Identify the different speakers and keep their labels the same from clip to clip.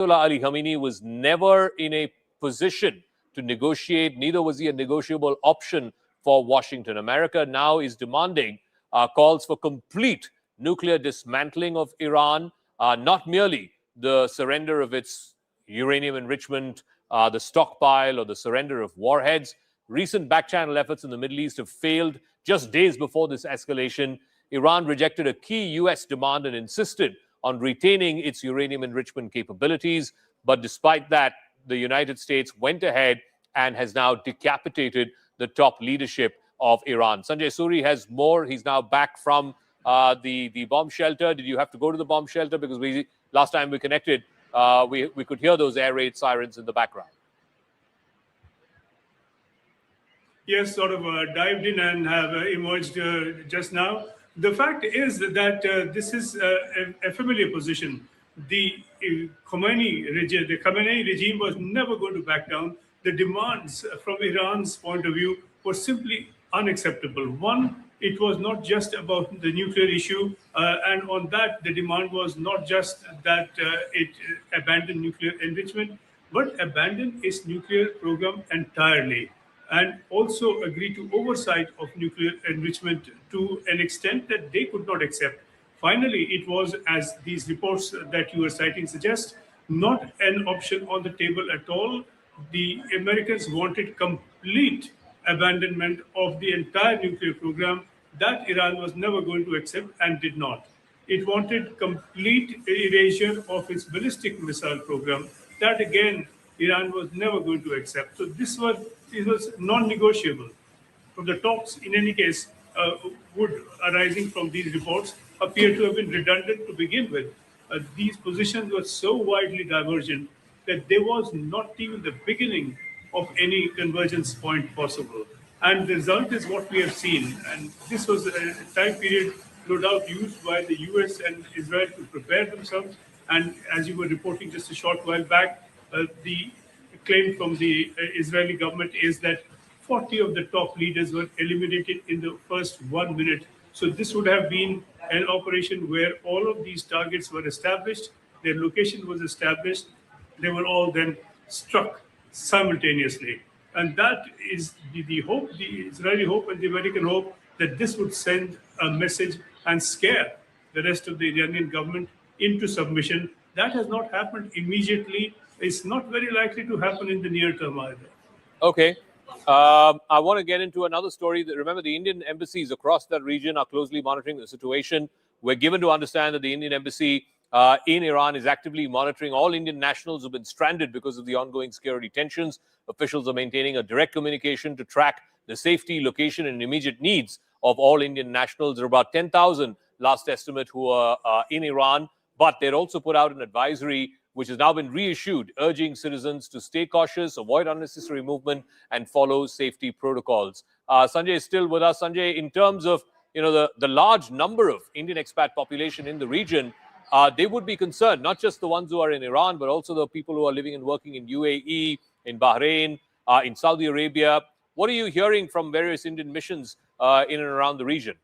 Speaker 1: Ayatollah Ali Khamenei was never in a position to negotiate, neither was he a negotiable option for Washington. America now is demanding calls for complete nuclear dismantling of Iran, not merely the surrender of its uranium enrichment, the stockpile, or the surrender of warheads. Recent back-channel efforts in the Middle East have failed. Just days before this escalation, Iran rejected a key U.S. demand and insisted on retaining its uranium enrichment capabilities. But despite that, the United States went ahead and has now decapitated the top leadership of Iran. Sanjay Suri has more. He's now back from the bomb shelter. Did you have to go to the bomb shelter? Because last time we connected, we could hear those air raid sirens in the background.
Speaker 2: Yes, sort of dived in and have emerged just now. The fact is that this is a familiar position. The Khamenei regime was never going to back down. The demands from Iran's point of view were simply unacceptable. One, it was not just about the nuclear issue, and on that, the demand was not just that it abandon nuclear enrichment, but abandon its nuclear program entirely, and also agree to oversight of nuclear enrichment to an extent that they could not accept. Finally, it was, as these reports that you were citing suggest, not an option on the table at all. The Americans wanted complete abandonment of the entire nuclear program that Iran was never going to accept and did not. It wanted complete erasure of its ballistic missile program that, again, Iran was never going to accept. So this was non-negotiable. From the talks, in any case, would arising from these reports appear to have been redundant to begin with. These positions were so widely divergent that there was not even the beginning of any convergence point possible. And the result is what we have seen. And this was a time period, no doubt, used by the US and Israel to prepare themselves. And as you were reporting just a short while back, the claim from the Israeli government is that 40 of the top leaders were eliminated in the first 1 minute. So this would have been an operation where all of these targets were established, their location was established, they were all then struck simultaneously. And that is the hope, the Israeli hope and the American hope, that this would send a message and scare the rest of the Iranian government into submission. That has not happened immediately. It's not very likely to happen in the near term either.
Speaker 1: Okay. I want to get into another story. Remember, the Indian embassies across that region are closely monitoring the situation. We're given to understand that the Indian embassy in Iran is actively monitoring all Indian nationals who've been stranded because of the ongoing security tensions. Officials are maintaining a direct communication to track the safety, location, and immediate needs of all Indian nationals. There are about 10,000, last estimate, who are in Iran, but they're also put out an advisory which has now been reissued, urging citizens to stay cautious, avoid unnecessary movement, and follow safety protocols. Sanjay is still with us. Sanjay, in terms of the large number of Indian expat population in the region, they would be concerned, not just the ones who are in Iran, but also the people who are living and working in UAE, in Bahrain, in Saudi Arabia. What are you hearing from various Indian missions in and around the region?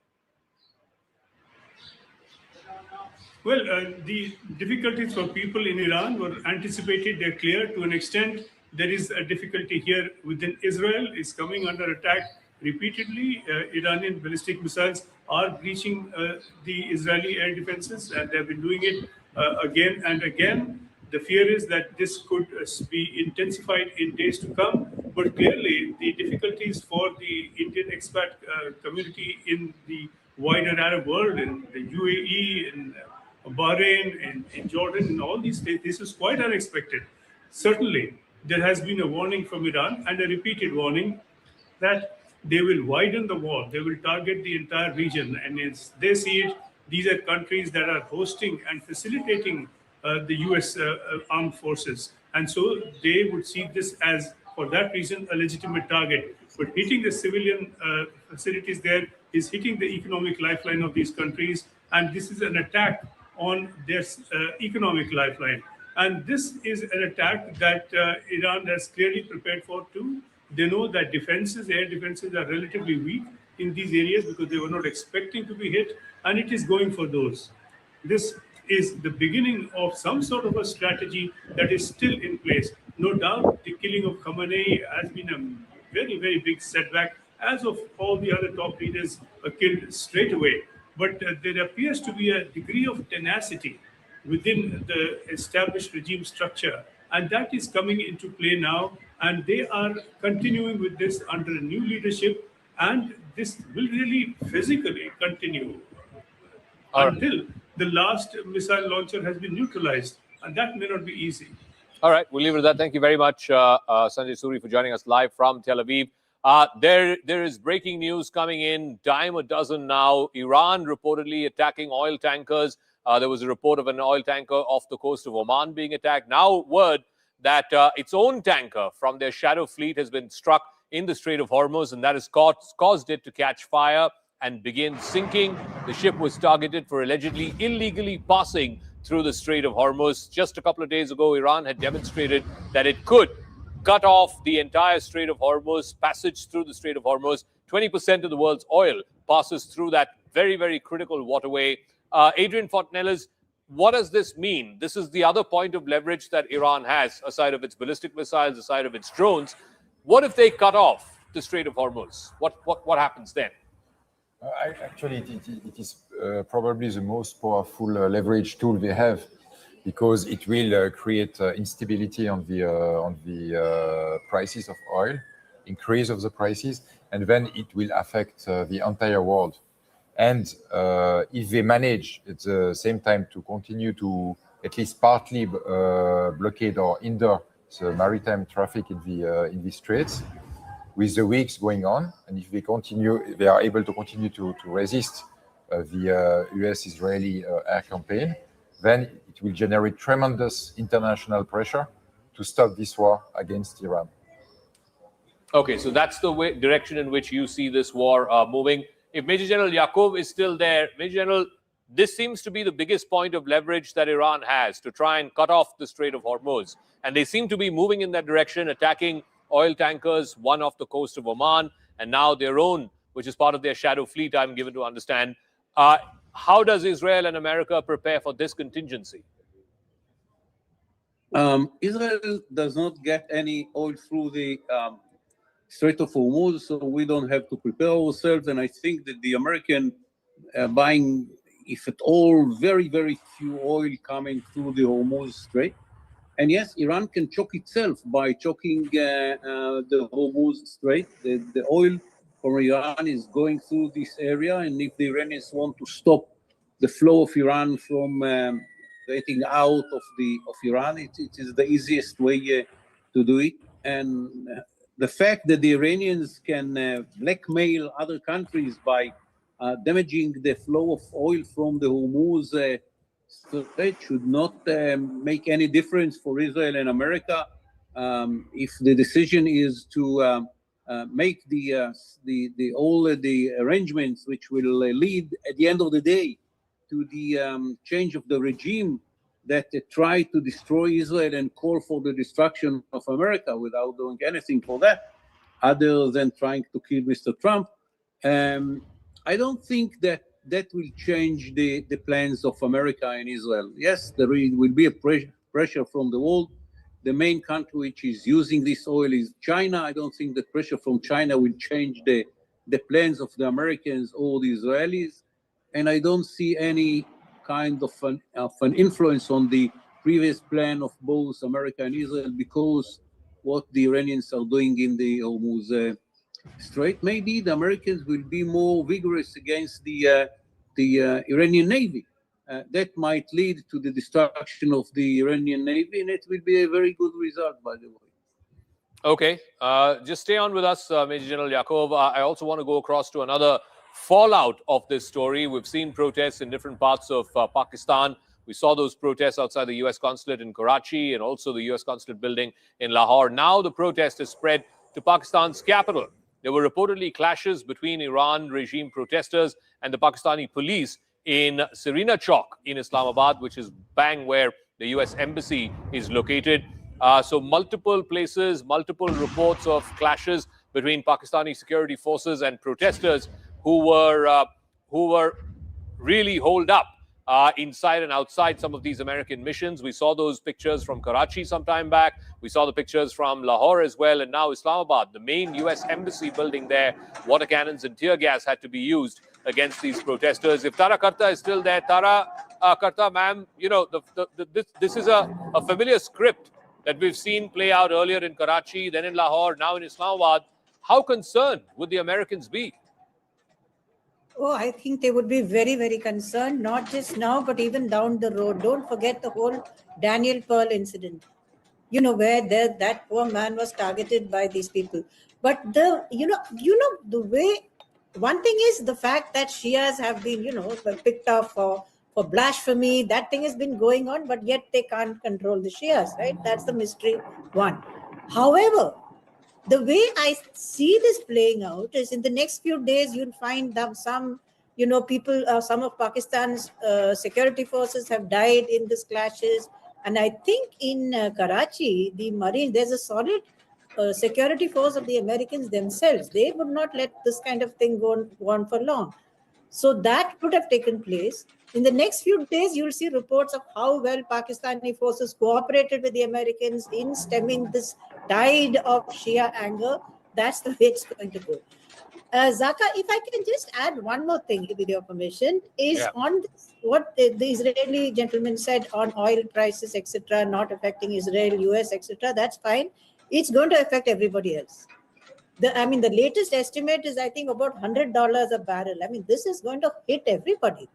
Speaker 2: Well, the difficulties for people in Iran were anticipated. They're clear to an extent. There is a difficulty here within Israel. It's coming under attack repeatedly. Iranian ballistic missiles are breaching the Israeli air defenses, and they've been doing it again and again. The fear is that this could be intensified in days to come. But clearly, the difficulties for the Indian expat community in the wider Arab world, in the UAE, in Bahrain, in Jordan, in all these states, this is quite unexpected. Certainly, there has been a warning from Iran, and a repeated warning, that they will widen the war. They will target the entire region. And as they see it, these are countries that are hosting and facilitating the US armed forces. And so they would see this as, for that reason, a legitimate target. But hitting the civilian facilities there is hitting the economic lifeline of these countries. And this is an attack on their economic lifeline. And this is an attack that Iran has clearly prepared for too. They know that defenses, air defenses, are relatively weak in these areas because they were not expecting to be hit, and it is going for those. This is the beginning of some sort of a strategy that is still in place. No doubt, the killing of Khamenei has been a very, very big setback, as of all the other top leaders killed straight away. But there appears to be a degree of tenacity within the established regime structure, and that is coming into play now. And they are continuing with this under a new leadership, and this will really physically continue
Speaker 1: All right.
Speaker 2: until the last missile launcher has been neutralized, and that may not be easy.
Speaker 1: All right, we'll leave it at that. Thank you very much, Sanjay Suri, for joining us live from Tel Aviv. There is breaking news coming in, dime a dozen now. Iran reportedly attacking oil tankers. There was a report of an oil tanker off the coast of Oman being attacked. Now word that its own tanker from their shadow fleet has been struck in the Strait of Hormuz, and that has caused it to catch fire and begin sinking. The ship was targeted for allegedly illegally passing through the Strait of Hormuz. Just a couple of days ago, Iran had demonstrated that it could cut off the entire Strait of Hormuz, passage through the Strait of Hormuz. 20% of the world's oil passes through that very, very critical waterway. Adrian Fortinellis, what does this mean? This is the other point of leverage that Iran has, aside of its ballistic missiles, aside of its drones. What if they cut off the Strait of Hormuz? What happens then?
Speaker 3: Actually, it is probably the most powerful leverage tool they have, because it will create instability on the prices of oil, increase of the prices, and then it will affect the entire world. And if they manage at the same time to continue to at least partly blockade or hinder the maritime traffic in the straits, with the weeks going on, and if they are able to continue to resist the US-Israeli air campaign, then it will generate tremendous international pressure to stop this war against Iran.
Speaker 1: Okay, so that's the direction in which you see this war moving. If Major General Yakov is still there, Major General, this seems to be the biggest point of leverage that Iran has to try and cut off the Strait of Hormuz. And they seem to be moving in that direction, attacking oil tankers, one off the coast of Oman, and now their own, which is part of their shadow fleet, I'm given to understand. How does Israel and America prepare for this contingency?
Speaker 4: Israel does not get any oil through the Strait of Hormuz, so we don't have to prepare ourselves. And I think that the American buying, if at all, very, very few oil coming through the Hormuz Strait. And yes, Iran can choke itself by choking the Hormuz Strait. The oil from Iran is going through this area, and if the Iranians want to stop the flow of Iran from getting out of Iran, it is the easiest way to do it. And the fact that the Iranians can blackmail other countries by damaging the flow of oil from the Hormuz Strait should not make any difference for Israel and America. If the decision is to make all the arrangements which will lead at the end of the day to the change of the regime that try to destroy Israel and call for the destruction of America without doing anything for that, other than trying to kill Mr. Trump. I don't think that will change the plans of America and Israel. Yes, there will be a pressure from the world. The main country which is using this oil is China. I don't think the pressure from China will change the plans of the Americans or the Israelis. And I don't see any kind of an influence on the previous plan of both America and Israel, because what the Iranians are doing in the Hormuz Strait. Maybe the Americans will be more vigorous against the Iranian Navy. That might lead to the destruction of the Iranian Navy, and it will be a very good result, by the way.
Speaker 1: Okay, just stay on with us, Major General Yakov. I also want to go across to another fallout of this story. We've seen protests in different parts of Pakistan. We saw those protests outside the US Consulate in Karachi and also the US Consulate building in Lahore. Now the protest has spread to Pakistan's capital. There were reportedly clashes between Iran regime protesters and the Pakistani police in Serena Chowk in Islamabad, which is bang where the US Embassy is located. So multiple places, multiple reports of clashes between Pakistani security forces and protesters who were really holed up inside and outside some of these American missions. We saw those pictures from Karachi some time back. We saw the pictures from Lahore as well. And now Islamabad, the main US embassy building there, water cannons and tear gas had to be used against these protesters. If Tara Karta is still there, Tara Karta, ma'am, you know, this is a familiar script that we've seen play out earlier in Karachi, then in Lahore, now in Islamabad. How concerned would the Americans be?
Speaker 5: Oh, I think they would be very, very concerned, not just now, but even down the road. Don't forget the whole Daniel Pearl incident, you know, where that poor man was targeted by these people. But the way, one thing is the fact that Shias have been, picked off for blasphemy. That thing has been going on, but yet they can't control the Shias, right? That's the mystery one. However, the way I see this playing out is in the next few days, you'll find some people, some of Pakistan's security forces have died in these clashes. And I think in Karachi, the Marine, there's a solid security force of the Americans themselves. They would not let this kind of thing go on for long. So that could have taken place. In the next few days, you'll see reports of how well Pakistani forces cooperated with the Americans in stemming this tide of Shia anger. That's the way it's going to go. Zaka, if I can just add one more thing, with your permission, is on this, what the Israeli gentleman said on oil prices, etc., not affecting Israel, US, etc. That's fine. It's going to affect everybody else. The latest estimate is, I think, about $100 a barrel. I mean, this is going to hit everybody.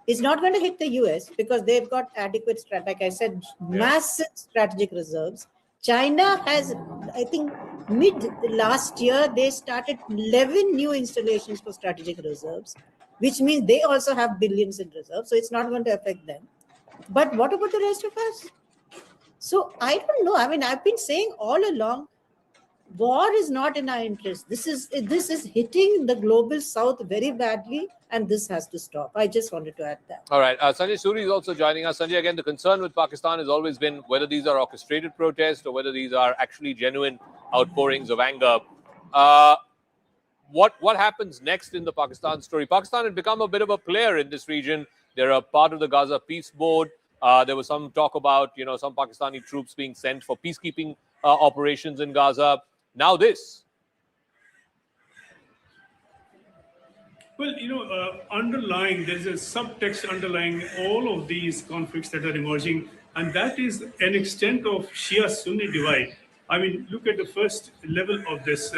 Speaker 5: It's not going to hit the US because they've got adequate, like I said, massive strategic reserves. China has, I think, mid last year, they started 11 new installations for strategic reserves, which means they also have billions in reserves. So it's not going to affect them. But what about the rest of us? So I don't know. I mean, I've been saying all along, war is not in our interest. This is hitting the global south very badly, and this has to stop. I just wanted to add that.
Speaker 1: All right. Sanjay Suri is also joining us. Sanjay, again, the concern with Pakistan has always been whether these are orchestrated protests or whether these are actually genuine outpourings of anger. What happens next in the Pakistan story? Pakistan had become a bit of a player in this region. They're a part of the Gaza Peace Board. There was some talk about, some Pakistani troops being sent for peacekeeping operations in Gaza. Now this.
Speaker 2: Well, there's a subtext underlying all of these conflicts that are emerging, and that is an extent of Shia-Sunni divide. I mean, look at the first level of this.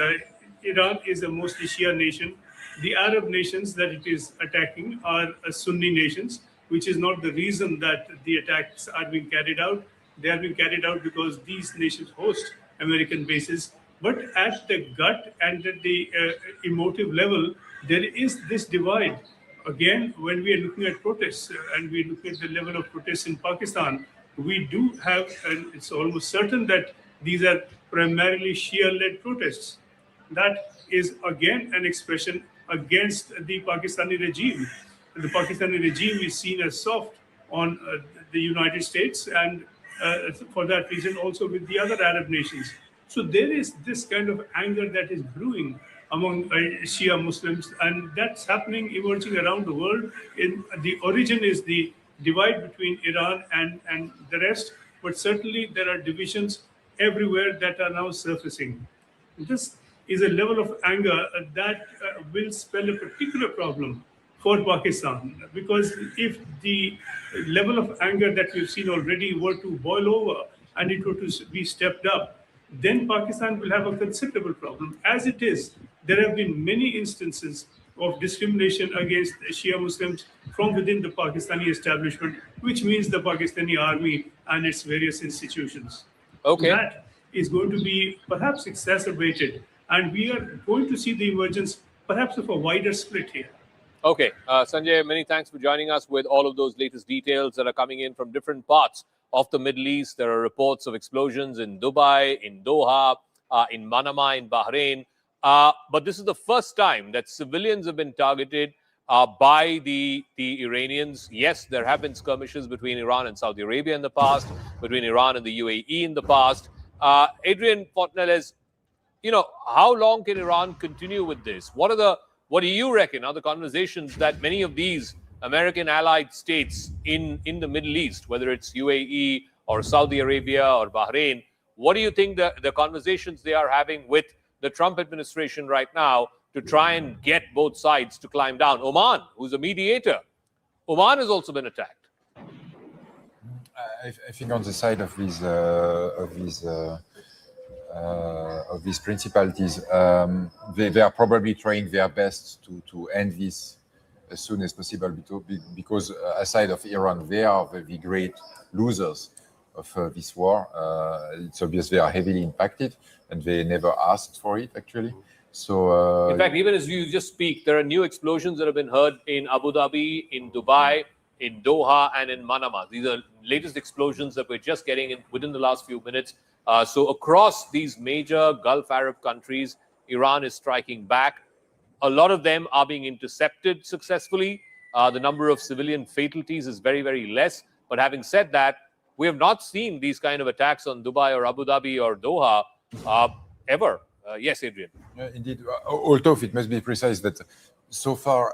Speaker 2: Iran is a mostly Shia nation. The Arab nations that it is attacking are Sunni nations, which is not the reason that the attacks are being carried out. They are being carried out because these nations host American bases. But at the gut and at the emotive level, there is this divide. Again, when we are looking at protests and we look at the level of protests in Pakistan, we do have, and it's almost certain that these are primarily Shia-led protests. That is, again, an expression against the Pakistani regime. The Pakistani regime is seen as soft on the United States and for that reason also with the other Arab nations. So there is this kind of anger that is brewing among Shia Muslims, and that's happening, emerging around the world. The origin is the divide between Iran and the rest, but certainly there are divisions everywhere that are now surfacing. This is a level of anger that will spell a particular problem for Pakistan, because if the level of anger that we've seen already were to boil over and it were to be stepped up, then Pakistan will have a considerable problem. As it is, there have been many instances of discrimination against Shia Muslims from within the Pakistani establishment, which means the Pakistani army and its various institutions.
Speaker 1: Okay.
Speaker 2: That is going to be perhaps exacerbated, and we are going to see the emergence perhaps of a wider split here.
Speaker 1: Okay. Sanjay, many thanks for joining us with all of those latest details that are coming in from different parts of the Middle East. There are reports of explosions in Dubai, in Doha, in Manama, in Bahrain. But this is the first time that civilians have been targeted by the Iranians. Yes, there have been skirmishes between Iran and Saudi Arabia in the past, between Iran and the UAE in the past. Adrian Fortnelles, how long can Iran continue with this? What do you reckon are the conversations that many of these American allied states in the Middle East, whether it's UAE or Saudi Arabia or Bahrain, what do you think the conversations they are having with the Trump administration right now to try and get both sides to climb down? Oman, who's a mediator, Oman has also been attacked.
Speaker 3: I think on the side of these principalities, they are probably trying their best to end this as soon as possible, because aside of Iran, they are the great losers of this war. It's obvious they are heavily impacted, and they never asked for it, actually. So,
Speaker 1: in fact, even as you just speak, there are new explosions that have been heard in Abu Dhabi, in Dubai, in Doha, and in Manama. These are latest explosions that we're just getting in within the last few minutes. So across these major Gulf Arab countries, Iran is striking back. A lot of them are being intercepted successfully. The number of civilian fatalities is very, very less. But having said that, we have not seen these kind of attacks on Dubai or Abu Dhabi or Doha ever. Yes, Adrian.
Speaker 3: Indeed, although it must be precise that so far,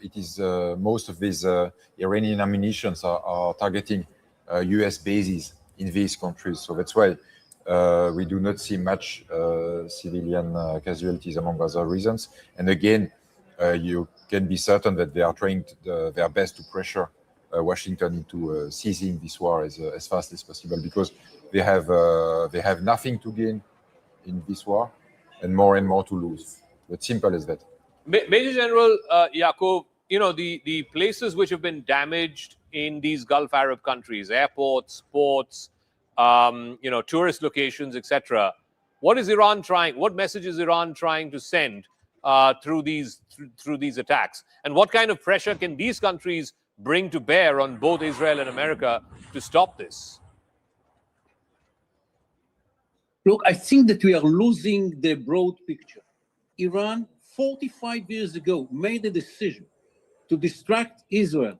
Speaker 3: it is most of these Iranian ammunitions are targeting U.S. bases in these countries. So that's why we do not see much civilian casualties, among other reasons. And again, you can be certain that they are trying their best to pressure Washington into ceasing this war as fast as possible, because they have nothing to gain in this war and more to lose. It's simple as that.
Speaker 1: Major General Yaqub, the places which have been damaged in these Gulf Arab countries, airports, ports, tourist locations, etc. What is Iran trying? What message is Iran trying to send through these attacks? And what kind of pressure can these countries bring to bear on both Israel and America to stop this?
Speaker 4: Look, I think that we are losing the broad picture. Iran, 45 years ago, made a decision to distract Israel.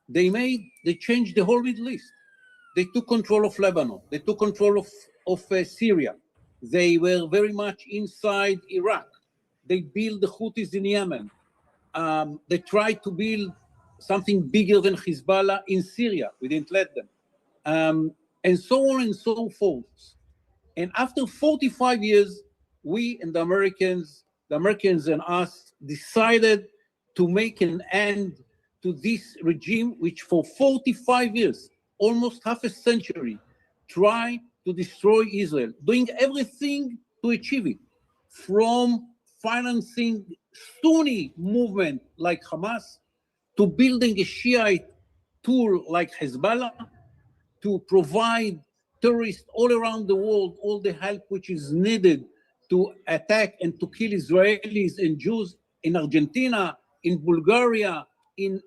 Speaker 4: They changed the whole Middle East. They took control of Lebanon. They took control of Syria. They were very much inside Iraq. They built the Houthis in Yemen. They tried to build something bigger than Hezbollah in Syria. We didn't let them. And so on and so forth. And after 45 years, we and the Americans and us decided to make an end to this regime, which for 45 years, almost half a century, tried to destroy Israel, doing everything to achieve it, from financing Sunni movement like Hamas, to building a Shiite tool like Hezbollah, to provide terrorists all around the world all the help which is needed to attack and to kill Israelis and Jews in Argentina, in Bulgaria, in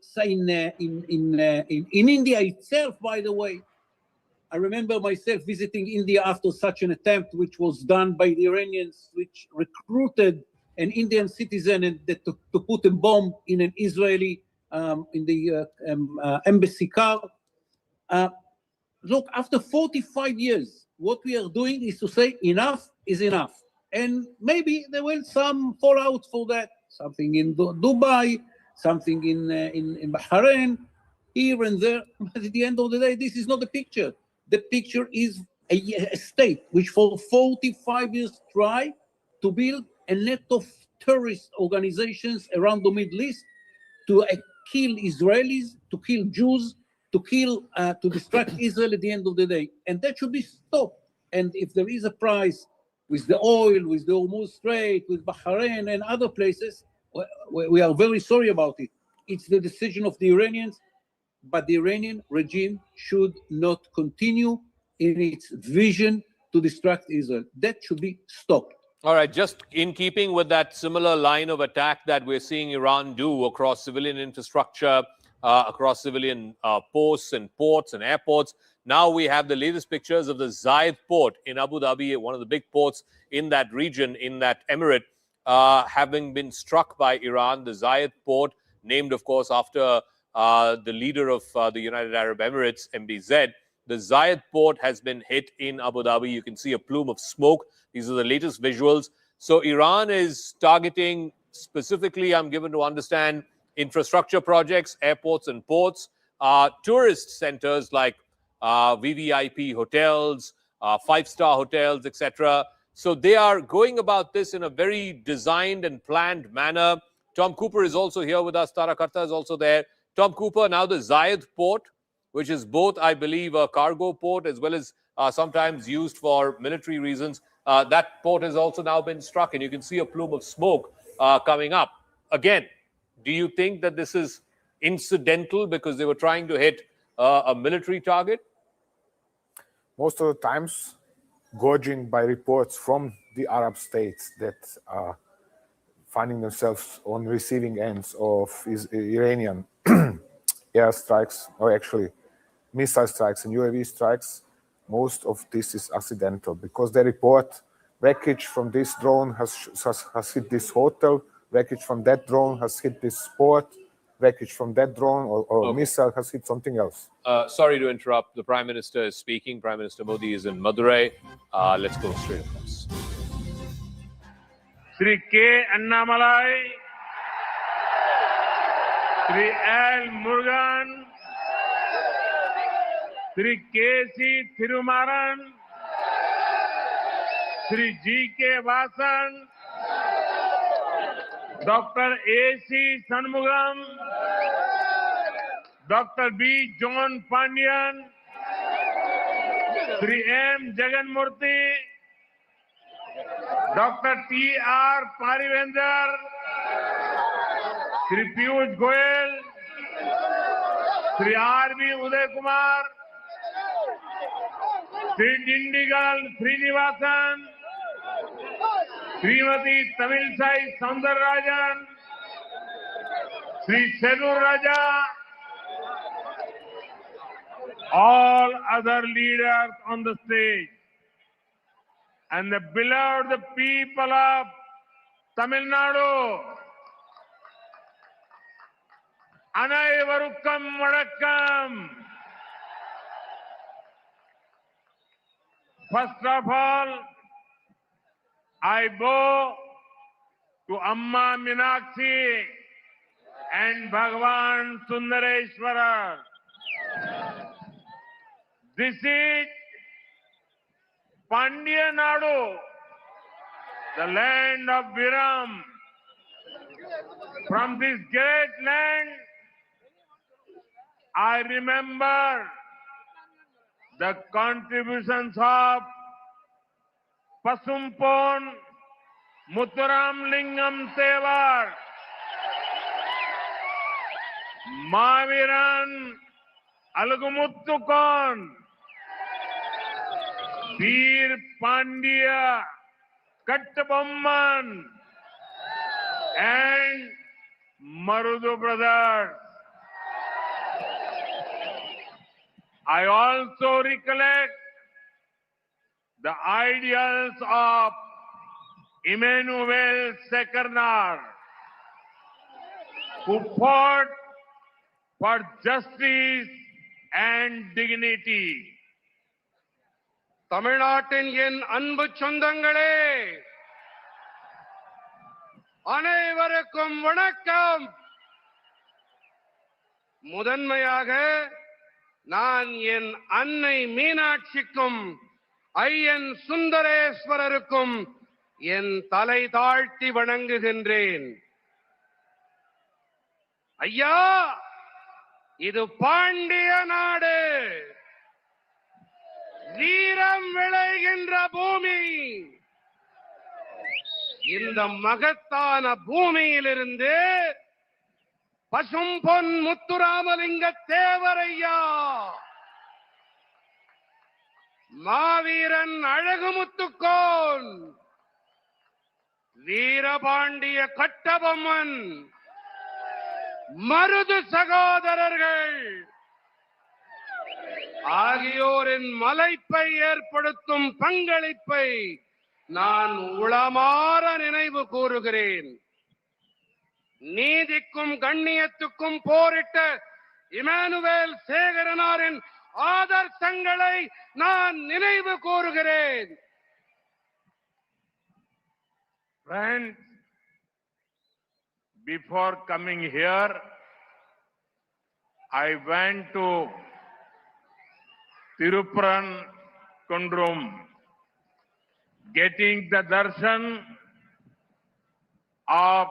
Speaker 4: India itself, by the way. I remember myself visiting India after such an attempt, which was done by the Iranians, which recruited an Indian citizen and to put a bomb in an Israeli in the embassy car. Look, after 45 years, what we are doing is to say enough is enough. And maybe there will some fallout for that, something in Dubai, something in Bahrain, here and there. But at the end of the day, this is not the picture. The picture is a state which for 45 years tried to build a net of terrorist organizations around the Middle East to kill Israelis, to kill Jews, to distract Israel at the end of the day. And that should be stopped. And if there is a price with the oil, with the Hormuz Strait, with Bahrain and other places, we are very sorry about it. It's the decision of the Iranians, but the Iranian regime should not continue in its vision to distract Israel. That should be stopped.
Speaker 1: All right, just in keeping with that similar line of attack that we're seeing Iran do across civilian infrastructure, across civilian posts and ports and airports. Now we have the latest pictures of the Zayed port in Abu Dhabi, one of the big ports in that region, in that emirate, having been struck by Iran. The Zayed port, named, of course, after the leader of the United Arab Emirates, MBZ. The Zayed port has been hit in Abu Dhabi. You can see a plume of smoke. These are the latest visuals. So Iran is targeting specifically, I'm given to understand, infrastructure projects, airports and ports, tourist centers like VVIP hotels, five-star hotels, etc. So they are going about this in a very designed and planned manner. Tom Cooper is also here with us. Tara Karta is also there. Tom Cooper, now the Zayed port, which is both, I believe, a cargo port as well as sometimes used for military reasons. That port has also now been struck, and you can see a plume of smoke coming up. Again, do you think that this is incidental because they were trying to hit a military target?
Speaker 6: Most of the times, gauging by reports from the Arab states that are finding themselves on receiving ends of Iranian airstrikes, or actually missile strikes and UAV strikes, most of this is accidental because they report wreckage from this drone has hit this hotel, wreckage from that drone has hit this port, wreckage from that drone or missile has hit something else.
Speaker 1: Sorry to interrupt. The Prime Minister is speaking. Prime Minister Modi is in Madurai. Let's go straight across.
Speaker 7: Sri K. Annamalai, Sri L. Murugan, Sri K.C. Thirumaran, Sri G.K. Vasan, Dr. A.C. Shanmugam, Dr. B. John Pandian, Sri M. Jaganmurthy, Dr. T.R. Parivender, Sri Piyush Goyal, Sri R.B. Uday Kumar, Sri Dindigal Srinivasan, Srimati Tamilsai Soundararajan, Sri Senur Raja, all other leaders on the stage, and the beloved people of Tamil Nadu, Anaivarukam Vanakkam. First of all, I bow to Amma Meenakshi and Bhagavan Sundareshwara. This is Pandya Nadu, the land of Viram. From this great land, I remember the contributions of Pasumpon Muthuram Lingam Tevar, Maviran Alagumuttukon, Veer Pandya Kattabomman, and Marudu brothers. I also recollect the ideals of Emmanuel Sekernar, who fought for justice and dignity.
Speaker 8: தமிழ்நாட்டின் என் அன்பு சொந்தங்களே, அனைவருக்கும் வணக்கம். முதன்மையாக நான் என் அன்னை மீனாட்சிக்கும் ஐயன் சுந்தரேஸ்வரருக்கும் என் தலை தாழ்த்தி வணங்குகின்றேன். ஐயா, இது பாண்டிய நாடு, வீரம் விளைகின்ற பூமி. இந்த மகத்தான பூமியிலிருந்து பசும்பொன் முத்துராமலிங்க தேவரையா, மாவீரன் அழகுமுத்துக்கோன், வீரபாண்டிய கட்டபொம்மன், மருது சகோதரர்கள் ஆகியோரின் மலைப்பை ஏற்படுத்தும் பங்களிப்பை நான் உளமாற நினைவு கூறுகிறேன். நீதிக்கும் கண்ணியத்துக்கும் போரிட்ட இமானுவேல் சேகரனாரின் ஆதர்சங்களை நான் நினைவு கூறுகிறேன்.
Speaker 7: Friends, Before coming here, I went to Kundrum, getting the darshan of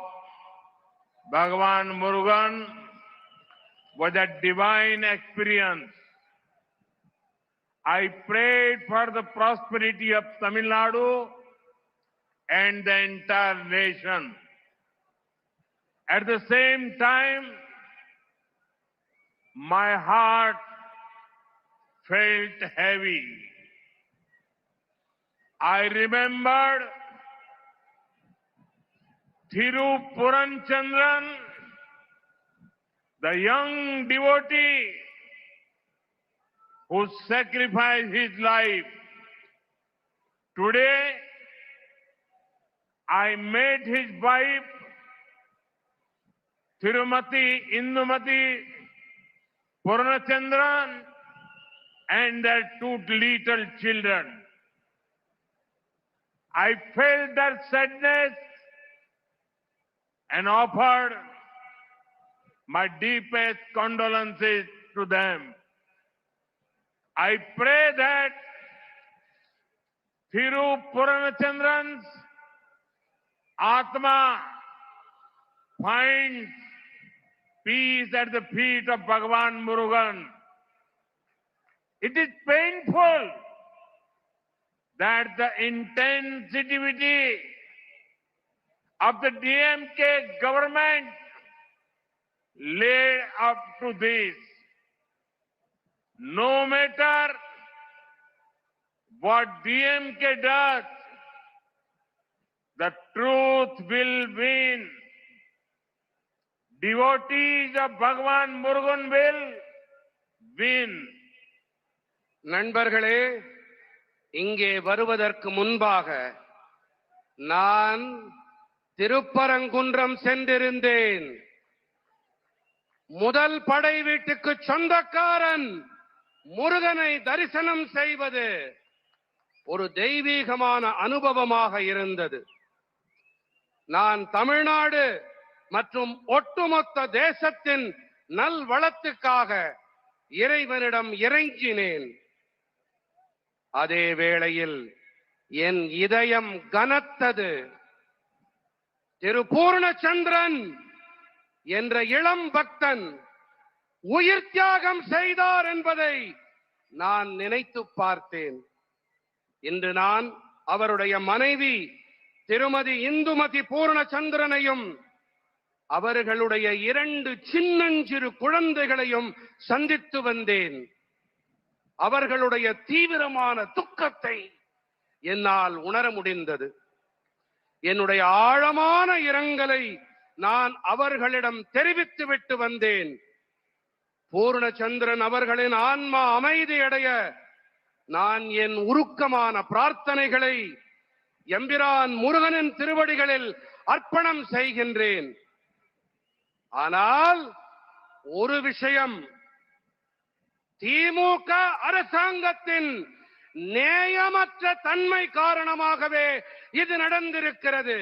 Speaker 7: Bhagavan Murugan was a divine experience. I prayed for the prosperity of Tamil Nadu and the entire nation. At the same time, my heart felt heavy. I remembered Thirupuran, the young devotee who sacrificed his life. Today, I met his wife, Tirumati Indumati Purnachandran, and their two little children. I felt their sadness and offered my deepest condolences to them. I pray that Thirupuranachandran's Atma finds peace at the feet of Bhagavan Murugan. It is painful that the intensity of the DMK government led up to this. No matter what DMK does, the truth will win. Devotees of Bhagavan Murugan will win.
Speaker 8: நண்பர்களே, இங்கே வருவதற்கு முன்பாக நான் திருப்பரங்குன்றம் சென்றிருந்தேன். முதல் படை வீட்டுக்கு சொந்தக்காரன் முருகனை தரிசனம் செய்வது ஒரு தெய்வீகமான அனுபவமாக இருந்தது. நான் தமிழ்நாடு மற்றும் ஒட்டுமொத்த தேசத்தின் நல்வளத்துக்காக இறைவனிடம் இறைஞ்சினேன். அதே வேளையில் என் இதயம் கனத்தது. திருபூர்ணச்சந்திரன் என்ற இளம் பக்தன் உயிர் தியாகம் செய்தார் என்பதை நான் நினைத்து பார்த்தேன். இன்று நான் அவருடைய மனைவி திருமதி இந்துமதி பூர்ணச்சந்திரனையும் அவர்களுடைய 2 சின்னஞ்சிறு குழந்தைகளையும் சந்தித்து வந்தேன். அவர்களுடைய தீவிரமான துக்கத்தை என்னால் உணர முடிந்தது. என்னுடைய ஆழமான இரங்கலை நான் அவர்களிடம் தெரிவித்து விட்டு வந்தேன். பூர்ணச்சந்திரன் அவர்களின் ஆன்மா அமைதியடைய நான் என் உருக்கமான பிரார்த்தனைகளை எம்பிரான் முருகனின் திருவடிகளில் அர்ப்பணம் செய்கின்றேன். ஆனால் ஒரு விஷயம், திமுக அரசாங்கத்தின் நேயமற்ற தன்மை காரணமாகவே இது நடந்திருக்கிறது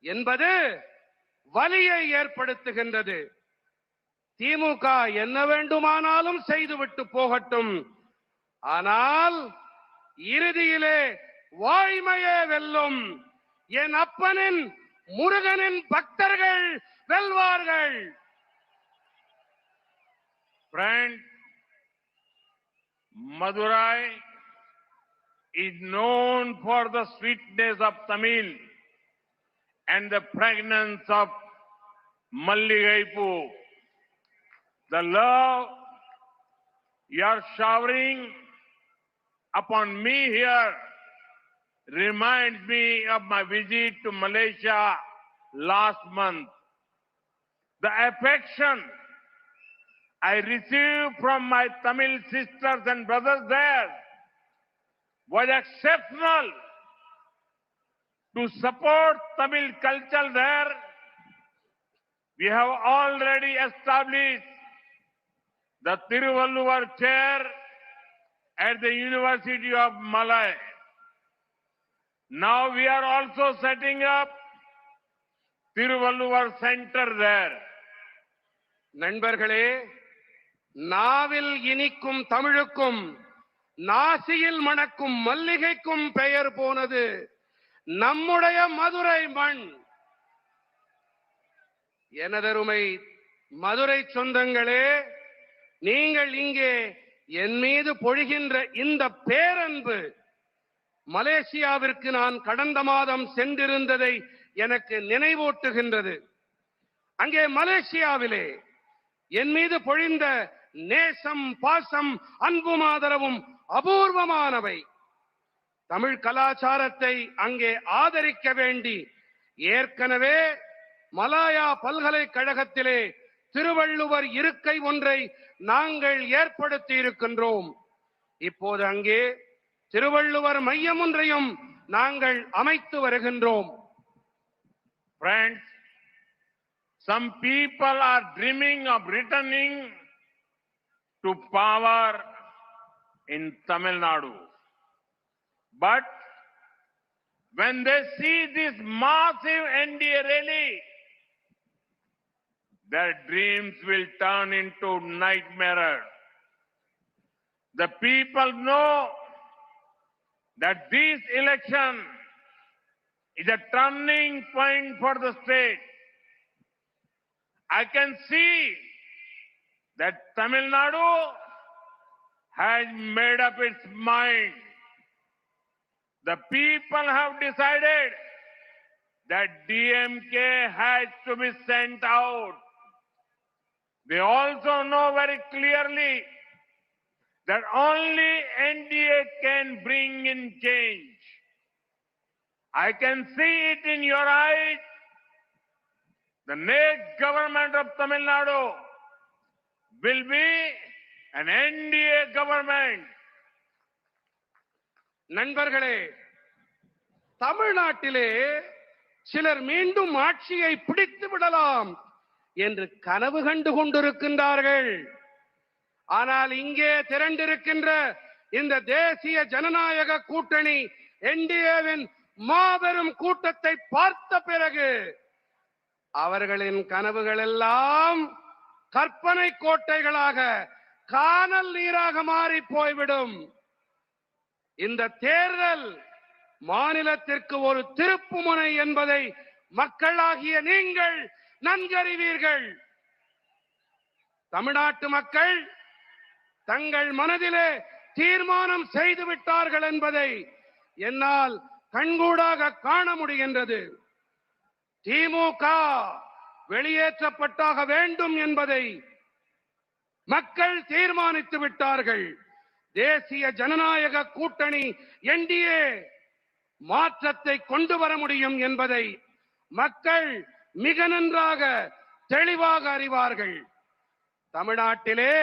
Speaker 8: என்பது வலியை ஏற்படுத்துகின்றது. திமுக என்ன வேண்டுமானாலும் செய்துவிட்டு போகட்டும், ஆனால் இறுதியிலே வாய்மையே வெல்லும். என் அப்பனின் முருகனின் பக்தர்கள் வெல்வார்கள்.
Speaker 7: Friends, Madurai is known for the sweetness of Tamil and the fragrance of Malligaipu. The love you are showering upon me here reminds me of my visit to Malaysia last month. The affection I received from my Tamil sisters and brothers there was exceptional. To support Tamil culture there, we have already established the Tiruvalluvar chair at the University of Malay. Now we are also setting up Tiruvalluvar Center there.
Speaker 8: நண்பர்களே, நாவில் இனிக்கும் தமிழுக்கும் நாசியில் மணக்கும் மல்லிகைக்கும் பெயர் போனது நம்முடைய மதுரை மண். எனதருமை மதுரை சொந்தங்களே, நீங்கள் இங்கே என் மீது பொழிகின்ற இந்த பேரன்பு மலேசியாவிற்கு நான் கடந்த மாதம் சென்றிருந்ததை எனக்கு நினைவூட்டுகின்றது. அங்கே மலேசியாவிலே என் மீது பொழிந்த நேசம், பாசம், அன்பும் ஆதரவும் அபூர்வமானவை. தமிழ் கலாச்சாரத்தை அங்கே ஆதரிக்க வேண்டி ஏற்கனவே மலாயா பல்கலைக்கழகத்திலே திருவள்ளுவர் இருக்கை ஒன்றை நாங்கள் ஏற்படுத்தி இருக்கின்றோம். இப்போது அங்கே திருவள்ளுவர் மையம் ஒன்றையும் நாங்கள் அமைத்து வருகின்றோம்.
Speaker 7: Friends, some people are dreaming of returning to power in Tamil Nadu. But when they see this massive NDA rally, their dreams will turn into nightmares. The people know that this election is a turning point for the state. I can see that Tamil Nadu has made up its mind. The people have decided that DMK has to be sent out. They also know very clearly that only NDA can bring in change. I can see it in your eyes. The next government of Tamil Nadu will be an NDA government.
Speaker 8: நண்பர்களே, தமிழ்நாட்டிலே சிலர் மீண்டும் ஆட்சியை பிடித்து விடலாம் என்று கனவு கண்டு கொண்டிருக்கின்றார்கள். ஆனால் இங்கே திரண்டிருக்கின்ற இந்த தேசிய ஜனநாயக கூட்டணி என்டிஏவின் மாபெரும் கூட்டத்தை பார்த்த பிறகு அவர்களின் கனவுகள் எல்லாம் கற்பனை கோட்டைகளாக, கானல் நீராக மாறி போய்விடும். இந்த தேர்தல் மாநிலத்திற்கு ஒரு திருப்புமுனை என்பதை மக்களாகிய நீங்கள் நன்கறிவீர்கள். தமிழ்நாட்டு மக்கள் தங்கள் மனதிலே தீர்மானம் செய்து விட்டார்கள் என்பதை என்னால் கண்கூடாக காண முடிகின்றது. திமுக வெளியேற்றப்பட்டாக வேண்டும் என்பதை மக்கள் தீர்மானித்து விட்டார்கள். தேசிய ஜனநாயக கூட்டணி என்டிஏ மாற்றத்தை கொண்டு வர முடியும் என்பதை மக்கள் மிக நன்றாக தெளிவாக அறிவார்கள். தமிழ்நாட்டிலே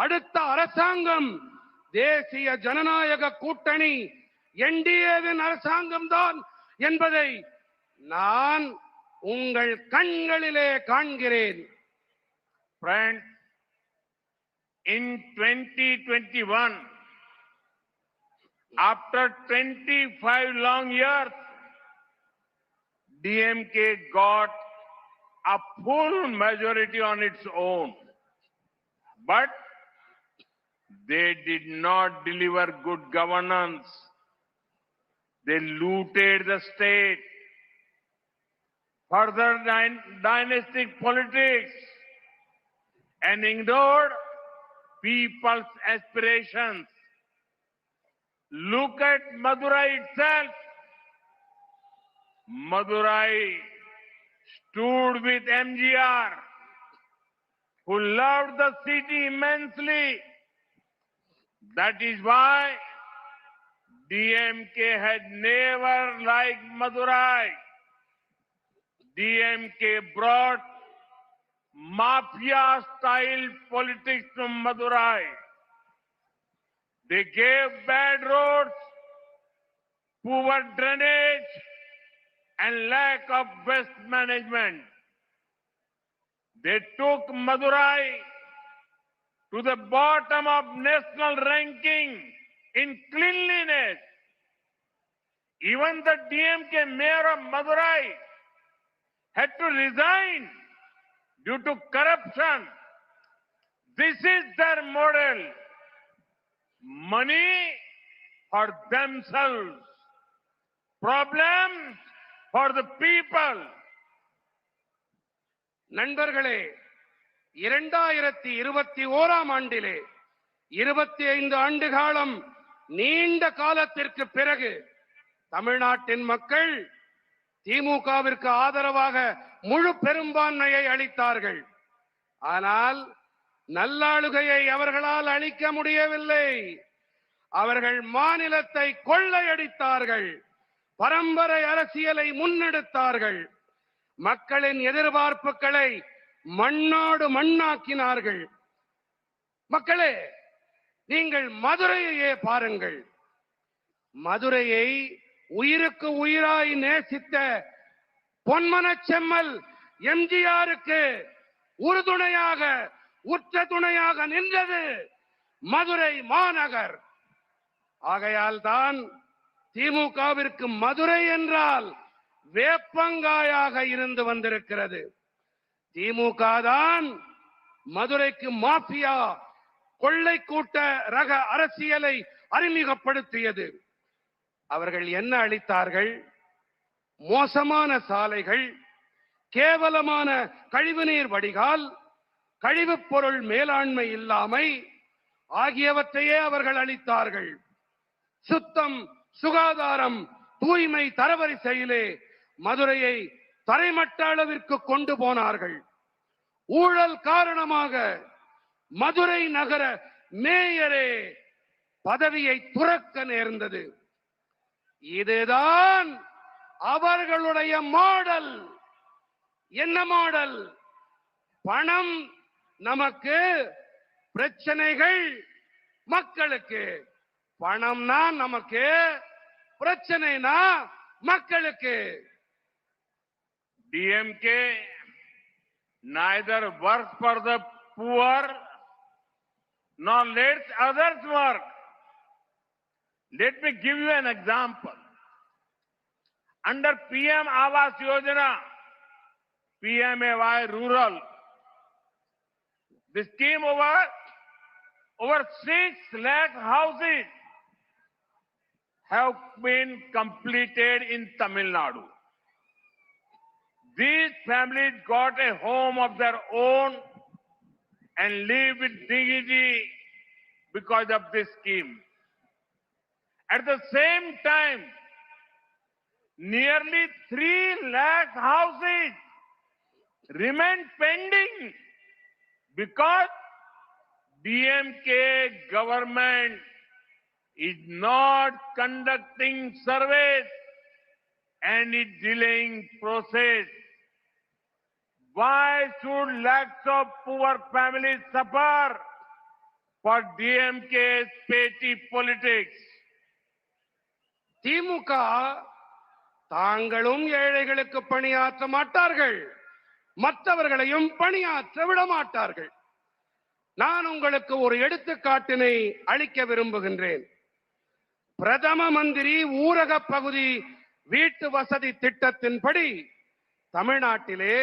Speaker 8: அடுத்த அரசாங்கம் தேசிய ஜனநாயக கூட்டணி என்டிஏவின் அரசாங்கம்தான் என்பதை நான் உங்கள் கண்களிலே காண்கிறேன்.
Speaker 7: Friends, in 2021, after 25 long years, DMK got a full majority on its own. But they did not deliver good governance. They looted the state. Further dynastic politics and ignored people's aspirations. Look at Madurai itself. Madurai stood with MGR, who loved the city immensely. That is why DMK had never liked Madurai. DMK brought mafia-style politics to Madurai. They gave bad roads, poor drainage, and lack of waste management. They took Madurai to the bottom of national ranking in cleanliness. Even the DMK mayor of Madurai had to resign due to corruption. This is their model. Money for themselves. Problems for the people.
Speaker 8: நண்பர்களே, 2021 ஆண்டிலே 25 ஆண்டு காலம் நீண்ட காலத்திற்கு பிறகு தமிழ்நாட்டின் மக்கள் திமுகவிற்கு ஆதரவாக முழு பெரும்பான்மையை அளித்தார்கள். ஆனால் நல்லாளுகையை அவர்களால் அளிக்க முடியவில்லை. அவர்கள் மாநிலத்தை கொள்ளையடித்தார்கள். பரம்பரை அரசியலை முன்னெடுத்தார்கள். மக்களின் எதிர்பார்ப்புகளை மண்ணோடு மண்ணாக்கினார்கள். மக்களே, நீங்கள் மதுரையையே பாருங்கள். மதுரையை உயிருக்கு உயிராய் நேசித்த பொன்மனச் செம்மல் எம்ஜிஆருக்கு உறுதுணையாக உற்ற துணையாக நின்றது மதுரை மாநகர். ஆகையால் தான் திமுகவிற்கு மதுரை என்றால் வேப்பங்காயாக இருந்து வந்திருக்கிறது. திமுக தான் மதுரைக்கு மாஃபியா கொள்ளை கூட்ட ரக அரசியலை அறிமுகப்படுத்தியது. அவர்கள் என்ன அளித்தார்கள்? மோசமான சாலைகள், கேவலமான கழிவுநீர் வடிகால், கழிவுப் பொருள் மேலாண்மை இல்லாமை ஆகியவற்றையே அவர்கள் அளித்தார்கள். சுத்தம், சுகாதாரம், தூய்மை தரவரிசையிலே மதுரையை தரைமட்ட அளவிற்கு கொண்டு போனார்கள். ஊழல் காரணமாக மதுரை நகர மேயரே பதவியை துறக்க நேர்ந்தது. இதுதான் அவர்களுடைய மாடல். என்ன மாடல்? பணம் நமக்கு, பிரச்சனைகள் மக்களுக்கு. பணம்னா நமக்கு, பிரச்சனைனா மக்களுக்கு.
Speaker 7: DMK neither works for the poor nor lets others work. Let me give you an example. Under PM Awas Yojana, PMAY Rural, this scheme over 6 lakh houses have been completed in Tamil Nadu. These families got a home of their own and live with dignity because of this scheme. At the same time, nearly 3 lakh houses remain pending because DMK government is not conducting surveys and is delaying process. Why should lakhs of poor families suffer for DMK's petty politics?
Speaker 8: திமுக தாங்களும் ஏழைகளுக்கு பணியாற்ற மாட்டார்கள், மற்றவர்களையும் பணியாற்ற விட மாட்டார்கள். நான் உங்களுக்கு ஒரு எடுத்துக்காட்டினை அளிக்க விரும்புகின்றேன். பிரதம மந்திரி ஊரக பகுதி வீட்டு வசதி திட்டத்தின்படி தமிழ்நாட்டிலே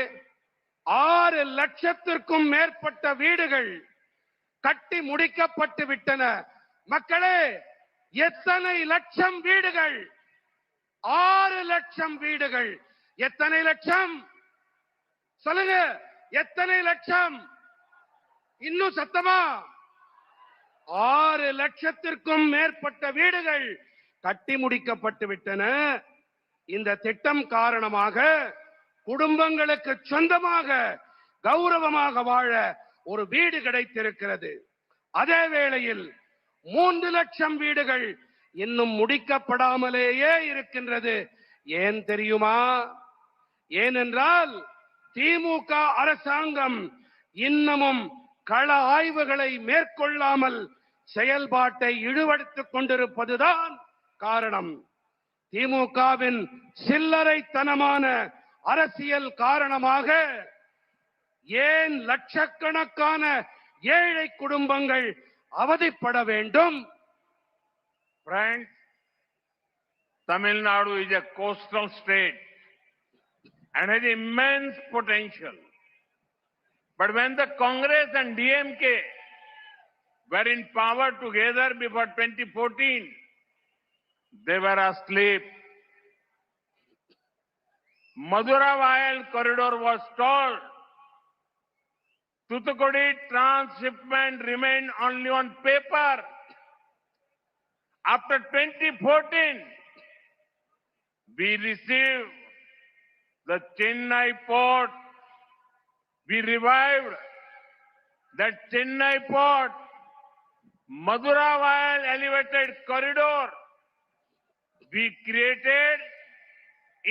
Speaker 8: 6 லட்சத்திற்கும் மேற்பட்ட வீடுகள் கட்டி முடிக்கப்பட்டு விட்டன. மக்களே, எத்தனை லட்சம் வீடுகள்? 6 லட்சம் வீடுகள். எத்தனை லட்சம் சொல்லுங்க? எத்தனை லட்சம்? இன்னும் சத்தமா? 6 லட்சத்திற்கும் மேற்பட்ட வீடுகள் கட்டி முடிக்கப்பட்டு விட்டன. இந்த திட்டம் காரணமாக குடும்பங்களுக்கு சொந்தமாக கௌரவமாக வாழ ஒரு வீடு கிடைத்திருக்கிறது. அதே வேளையில் 3 லட்சம் வீடுகள் இன்னும் முடிக்கப்படாமலேயே இருக்கின்றது. ஏன் தெரியுமா? ஏனென்றால் திமுக அரசாங்கம் இன்னமும் கள ஆய்வுகளை மேற்கொள்ளாமல் செயல்பாட்டை இழுவெடுத்துக் கொண்டிருப்பதுதான் காரணம். திமுகவின் சில்லறைத்தனமான அரசியல் காரணமாக ஏன் லட்சக்கணக்கான ஏழை குடும்பங்கள் அவதிப்பட வேண்டும்?
Speaker 7: Friends, Tamil Nadu is a coastal state and has immense potential. But when the Congress and DMK were in power together before 2014, they were asleep. Madurai corridor was stalled. Thoothukudi transshipment remained only on paper. After 2014, we received the Chennai port. We revived that Chennai port, Madurai elevated corridor. We created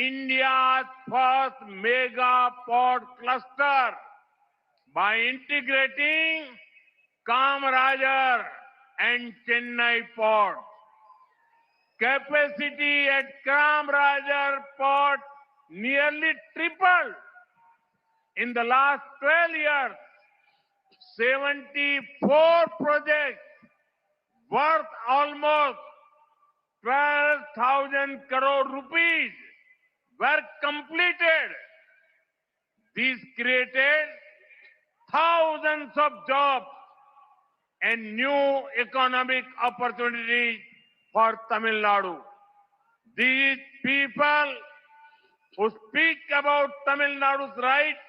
Speaker 7: India's first mega port cluster by integrating Kamarajar and Chennai port. Capacity at Kamarajar port nearly tripled in the last 12 years. 74 projects worth almost 12,000 crore rupees were completed. These created thousands of jobs and new economic opportunities for Tamil Nadu. These people who speak about Tamil Nadu's rights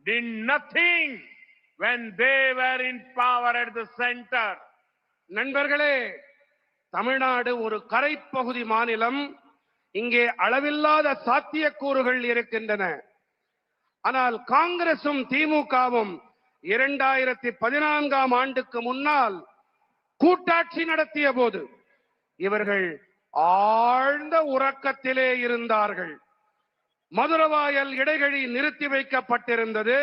Speaker 7: did nothing when they were in power at the center.
Speaker 8: நண்பர்களே, தமிழ்நாடு ஒரு கரைப்பகுதி மாநிலம். இங்கே அளவில்லாத சாத்தியக்கூறுகள் இருக்கின்றன. ஆனால் காங்கிரசும் திமுகவும் 2014ஆம் ஆண்டுக்கு முன்னால் கூட்டாட்சி நடத்திய போது இவர்கள் ஆழ்ந்த உறக்கத்திலே இருந்தார்கள். மதுரவாயல் இடைவழி நிறுத்தி வைக்கப்பட்டிருந்தது.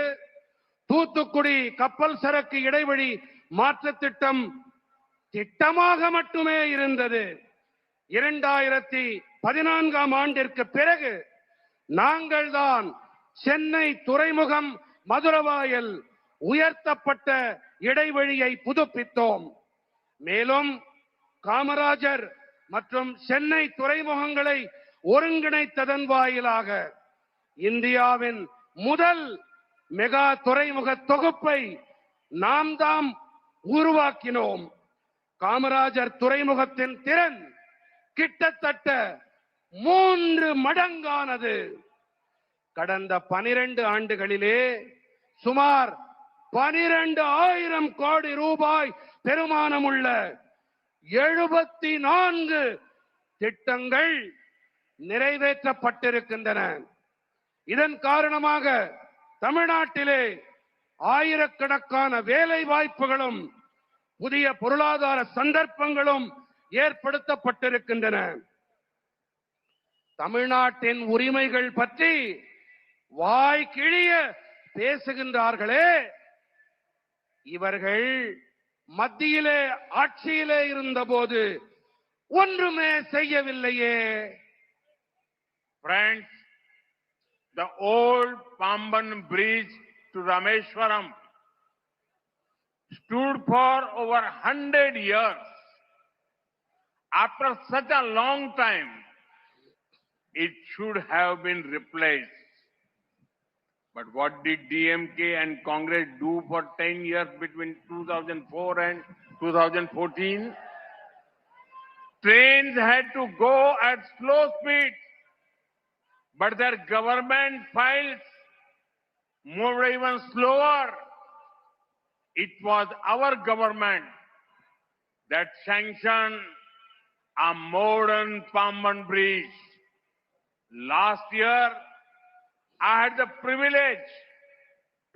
Speaker 8: தூத்துக்குடி கப்பல் சரக்கு இடைவழி மாற்ற திட்டம் திட்டமாக மட்டுமே இருந்தது. 2014ஆம் ஆண்டிற்கு பிறகு நாங்கள் தான் சென்னை துறைமுகம் மதுரவாயல் உயர்த்தப்பட்ட இடைவழியை புதுப்பித்தோம். மேலும் காமராஜர் மற்றும் சென்னை துறைமுகங்களை ஒருங்கிணைத்ததன் வாயிலாக இந்தியாவின் முதல் மெகா துறைமுக தொகுப்பை நாம் தாம் உருவாக்கினோம். காமராஜர் துறைமுகத்தின் திறன் கிட்டத்தட்ட 3 மடங்கானது. கடந்த 12 ஆண்டுகளிலே சுமார் 12,000 கோடி ரூபாய் பெருமானமுள்ள 74 திட்டங்கள் நிறைவேற்றப்பட்டிருக்கின்றன. இதன் காரணமாக தமிழ்நாட்டிலே ஆயிரக்கணக்கான வேலை வாய்ப்புகளும் புதிய பொருளாதார சந்தர்ப்பங்களும் ஏற்படுத்தப்பட்டிருக்கின்றன. தமிழ்நாட்டின் உரிமைகள் பற்றி வாய் கிழிய பேசுகின்றார்களே, இவர்கள் மத்தியிலே ஆட்சியிலே இருந்தபோது ஒன்றுமே செய்யவில்லையே.
Speaker 7: Friends, the old Pamban bridge to Rameshwaram stood for over 100 years. After such a long time, it should have been replaced. But what did DMK and Congress do for 10 years between 2004 and 2014? Trains had to go at slow speed, but their government files moved even slower. It was our government that sanctioned a modern Pamban bridge. Last year, I had the privilege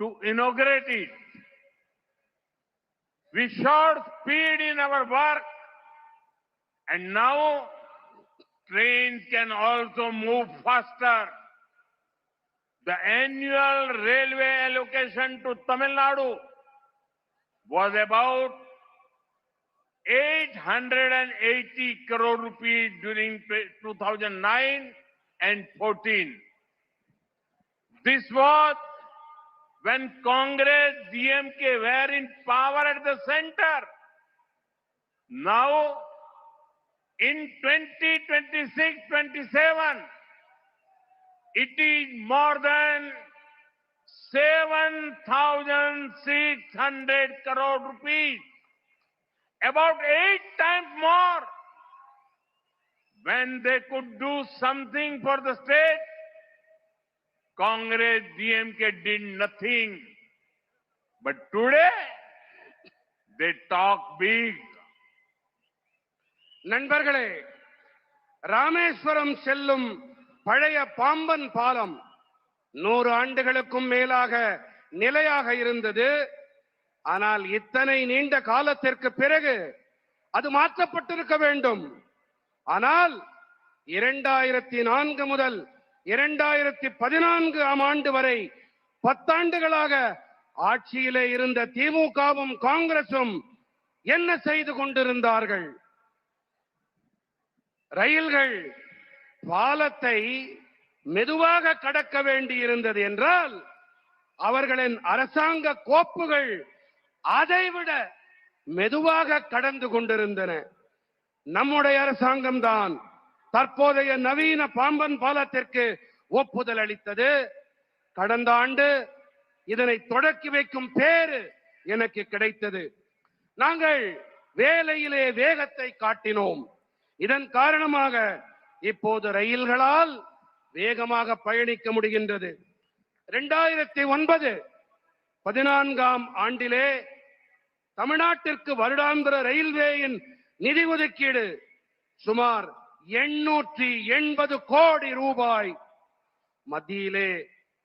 Speaker 7: to inaugurate it. We showed speed in our work, and now trains can also move faster. The annual railway allocation to Tamil Nadu was about 880 crore rupees during 2009 and 14. This was when Congress, DMK were in power at the center. Now, in 2026-27, It is more than 7,600 crore rupees, about 8 times more. When they could do something for the state, Congress, DMK did nothing. But today, they talk big.
Speaker 8: நண்பர்களே, ராமேஸ்வரம் செல்லும் பழைய பாம்பன் பாலம் 100 ஆண்டுகளுக்கும் மேலாக நிலையாக இருந்தது. ஆனால் இத்தனை நீண்ட காலத்திற்கு பிறகு அது மாற்றப்பட்டிருக்க வேண்டும். ஆனால் 2004 முதல் 2014 ஆண்டு வரை 10 ஆண்டுகளாக ஆட்சியிலே இருந்த திமுகவும் காங்கிரசும் என்ன செய்து கொண்டிருந்தார்கள்? ரயில்கள் பாலத்தை மெதுவாக கடக்க வேண்டி இருந்தது என்றால் அவர்களின் அரசாங்க கோப்புகள் அதைவிட மெதுவாக கடந்து கொண்டிருந்தன. நம்முடைய அரசாங்கம் தான் தற்போதைய நவீன பாம்பன் பாலத்திற்கு ஒப்புதல் அளித்தது. கடந்த ஆண்டு இதனை தொடக்கி வைக்கும் பேரு எனக்கு கிடைத்தது. நாங்கள் வேலையிலே வேகத்தை காட்டினோம். இதன் காரணமாக இப்போது ரயில்களால் வேகமாக பயணிக்க முடிகின்றது. 2009-14 ஆண்டிலே தமிழ்நாட்டிற்கு வருடாந்திர ரயில்வேயின் நிதி ஒதுக்கீடு சுமார் 880 கோடி ரூபாய். மத்தியிலே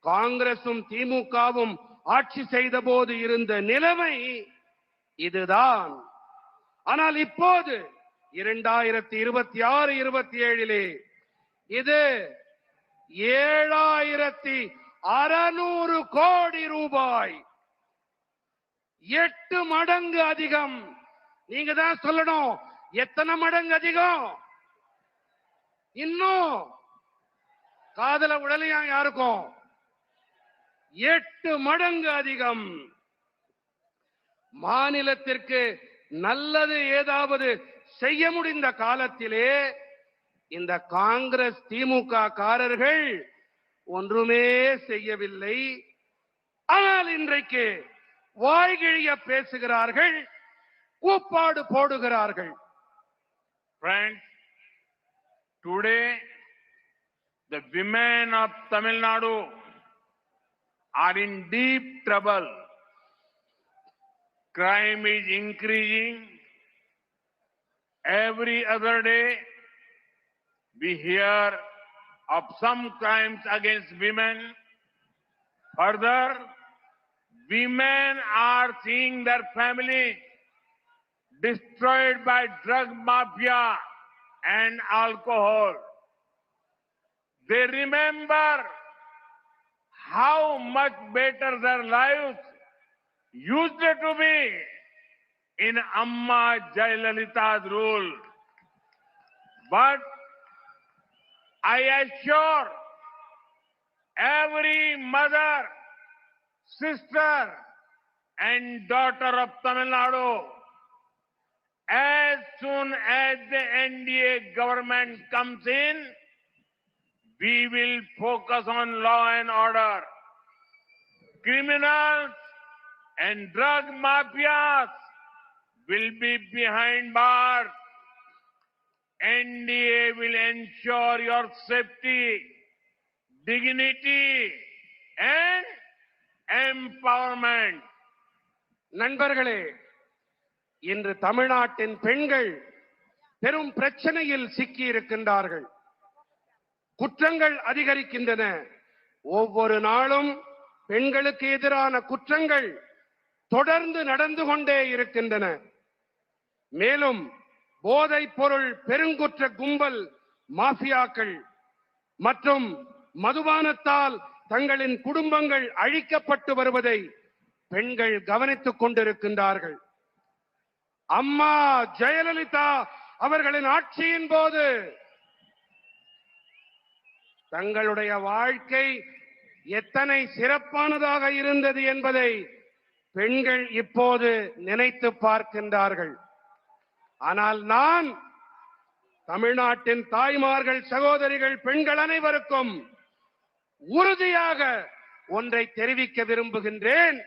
Speaker 8: காங்கிரசும் திமுகவும் ஆட்சி செய்த போது இருந்த நிலைமை இதுதான். ஆனால் இப்போது 2026-27 இது 7,600 கோடி ரூபாய், 8 மடங்கு அதிகம். நீங்க தான் சொல்லணும், எத்தனை மடங்கு அதிகம்? இன்னும் காதல உடலையா யாருக்கும்? 8 மடங்கு அதிகம். மாநிலத்திற்கு நல்லது ஏதாவது செய்ய முடிந்த காலத்திலே இந்த காங்கிரஸ் திமுக காரர்கள் ஒன்றுமே செய்யவில்லை. ஆனால் இன்றைக்கு வாய்கிழிய பேசுகிறார்கள், கூப்பாடு போடுகிறார்கள்.
Speaker 7: Friends, today the women of Tamil Nadu are in deep trouble. Crime is increasing. Every other day we hear of some crimes against women. Further, women are seeing their families destroyed by drug mafia and alcohol. They remember how much better their lives used to be in Amma Jayalalitha's rule. But I assure every mother, sister and daughter of Tamil Nadu, as soon as the NDA government comes in, we will focus on law and order. Criminals and drug mafias will be behind bars. NDA will ensure your safety, dignity and empowerment.
Speaker 8: நண்பர்களே, இன்று தமிழ்நாட்டின் பெண்கள் பெரும் பிரச்சனையில் சிக்கி இருக்கின்றார்கள். குற்றங்கள் அதிகரிக்கின்றன. ஒவ்வொரு நாளும் பெண்களுக்கு எதிரான குற்றங்கள் தொடர்ந்து நடந்து கொண்டே இருக்கின்றன. மேலும் போதைப் பொருள் பெருங்குற்ற கும்பல், மாஃபியாக்கள் மற்றும் மதுபானத்தால் தங்களின் குடும்பங்கள் அழிக்கப்பட்டு வருவதை பெண்கள் கவனித்துக் கொண்டிருக்கின்றார்கள். அம்மா ஜெயலலிதா அவர்களின் ஆட்சியின் போது தங்களுடைய வாழ்க்கை எத்தனை சிறப்பானதாக இருந்தது என்பதை பெண்கள் இப்போது நினைத்து பார்க்கின்றார்கள். ஆனால் நான் தமிழ்நாட்டின் தாய்மார்கள், சகோதரிகள், பெண்கள் அனைவருக்கும் உறுதியாக ஒன்றை தெரிவிக்க விரும்புகின்றேன்.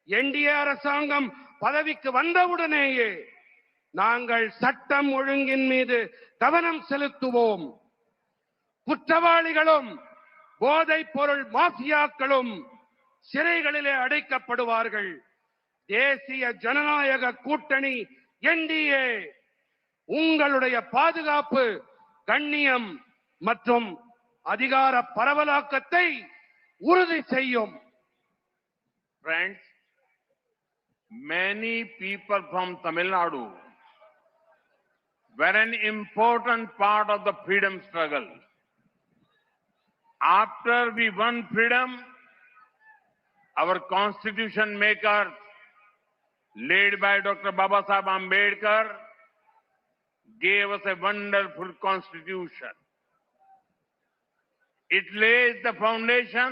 Speaker 8: என்டிஏ அரசாங்கம் பதவிக்கு வந்தவுடனேயே நாங்கள் சட்டம் ஒழுங்கின் மீது கவனம் செலுத்துவோம். குற்றவாளிகளும் போதைப் பொருள் மாஃபியாக்களும் சிறைகளிலே அடைக்கப்படுவார்கள். தேசிய ஜனநாயக கூட்டணி என்டிஏ உங்களுடைய பாதுகாப்பு, கண்ணியம் மற்றும் அதிகார பரவலாக்கத்தை உறுதி செய்யும்.
Speaker 7: Friends, many people from Tamil Nadu were an important part of the freedom struggle. After we won freedom, our constitution makers, led by Dr. Babasaheb Ambedkar, gave us a wonderful constitution. It lays the foundation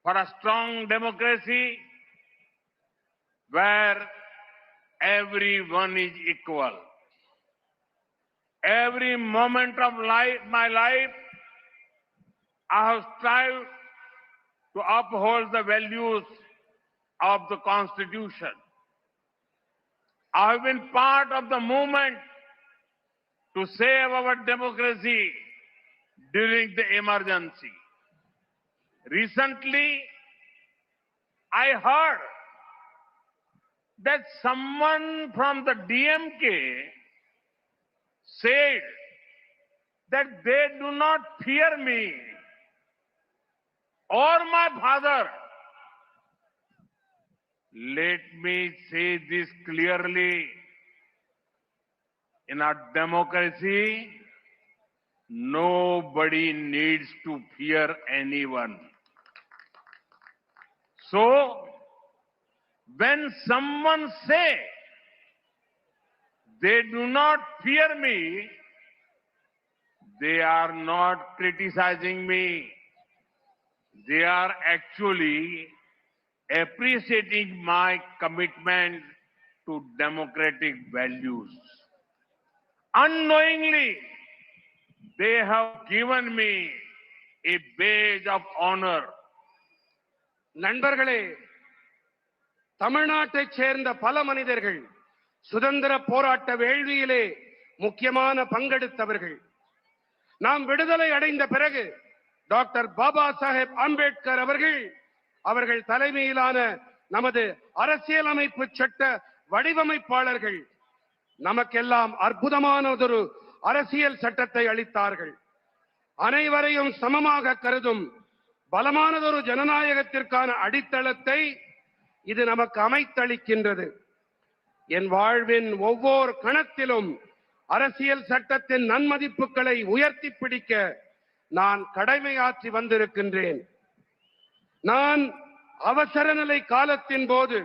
Speaker 7: for a strong democracy where everyone is equal. Every moment of my life, I have strived to uphold the values of the Constitution. I have been part of the movement to save our democracy during the emergency. Recently, I heard that someone from the DMK said that they do not fear me or my father. Let me say this clearly. In our democracy, nobody needs to fear anyone. So, when someone say they do not fear me, they are not criticizing me. They are actually appreciating my commitment to democratic values. Unknowingly, they have given me a badge of honor.
Speaker 8: நண்பர்களே, தமிழ்நாட்டைச் சேர்ந்த பல மனிதர்கள் சுதந்திர போராட்ட வேள்வியிலே முக்கியமான பங்கெடுத்தவர்கள். நாம் விடுதலை அடைந்த பிறகு டாக்டர் பாபா சாஹேப் அம்பேத்கர் அவர்கள் தலைமையிலான நமது அரசியலமைப்பு சட்ட வடிவமைப்பாளர்கள் நமக்கெல்லாம் அற்புதமானதொரு அரசியல் சட்டத்தை அளித்தார்கள். அனைவரையும் சமமாக கருதும் பலமானதொரு ஜனநாயகத்திற்கான அடித்தளத்தை இது நமக்கு அமைத்தளிக்கின்றது. என் வாழ்வின் ஒவ்வொரு கணத்திலும் அரசியல் சட்டத்தின் நன்மதிப்புகளை உயர்த்தி பிடிக்க நான் கடமையாற்றி வந்திருக்கின்றேன். நான் அவசர நிலை காலத்தின் போது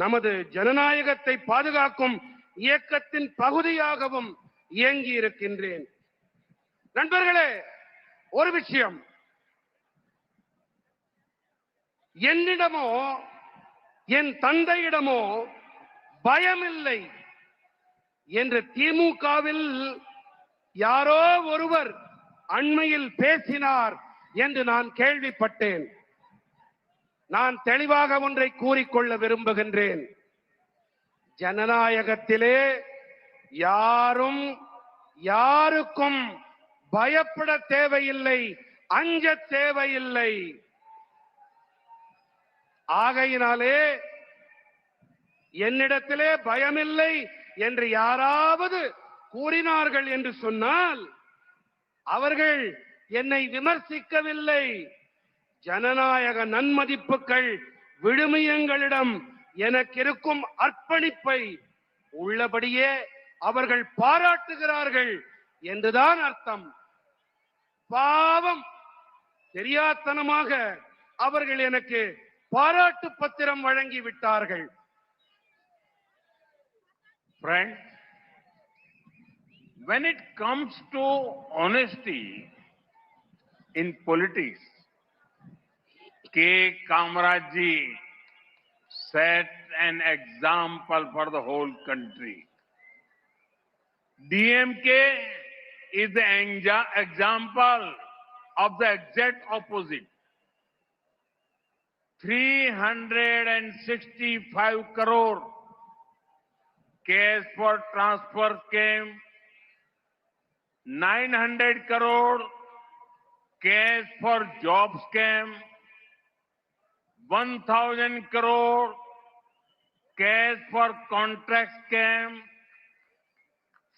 Speaker 8: நமது ஜனநாயகத்தை பாதுகாக்கும் இயக்கத்தின் பகுதியாகவும் இயங்கி இருக்கின்றேன். நண்பர்களே, ஒரு விஷயம், என்னிடமோ என் தந்தையிடமோ பயமில்லை என்று திமுகவில் யாரோ ஒருவர் அண்மையில் பேசினார் என்று நான் கேள்விப்பட்டேன். நான் தெளிவாக ஒன்றை கூறிக்கொள்ள விரும்புகின்றேன். ஜனநாயகத்திலே யாரும் யாருக்கும் பயப்பட தேவையில்லை, அஞ்ச தேவையில்லை. ஆகையினாலே என்னிடத்திலே பயமில்லை என்று யாராவது கூறினார்கள் என்று சொன்னால் அவர்கள் என்னை விமர்சிக்கவில்லை. ஜனநாயக நன்மதிப்புகள் விழுமியங்களிடம் எனக்கு இருக்கும் அர்ப்பணிப்பை உள்ளபடியே அவர்கள் பாராட்டுகிறார்கள் என்றுதான் அர்த்தம். பாவம், தெரியாத்தனமாக அவர்கள் எனக்கு பாராட்டு பத்திரம் வழங்கி விட்டார்கள்.
Speaker 7: Friends, when it comes to honesty in politics, K. Kamaraj ji set an example for the whole country. DMK is the example of the exact opposite. 365 crore cash for transfer came, 900 crore cash for job scam, 1,000 crore cash for contract scam,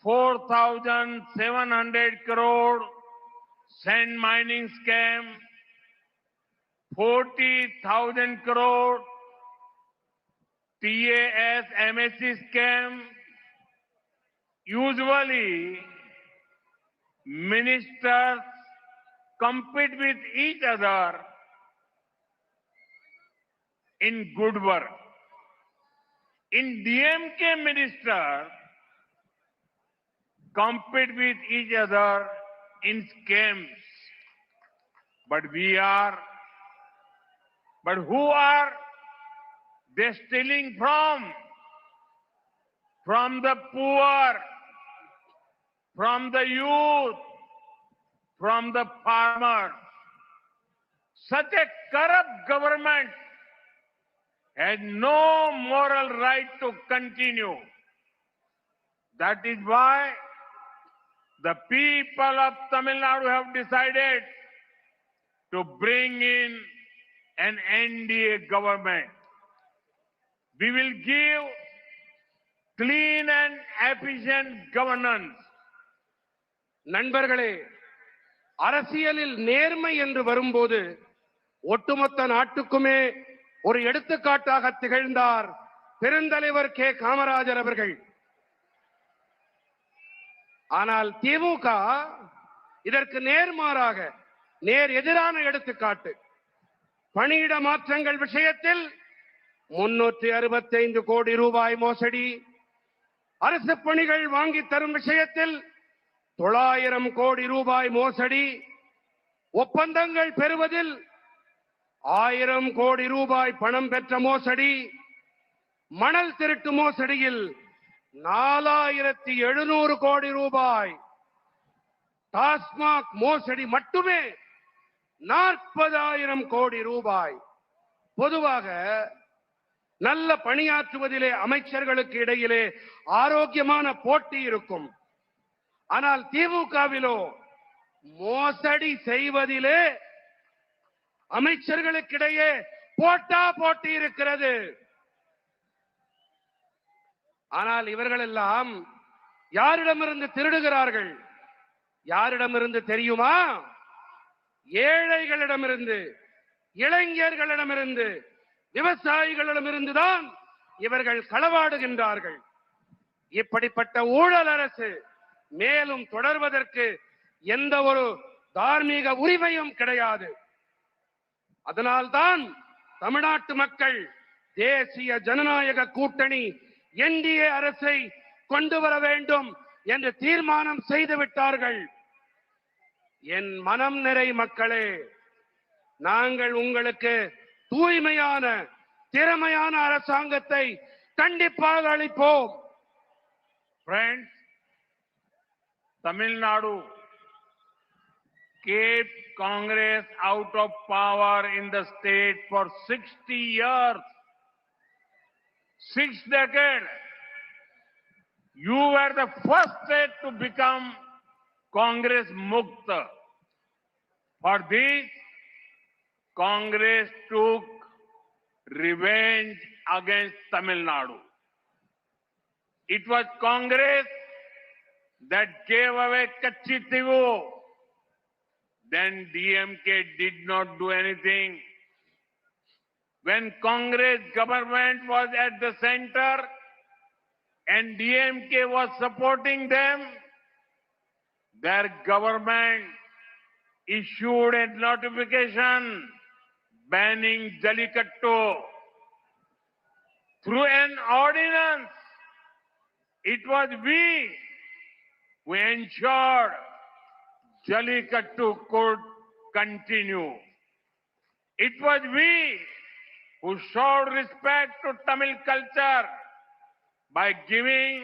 Speaker 7: 4,700 crore sand mining scam, 40,000 crore TAS MSc scam. Usually, ministers compete with each other in good work. In DMK, minister compete with each other in scams. But who are they stealing from? From the poor, from the youth, from the farmers. Such a corrupt government has no moral right to continue. That is why the people of Tamil Nadu have decided to bring in an NDA government. We will give clean and efficient governance.
Speaker 8: நண்பர்களே, அரசியலில் நேர்மை என்று வரும்போது ஒட்டுமொத்த நாட்டுக்குமே ஒரு எடுத்துக்காட்டாக திகழ்ந்தார் பெருந்தலைவர் கே காமராஜர் அவர்கள். ஆனால் திமுக இதற்கு நேர்மாறாக நேர் எதிரான எடுத்துக்காட்டு. பணியிட மாற்றங்கள் விஷயத்தில் 365 கோடி ரூபாய் மோசடி, அரசு பணிகள் வாங்கி தரும் விஷயத்தில் 900 கோடி ரூபாய் மோசடி, ஒப்பந்தங்கள் பெறுவதில் 1000 கோடி ரூபாய் பணம் பெற்ற மோசடி, மணல் திருட்டு மோசடியில் 4700 கோடி ரூபாய், டாஸ்மாக் மோசடி மட்டுமே 40,000 கோடி ரூபாய். பொதுவாக நல்ல பணியாற்றுவதிலே அமைச்சர்களுக்கு இடையிலே ஆரோக்கியமான போட்டி இருக்கும். ஆனால் திமுகவிலோ மோசடி செய்வதிலே அமைச்சர்களுக்கிடையே போட்டி இருக்கிறது. ஆனால் இவர்கள் எல்லாம் யாரிடமிருந்து திருடுகிறார்கள்? யாரிடமிருந்து தெரியுமா? ஏழைகளிடமிருந்து, இளைஞர்களிடமிருந்து, விவசாயிகளிடமிருந்துதான் இவர்கள் களவாடுகின்றார்கள். இப்படிப்பட்ட ஊழல் அரசு மேலும் தொடர்வதற்கு எந்த ஒரு தார்மீக உரிமையும் கிடையாது. அதனால்தான் தமிழ்நாட்டு மக்கள் தேசிய ஜனநாயக கூட்டணி NDA அரசை கொண்டு வர வேண்டும் என்று தீர்மானம் செய்து விட்டார்கள். என் மனம் நிறை மக்களே, நாங்கள் உங்களுக்கு தூய்மையான திறமையான அரசாங்கத்தை கண்டிப்பாக அளிப்போம்.
Speaker 7: Friends, Tamil Nadu kept Congress out of power in the state for 60 years. 6 decades. You were the first state to become Congress Mukta. For this, Congress took revenge against Tamil Nadu. It was Congress that gave away Kachitivu. Then DMK did not do anything. When Congress government was at the center and DMK was supporting them, their government issued a notification banning Jallikattu. Through an ordinance, it was we who ensured Jallikattu could continue. It was we who showed respect to Tamil culture by giving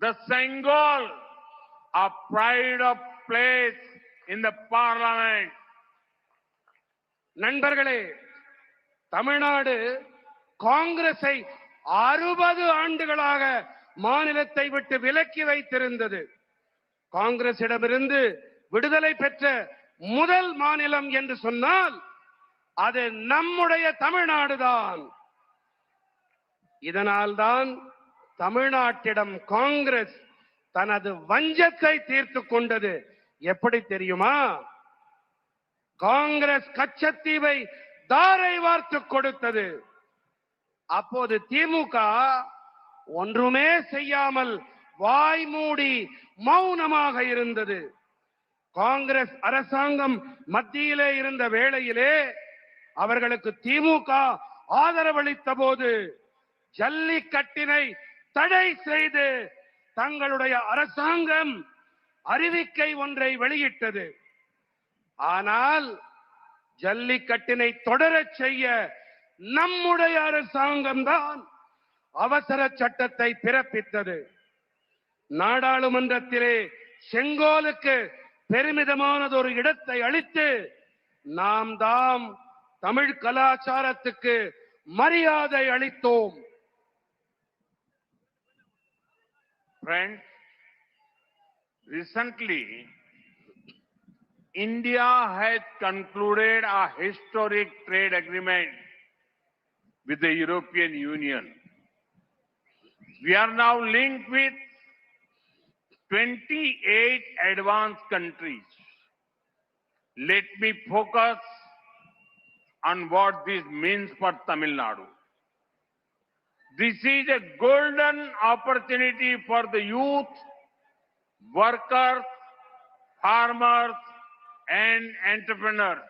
Speaker 7: the Sengol a pride of place in the parliament.
Speaker 8: நண்பர்களே, தமிழ்நாடு காங்கிரஸை 60 ஆண்டுகளாக மாநிலத்தை விட்டு விலக்கி வைத்திருந்தது. காங்கிரசிடமிருந்து விடுதலை பெற்ற முதல் மாநிலம் என்று சொன்னால் அது நம்முடைய தமிழ்நாடுதான். இதனால்தான் தமிழ்நாட்டிடம் காங்கிரஸ் தனது வஞ்சத்தை தீர்த்து கொண்டது. எப்படி தெரியுமா? காங்கிரஸ் கச்சத்தீவை தாரை வார்த்து கொடுத்தது. அப்போது திமுக ஒன்றுமே செய்யாமல் வாய் மூடி மௌனமாக இருந்தது. காங்கிரஸ் அரசாங்கம் மத்தியிலே இருந்த வேளையிலே அவர்களுக்கு திமுக ஆதரவளித்த போது ஜல்லிக்கட்டினை தடை செய்து தங்களுடைய அரசாங்கம் அறிவிக்கை ஒன்றை வெளியிட்டது. ஆனால் ஜல்லிக்கட்டினை தொடரச் செய்ய நம்முடைய அரசாங்கம் தான் அவசர சட்டத்தை பிறப்பித்தது. நாடாளுமன்றத்திலே செங்கோலுக்கு பெருமிதமானதொரு இடத்தை அளித்து நாம் தாம் தமிழ் கலாச்சாரத்துக்கு மரியாதை அளித்தோம்.
Speaker 7: Friends, recently India has concluded a historic trade agreement with the European Union. We are now linked with 28 advanced countries. Let me focus on what this means for Tamil Nadu. This is a golden opportunity for the youth, workers, farmers, and entrepreneurs.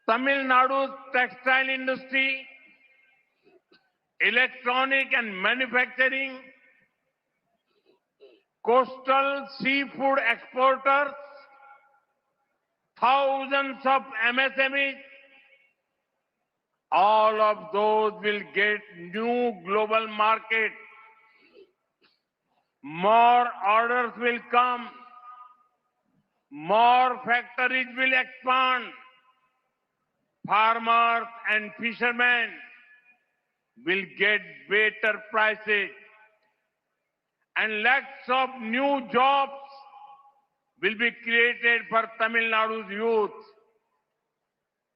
Speaker 7: Tamil Nadu's textile industry, electronic and manufacturing, coastal seafood exporters, thousands of MSMEs, all of those will get new global market. More orders will come. More factories will expand. Farmers and fishermen will get better prices. And lakhs of new jobs will be created for Tamil Nadu's youth.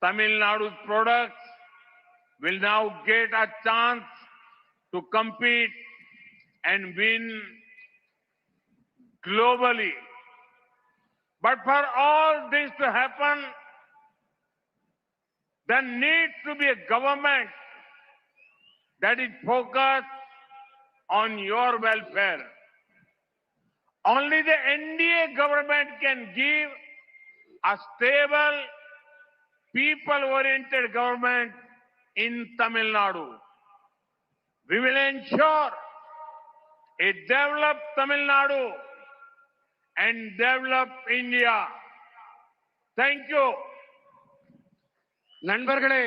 Speaker 7: Tamil Nadu's products will now get a chance to compete and win globally. But for all this to happen, there needs to be a government that is focused on your welfare. Only the NDA government can give a stable, people-oriented government in Tamil Nadu. We will ensure a developed Tamil Nadu and developed India. Thank you.
Speaker 8: நண்பர்களே,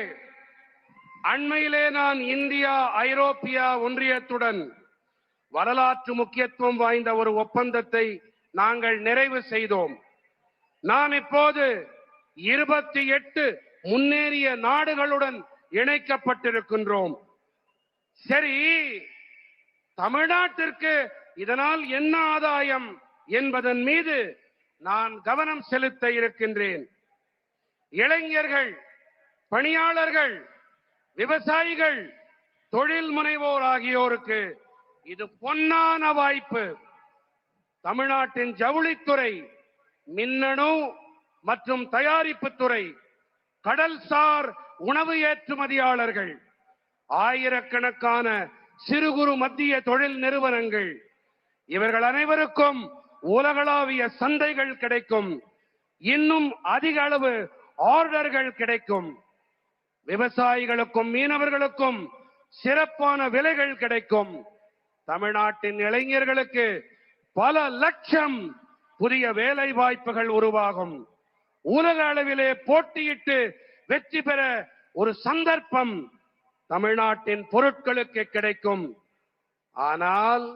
Speaker 8: அண்மையிலே நான் India ஐரோப்பியா ஒன்றியத்துடன் வரலாற்று முக்கியத்துவம் வாய்ந்த ஒரு ஒப்பந்தத்தை நாங்கள் நிறைவு செய்தோம். நாம் இப்போது 28 முன்னேறிய நாடுகளுடன் இணைக்கப்பட்டிருக்கின்றோம். சரி, தமிழ்நாட்டிற்கு இதனால் என்ன ஆதாயம் என்பதன் மீது நான் கவனம் செலுத்த இருக்கின்றேன். இளைஞர்கள், பணியாளர்கள், விவசாயிகள், தொழில் முனைவோர் ஆகியோருக்கு இது பொன்னான வாய்ப்பு. தமிழ்நாட்டின் ஜவுளித்துறை, மின்னணு மற்றும் தயாரிப்பு துறை, கடல்சார் உணவு ஏற்றுமதியாளர்கள், ஆயிரக்கணக்கான சிறு குறு மத்திய தொழில் நிறுவனங்கள், இவர்கள் அனைவருக்கும் உலகளாவிய சந்தைகள் கிடைக்கும். இன்னும் அதிக அளவு ஆர்டர்கள் கிடைக்கும். விவசாயிகளுக்கும் மீனவர்களுக்கும் சிறப்பான விலைகள் கிடைக்கும். தமிழ்நாட்டின் இளைஞர்களுக்கு பல லட்சம் புதிய வேலை வாய்ப்புகள் உருவாகும். உலக அளவிலே போட்டியிட்டு வெற்றி பெற ஒரு சந்தர்ப்பம் தமிழ்நாட்டின் பொருட்களுக்கு கிடைக்கும். ஆனால்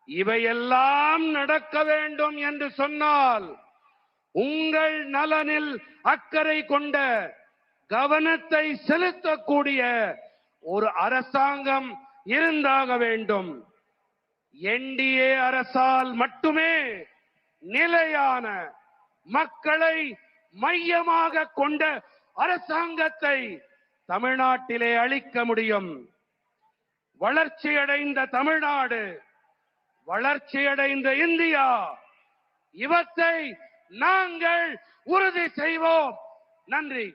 Speaker 8: இவையெல்லாம் நடக்க வேண்டும் என்று சொன்னால் உங்கள் நலனில் அக்கறை கொண்ட கவனத்தை செலுத்தக்கூடிய ஒரு அரசாங்கம் இருந்தாக வேண்டும். என்டிஏ அரசால் மட்டுமே நிலையான மக்களை மையமாக கொண்ட அரசாங்கத்தை தமிழ்நாட்டிலே அளிக்க முடியும். வளர்ச்சியடைந்த தமிழ்நாடு, வளர்ச்சியடைந்த இந்தியா, இவற்றை நாங்கள் உறுதி செய்வோம். நன்றி.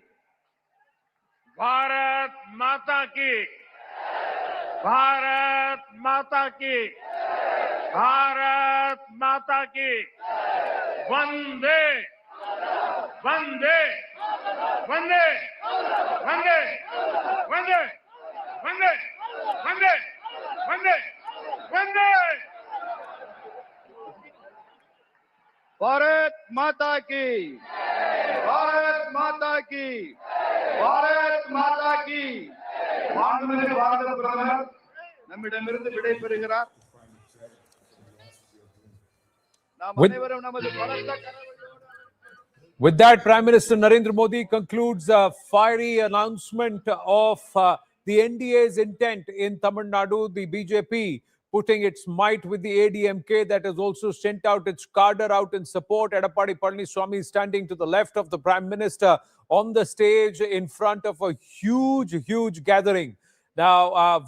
Speaker 7: भारत माता की, भारत माता की, भारत माता की, वंदे वंदे वंदे वंदे वंदे वंदे वंदे वंदे वंदे।
Speaker 9: भारत माता की, भारत माता की, भारत माता की. மாண்புமிகு பாரத பிரதமர் நம்மிடமிருந்து விடைபெறுகிறார். நாம் அனைவரும் நமது பலத்த கரவொலியோடு.
Speaker 1: With that, Prime Minister Narendra Modi concludes a fiery announcement of the NDA's intent in Tamil Nadu, the BJP putting its might with the ADMK that has also sent out its cadre out in support. Edappadi Palaniswamy standing to the left of the Prime Minister on the stage in front of a huge gathering. Now,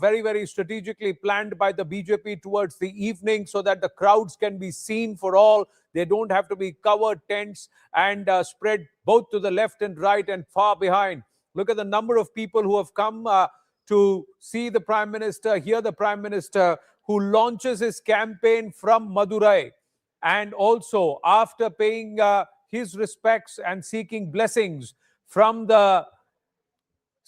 Speaker 1: very, very strategically planned by the BJP towards the evening so that the crowds can be seen for all. They don't have to be covered tents and spread both to the left and right and far behind. Look at the number of people who have come to see the Prime Minister, hear the Prime Minister, who launches his campaign from Madurai. And also, after paying his respects and seeking blessings from the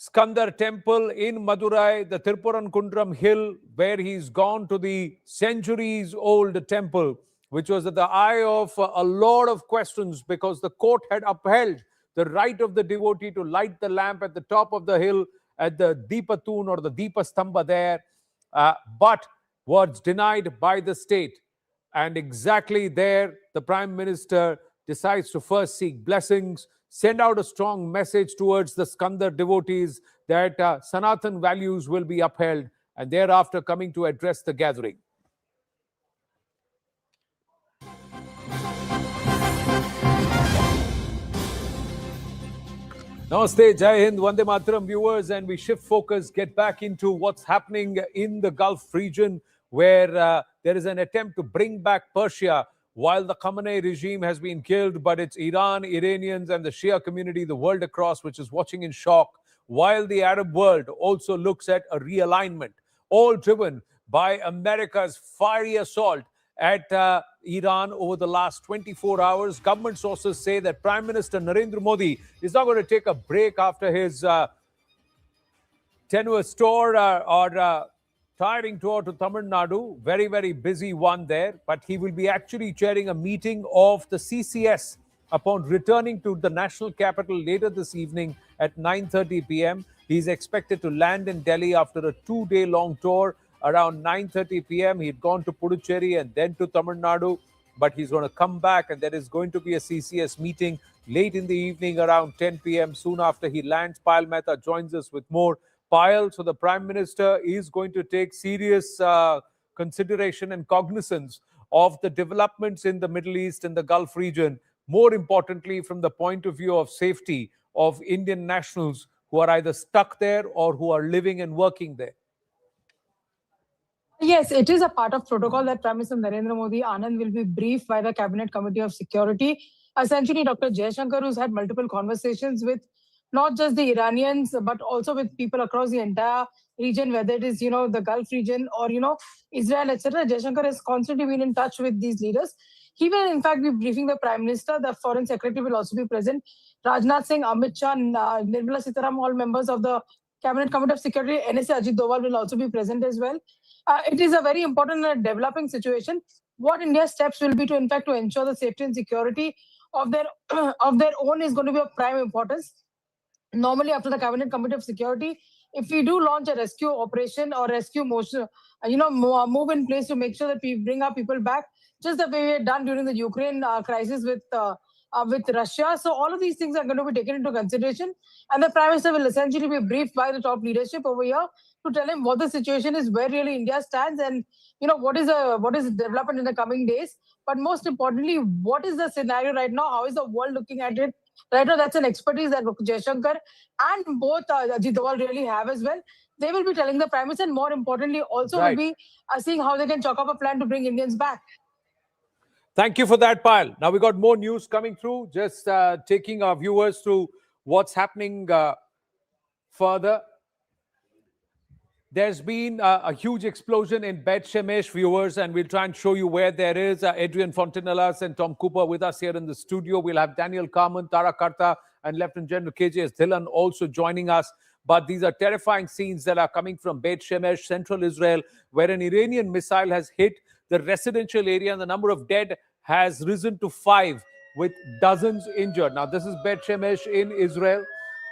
Speaker 1: Skandar temple in Madurai, the Tirupurankundram hill, where he's gone to the centuries-old temple, which was at the eye of a lot of questions because the court had upheld the right of the devotee to light the lamp at the top of the hill at the Deepatun or the Deepastamba there, but was denied by the state. And exactly there, the Prime Minister decides to first seek blessings, send out a strong message towards the Skandar devotees that Sanatan values will be upheld, and thereafter coming to address the gathering. Namaste, Jai Hind, Vande Mataram viewers, and we shift focus, get back into what's happening in the Gulf region, where there is an attempt to bring back Persia. While the Khamenei regime has been killed, but it's Iran, Iranians, and the Shia community, the world across, which is watching in shock, while the Arab world also looks at a realignment, all driven by America's fiery assault at Iran over the last 24 hours. Government sources say that Prime Minister Narendra Modi is not going to take a break after his tenuous tour or tiring tour to Tamil Nadu. Very, very busy one there. But he will be actually chairing a meeting of the CCS upon returning to the national capital later this evening at 9:30 p.m. He's expected to land in Delhi after a 2-day-long tour. Around 9:30 p.m., he'd gone to Puducherry and then to Tamil Nadu, but he's going to come back, and there is going to be a CCS meeting late in the evening around 10 p.m. Soon after he lands, Payal Mehta joins us with more. Payal, so the Prime Minister is going to take serious consideration and cognizance of the developments in the Middle East and the Gulf region, more importantly from the point of view of safety of Indian nationals who are either stuck there or who are living and working there.
Speaker 10: Yes, it is a part of protocol that Prime Minister Narendra Modi Anand will be briefed by the Cabinet Committee of Security. Essentially, Dr. Jaishankar, who's had multiple conversations with not just the Iranians, but also with people across the entire region, whether it is, the Gulf region or, Israel, etc. Jaishankar has constantly been in touch with these leaders. He will, in fact, be briefing the Prime Minister. The Foreign Secretary will also be present. Rajnath Singh, Amit Shah, Nirmala Sitaram, all members of the Cabinet Committee of Security, NSA Ajit Doval will also be present as well. It is a very important and developing situation. What India's steps will be to, in fact, to ensure the safety and security of their own is going to be of prime importance. Normally, after the Cabinet Committee of Security, if we do launch a rescue operation or rescue motion, move in place to make sure that we bring our people back, just the way we had done during the Ukraine crisis with Russia. So all of these things are going to be taken into consideration, and the Prime Minister will essentially be briefed by the top leadership over here to tell him what the situation is, where really India stands, and what is the development in the coming days. But most importantly, what is the scenario right now? How is the world looking at it? Right now, that's an expertise that Dr. Jaishankar and both Ajit Doval really have as well. They will be telling the Prime Minister, and more importantly, also will be seeing how they can chalk up a plan to bring Indians back.
Speaker 1: Thank you for that, Payal. Now we got more news coming through. Just taking our viewers through what's happening further. There's been a huge explosion in Bet Shemesh, viewers, and we'll try and show you where there is. Adrian Fontanellas and Tom Cooper with us here in the studio. We'll have Daniel Carmen, Tara Karta, and Lieutenant General KJS Dhillon also joining us. But these are terrifying scenes that are coming from Bet Shemesh, central Israel, where an Iranian missile has hit the residential area, and the number of dead has risen to 5, with dozens injured. Now, this is Bet Shemesh in Israel,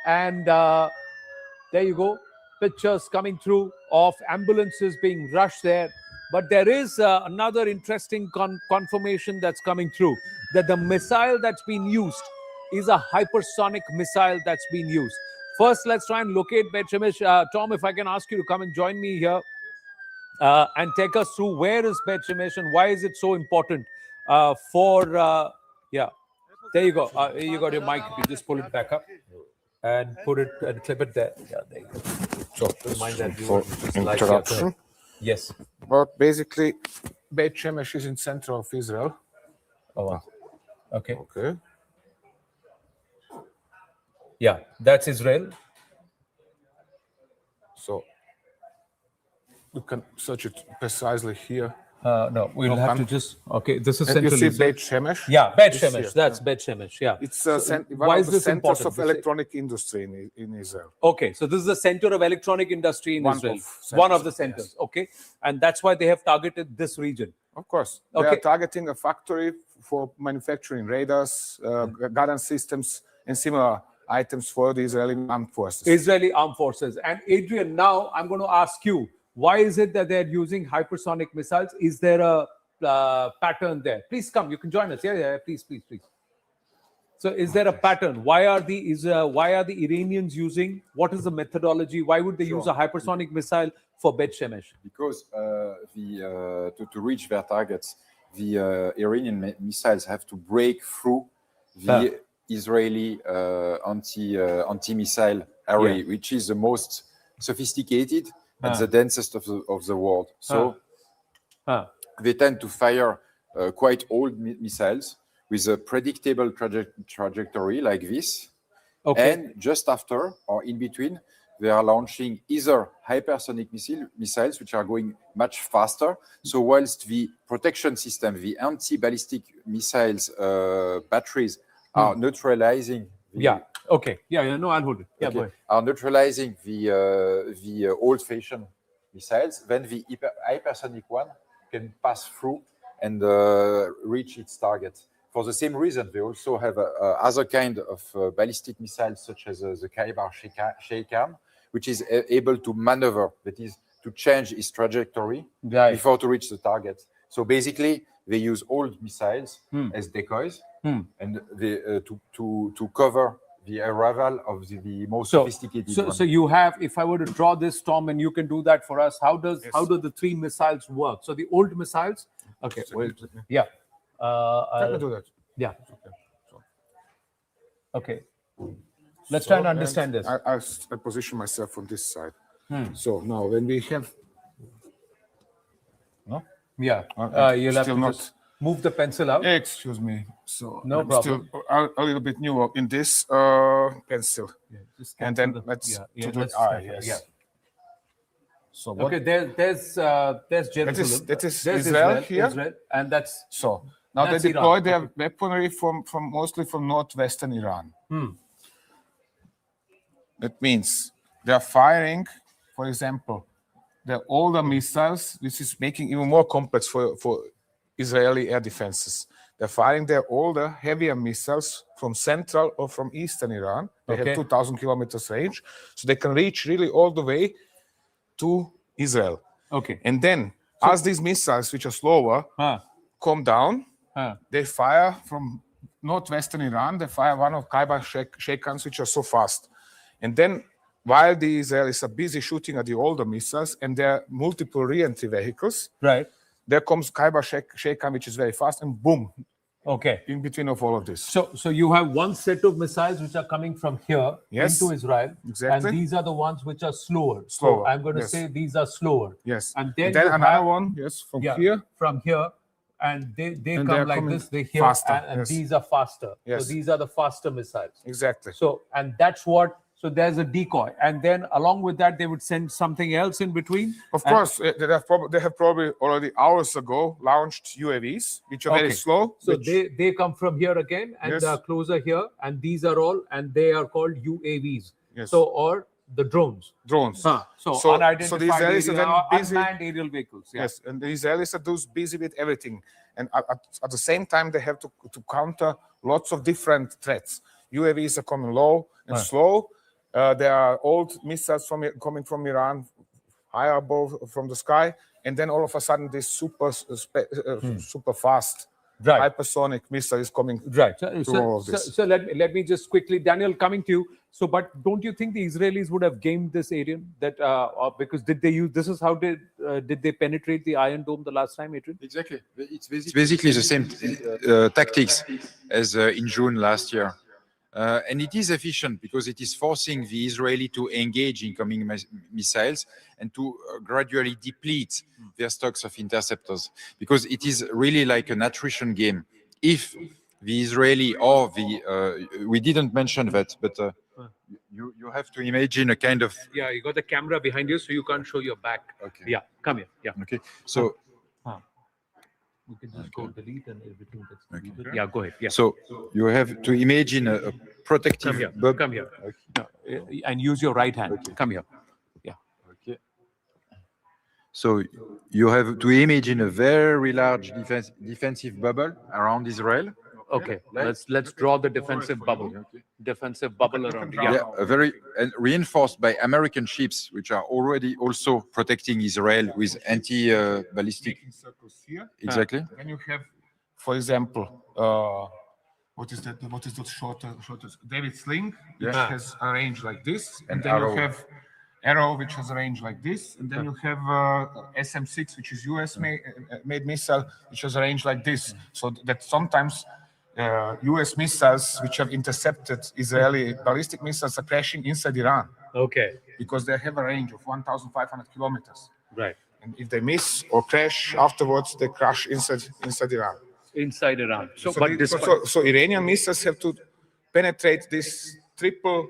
Speaker 1: and there you go. Pictures coming through of ambulances being rushed there. But there is another interesting confirmation that's coming through, that the missile that's been used is a hypersonic missile that's been used. First, let's try and locate Bet Shemesh. Tom, if I can ask you to come and join me here and take us through where is Bet Shemesh and why is it so important yeah. There you go. You got your mic. You just pull it back up and put it and clip it there. Yeah, there you go.
Speaker 6: So,
Speaker 1: remind that
Speaker 6: for introduction.
Speaker 1: Yes.
Speaker 6: But basically, Beit Shemesh is in center of Israel.
Speaker 1: Oh, wow. Okay.
Speaker 6: Okay.
Speaker 1: Yeah, that's Israel.
Speaker 6: So, you can search it precisely here.
Speaker 1: No, we'll have to just. Okay, this is
Speaker 6: and
Speaker 1: central.
Speaker 6: You see Beit Shemesh?
Speaker 1: Yeah, Bet Shemesh. That's Bet Shemesh. Yeah.
Speaker 6: It's one of the centers of electronic industry in Israel.
Speaker 1: Okay, so this is the center of electronic industry in Israel. One of the centers. Yes. Okay, and that's why they have targeted this region.
Speaker 6: Of course, they are targeting a factory for manufacturing radars, guidance systems, and similar items for the Israeli armed forces.
Speaker 1: Israeli armed forces. And Adrian, now I'm going to ask you, why is it that they're using hypersonic missiles? Is there a pattern there? Please come. You can join us. Yeah. Please. So, is there a pattern? Why are the Iranians using? What is the methodology? Why would they use a hypersonic missile for Bet Shemesh?
Speaker 3: Because to reach their targets, the Iranian missiles have to break through the Israeli anti-missile array, which is the most sophisticated and the densest of the world. So they tend to fire quite old missiles with a predictable trajectory like this. Okay. And just after or in between, they are launching either hypersonic missiles, which are going much faster. So whilst the protection system, the anti-ballistic missiles batteries are neutralizing
Speaker 1: Okay. No, I'll hold it. Yeah,
Speaker 3: okay. Are neutralizing the old-fashioned missiles, then the hypersonic one can pass through and reach its target. For the same reason, they also have other kind of ballistic missiles, such as the Kaibar Shaykan, which is able to maneuver, that is, to change its trajectory before to reach the target. So basically, they use old missiles as decoys and to cover the arrival of the most sophisticated one.
Speaker 1: So you have, if I were to draw this, Tom, and you can do that for us, how do the 3 missiles work? So the old missiles, okay,
Speaker 6: I can do that.
Speaker 1: Yeah. Okay. Let's try and understand this.
Speaker 6: I position myself on this side. So now when we have... No?
Speaker 1: Yeah. You'll have to just move the pencil out.
Speaker 6: Excuse me. So
Speaker 1: no problem.
Speaker 6: Still a little bit new in this pencil. And then let's do it. Yes. So what,
Speaker 1: okay, there's Jerusalem.
Speaker 6: That is Israel here.
Speaker 1: Israel, and that's...
Speaker 6: So now they deploy their weaponry from mostly from northwestern Iran. That means they are firing, for example, the older missiles, which is making even more complex for Israeli air defenses. They're firing their older, heavier missiles from central or from eastern Iran. They have 2,000 kilometers range, so they can reach really all the way to Israel.
Speaker 1: Okay.
Speaker 6: And then, as these missiles, which are slower, come down, they fire from northwestern Iran. They fire one of Khyber Sheikhans, which are so fast. And then, while the Israelis are busy shooting at the older missiles and there are multiple re-entry vehicles,
Speaker 1: right,
Speaker 6: there comes Khyber Sheikhan, which is very fast, and boom.
Speaker 1: Okay.
Speaker 6: In between of all of this.
Speaker 1: So you have one set of missiles which are coming from here into Israel.
Speaker 6: Exactly.
Speaker 1: And these are the ones which are slower.
Speaker 6: Slower.
Speaker 1: So I'm going to say these are slower.
Speaker 6: Yes.
Speaker 1: And then,
Speaker 6: another one, from here.
Speaker 1: From here. And they come like this, they here,
Speaker 6: faster.
Speaker 1: and these are faster.
Speaker 6: Yes.
Speaker 1: So these are the faster missiles.
Speaker 6: Exactly.
Speaker 1: So, and that's what, so there's a decoy. And then along with that, they would send something else in between.
Speaker 6: Of course, they have probably already hours ago launched UAVs, which are very slow.
Speaker 1: So they come from here again, and they are closer here. And these are all, and they are called UAVs.
Speaker 6: Yes.
Speaker 1: So, or the drones. So unidentified unmanned aerial vehicles.
Speaker 6: Yes, and the Israelis are busy with everything. And at the same time, they have to counter lots of different threats. UAVs are coming low and slow. There are old missiles coming from Iran, higher above from the sky. And then all of a sudden, this super fast hypersonic missile is coming through all of this.
Speaker 1: So let me just quickly, Daniel, coming to you. So, but don't you think the Israelis would have gamed this Adrian? That because did they use? This is how did they penetrate the Iron Dome the last time, Adrian?
Speaker 3: Exactly. It's basically the same tactics as in June last year. And it is efficient because it is forcing the Israeli to engage incoming missiles and to gradually deplete their stocks of interceptors, because it is really like an attrition game. If the Israeli or we didn't mention that, but you have to imagine a kind of...
Speaker 1: Yeah, you got the camera behind you, so you can't show your back.
Speaker 3: Okay.
Speaker 1: Yeah, come here. Yeah.
Speaker 3: Okay. So...
Speaker 1: We can just go delete and everything gets deleted. Yeah, go ahead. Yeah.
Speaker 3: So you have to imagine a protective...
Speaker 1: Come here. Okay. And use your right hand. Okay. Come here. Yeah.
Speaker 3: Okay. So you have to imagine a very large defensive bubble around Israel.
Speaker 1: Okay. Let's draw the defensive bubble. Defensive bubble around.
Speaker 3: Yeah, and reinforced by American ships, which are already also protecting Israel with anti-ballistic.
Speaker 6: Here.
Speaker 3: Exactly.
Speaker 6: Then you have, for example, what is that? What is the shortest? David Sling, which has a range like this, and then you have Arrow, which has a range like this, and then you have SM-6, which is US made missile, which has a range like this. So that sometimes US missiles, which have intercepted Israeli ballistic missiles, are crashing inside Iran.
Speaker 1: Okay.
Speaker 6: Because they have a range of 1,500 kilometers.
Speaker 1: Right.
Speaker 6: And if they miss or crash afterwards, they crash inside Iran.
Speaker 1: Inside Iran.
Speaker 6: So Iranian missiles have to penetrate this triple,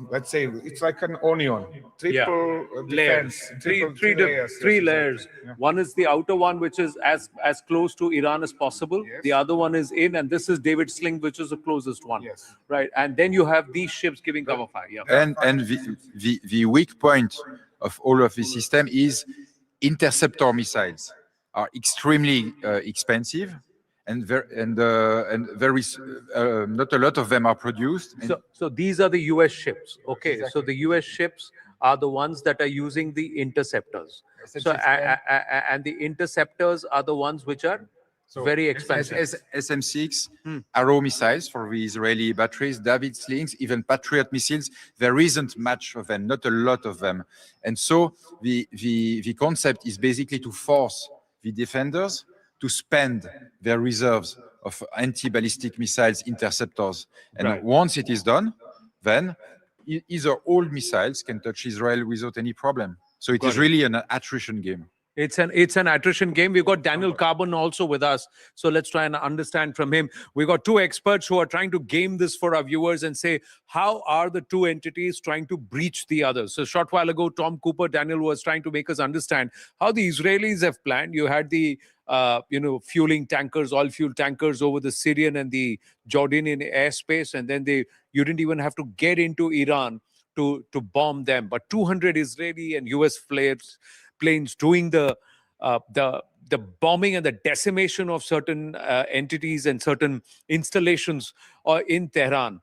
Speaker 6: let's say, it's like an onion. Triple defense.
Speaker 1: Three layers. Yeah. One is the outer one, which is as close to Iran as possible. Yes. The other one is in, and this is David Sling, which is the closest one.
Speaker 6: Yes.
Speaker 1: Right. And then you have these ships giving cover fire. Yeah.
Speaker 3: And the weak point of all of this system is interceptor missiles are extremely expensive, and there is not a lot of them are produced.
Speaker 1: So these are the U.S. ships. Okay, exactly. So the U.S. ships are the ones that are using the interceptors. So and the interceptors are the ones which are very expensive.
Speaker 3: SM-6, Arrow missiles for the Israeli batteries, David Slings, even Patriot missiles. There isn't much of them, not a lot of them. And so the concept is basically to force the defenders to spend their reserves of anti-ballistic missiles interceptors. And once it is done, then either all missiles can touch Israel without any problem. So it is really an attrition game.
Speaker 1: It's an attrition game. We've got Daniel Carbon also with us. So let's try and understand from him. We've got two experts who are trying to game this for our viewers and say, how are the two entities trying to breach the others? So a short while ago, Tom Cooper, Daniel, was trying to make us understand how the Israelis have planned. You had the fueling tankers, oil fuel tankers over the Syrian and the Jordanian airspace. And then you didn't even have to get into Iran to bomb them. But 200 Israeli and US planes doing the the bombing and the decimation of certain entities and certain installations in Tehran.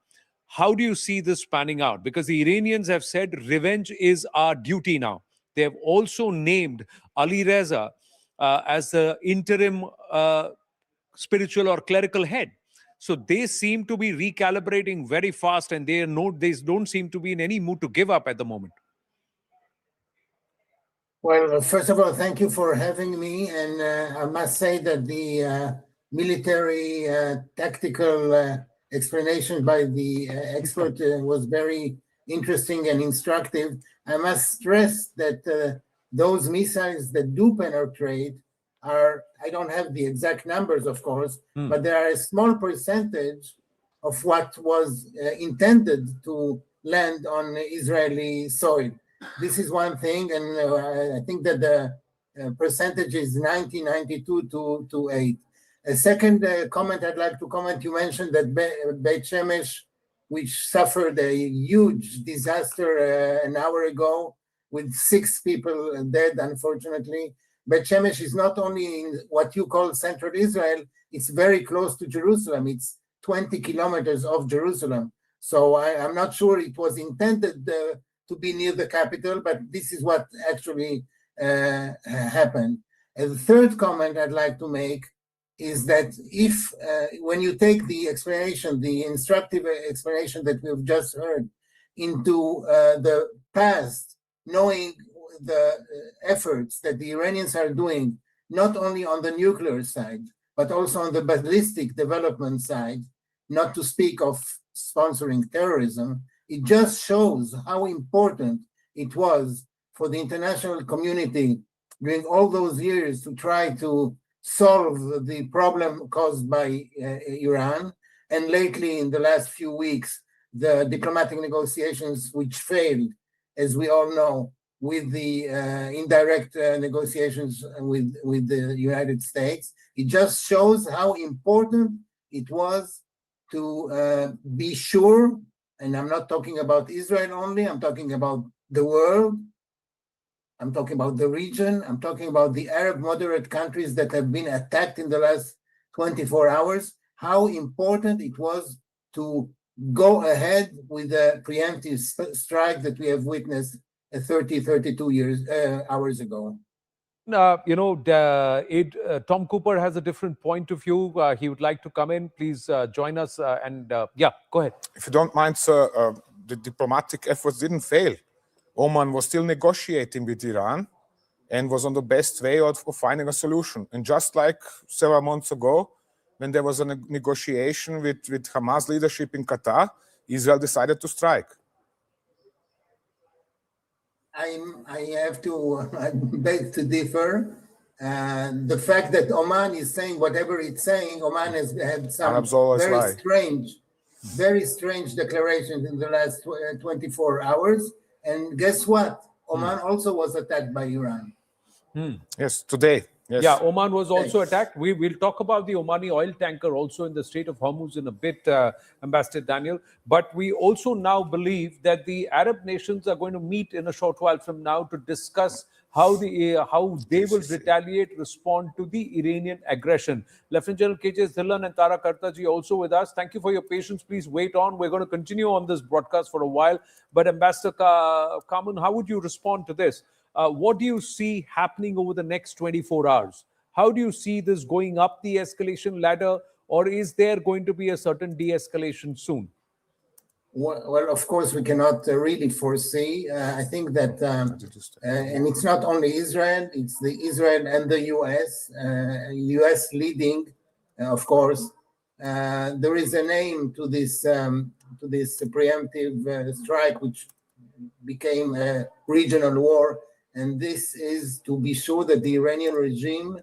Speaker 1: How do you see this panning out? Because the Iranians have said revenge is our duty now. They have also named Ali Reza as the interim spiritual or clerical head. So they seem to be recalibrating very fast, and they don't seem to be in any mood to give up at the moment.
Speaker 11: Well, first of all, thank you for having me. And I must say that the military tactical explanation by the expert was very interesting and instructive. I must stress that those missiles that do penetrate are, I don't have the exact numbers, of course, but there are a small percentage of what was intended to land on Israeli soil. This is one thing, and I think that the percentage is 92 to 8. A second comment I'd like to comment, you mentioned that Beit Shemesh, which suffered a huge disaster an hour ago with 6 people dead, unfortunately. Beit Shemesh is not only in what you call central Israel, it's very close to Jerusalem. It's 20 kilometers off Jerusalem. So I'm not sure it was intended to be near the capital, but this is what actually happened. And the third comment I'd like to make is that if, when you take the explanation, the instructive explanation that we've just heard into the past, knowing the efforts that the Iranians are doing, not only on the nuclear side, but also on the ballistic development side, not to speak of sponsoring terrorism, it just shows how important it was for the international community during all those years to try to solve the problem caused by Iran. And lately, in the last few weeks, the diplomatic negotiations which failed, as we all know, with the indirect negotiations with the United States. It just shows how important it was to be sure, and I'm not talking about Israel only, I'm talking about the world, I'm talking about the region, I'm talking about the Arab moderate countries that have been attacked in the last 24 hours, how important it was to go ahead with the preemptive strike that we have witnessed 32 hours ago.
Speaker 1: Tom Cooper has a different point of view. He would like to come in. Please join us. Yeah, go ahead.
Speaker 6: If you don't mind, sir, the diplomatic efforts didn't fail. Oman was still negotiating with Iran and was on the best way of finding a solution. And just like several months ago, when there was a negotiation with Hamas leadership in Qatar, Israel decided to strike.
Speaker 11: I have to beg to differ. The fact that Oman is saying whatever it's saying, Oman has had some very strange declarations in the last 24 hours. And guess what? Oman also was attacked by Iran.
Speaker 6: Yes, today. Yes.
Speaker 1: Yeah, Oman was also attacked. We'll talk about the Omani oil tanker also in the Strait of Hormuz in a bit, Ambassador Daniel. But we also now believe that the Arab nations are going to meet in a short while from now to discuss how they will retaliate, respond to the Iranian aggression. Lieutenant General K.J. Dhillon and Tara Kartaji also with us. Thank you for your patience. Please wait on. We're going to continue on this broadcast for a while. But Ambassador Kamun, how would you respond to this? What do you see happening over the next 24 hours? How do you see this going up the escalation ladder, or is there going to be a certain de-escalation soon?
Speaker 11: Well, of course, we cannot really foresee. I think that, and it's not only Israel, it's the Israel and the US, US leading, of course. There is a name to this preemptive strike, which became a regional war. And this is to be sure that the Iranian regime,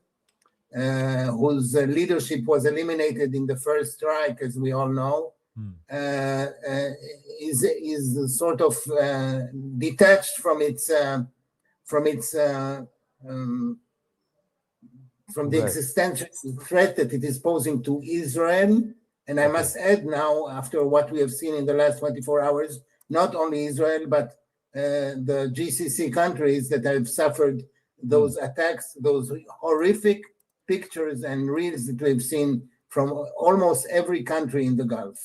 Speaker 11: whose leadership was eliminated in the first strike, as we all know, is sort of detached from the existential threat that it is posing to Israel. And I must add now, after what we have seen in the last 24 hours, not only Israel, but the GCC countries that have suffered those attacks, those horrific pictures and reels that we've seen from almost every country in the Gulf.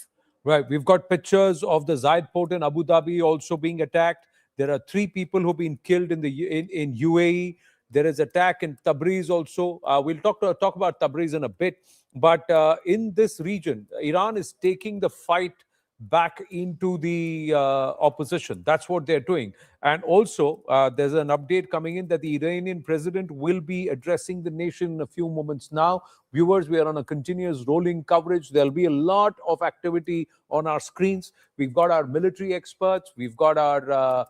Speaker 12: Right. We've got pictures of the Zayed port in Abu Dhabi also being attacked. There are 3 people who've been killed in UAE. There is attack in Tabriz also. We'll talk about Tabriz in a bit. But in this region, Iran is taking the fight back into the opposition. That's what they're doing. And also, there's an update coming in that the Iranian president will be addressing the nation in a few moments now. Viewers, we are on a continuous rolling coverage. There'll be a lot of activity on our screens. We've got our military experts. We've got our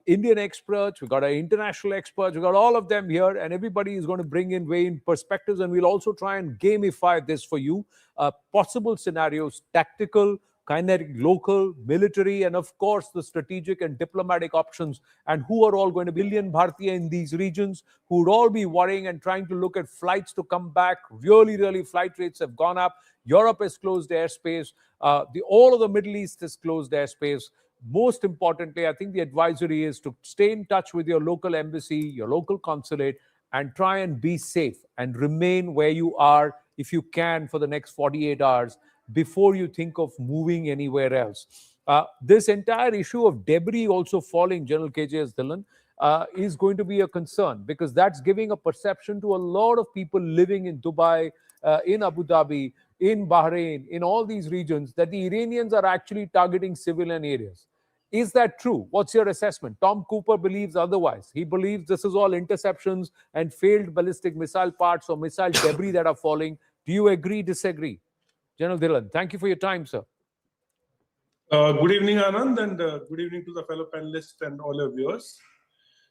Speaker 12: Indian experts. We've got our international experts. We've got all of them here, and everybody is going to bring in varying perspectives, and we'll also try and gamify this for you. Possible scenarios, tactical, kinetic, local, military, and of course the strategic and diplomatic options, and who are all going to be billion Bharatiya in these regions, who would all be worrying and trying to look at flights to come back. Really, flight rates have gone up. Europe has closed airspace. All of the Middle East has closed airspace. Most importantly, I think the advisory is to stay in touch with your local embassy, your local consulate, and try and be safe and remain where you are if you can for the next 48 hours before you think of moving anywhere else. This entire issue of debris also falling, General KJS Dhillon, is going to be a concern, because that's giving a perception to a lot of people living in Dubai, in Abu Dhabi, in Bahrain, in all these regions, that the Iranians are actually targeting civilian areas. Is that true? What's your assessment? Tom Cooper believes otherwise. He believes this is all interceptions and failed ballistic missile parts or missile debris that are falling. Do you agree, disagree? General Dhillon, thank you for your time, sir.
Speaker 13: Good evening, Anand, and good evening to the fellow panelists and all your viewers.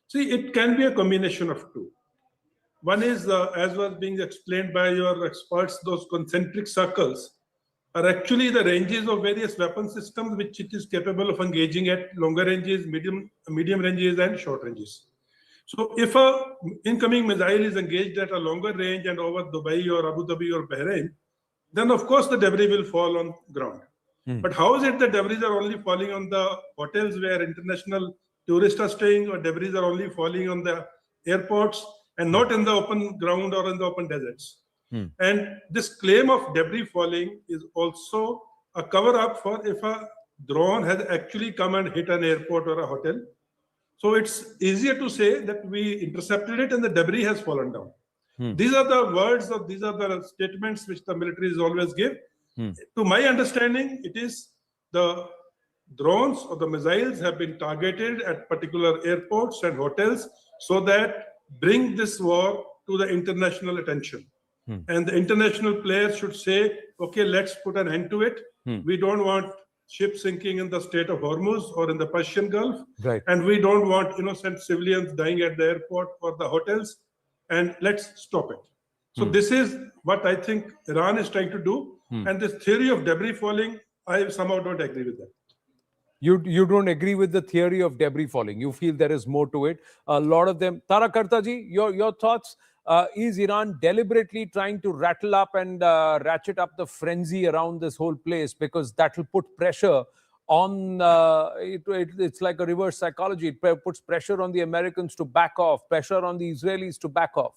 Speaker 13: See, it can be a combination of two. One is, as was being explained by your experts, those concentric circles are actually the ranges of various weapon systems which it is capable of engaging at longer ranges, medium ranges, and short ranges. So if a incoming missile is engaged at a longer range and over Dubai or Abu Dhabi or Bahrain, then of course the debris will fall on ground. But how is it that debris are only falling on the hotels where international tourists are staying, or debris are only falling on the airports and not in the open ground or in the open deserts? And this claim of debris falling is also a cover-up for if a drone has actually come and hit an airport or a hotel. So it's easier to say that we intercepted it and the debris has fallen down. These are the words, or these are the statements which the militaries always give. To my understanding, it is the drones or the missiles have been targeted at particular airports and hotels so that bring this war to the international attention. And the international players should say, okay, let's put an end to it. We don't want ships sinking in the Strait of Hormuz or in the Persian Gulf.
Speaker 12: Right.
Speaker 13: And we don't want innocent civilians dying at the airport or the hotels. And let's stop it. So this is what I think Iran is trying to do. And this theory of debris falling, I somehow don't agree with that.
Speaker 12: You don't agree with the theory of debris falling. You feel there is more to it. A lot of them. Tara Kartaji, your thoughts? Is Iran deliberately trying to rattle up and ratchet up the frenzy around this whole place, because that will put pressure on, it's like a reverse psychology. It puts pressure on the Americans to back off, pressure on the Israelis to back off.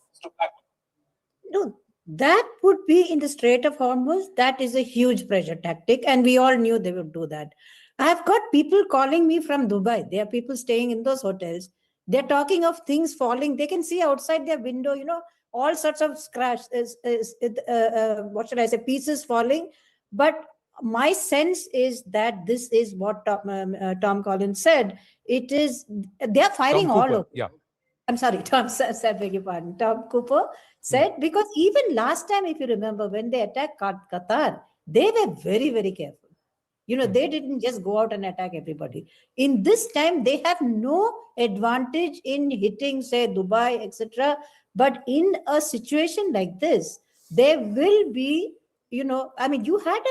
Speaker 5: No, that would be in the Strait of Hormuz. That is a huge pressure tactic, and we all knew they would do that. I've got people calling me from Dubai. There are people staying in those hotels. They're talking of things falling. They can see outside their window, all sorts of what should I say, pieces falling. But my sense is that this is what Tom Collins said. It is, they're firing all over.
Speaker 12: Yeah.
Speaker 5: I'm sorry, Tom said, beg your pardon. Tom Cooper said, because even last time, if you remember, when they attacked Qatar, they were very, very careful. They didn't just go out and attack everybody. In this time, they have no advantage in hitting, say, Dubai, etc. But in a situation like this, there will be, you had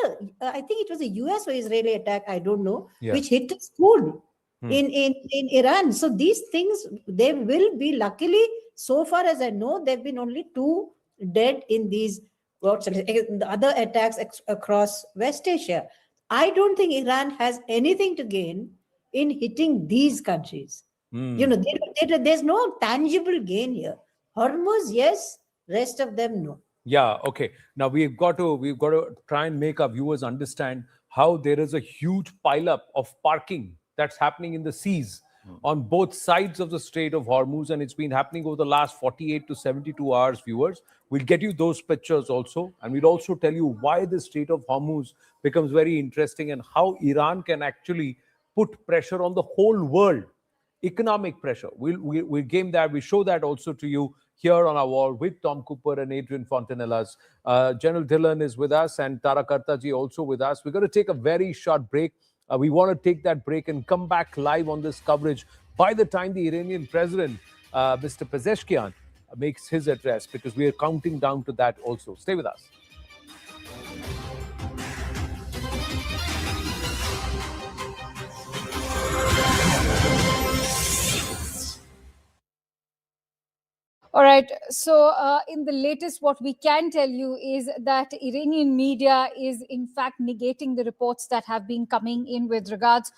Speaker 5: I think it was a US or Israeli attack, I don't know, which hit a school in Iran. So these things, they will be, luckily, so far as I know, there have been only 2 dead in these other attacks across West Asia. I don't think Iran has anything to gain in hitting these countries. There's no tangible gain here. Hormuz, yes, Rest of them, no.
Speaker 12: Yeah, okay. Now we've got to try and make our viewers understand how there is a huge pileup of parking that's happening in the seas on both sides of the Strait of Hormuz, and it's been happening over the last 48 to 72 hours, viewers. We'll get you those pictures also, and we'll also tell you why the Strait of Hormuz becomes very interesting and how Iran can actually put pressure on the whole world. Economic pressure. We'll game that. We show that also to you here on our wall with Tom Cooper and Adrian Fontanellas. General Dhillon is with us and Tara Kartaji also with us. We're going to take a very short break. We want to take that break and come back live on this coverage by the time the Iranian president, Mr. Pezeshkian, makes his address, because we are counting down to that also. Stay with us.
Speaker 14: All right. So in the latest, what we can tell you is that Iranian media is in fact negating the reports that have been coming in with regards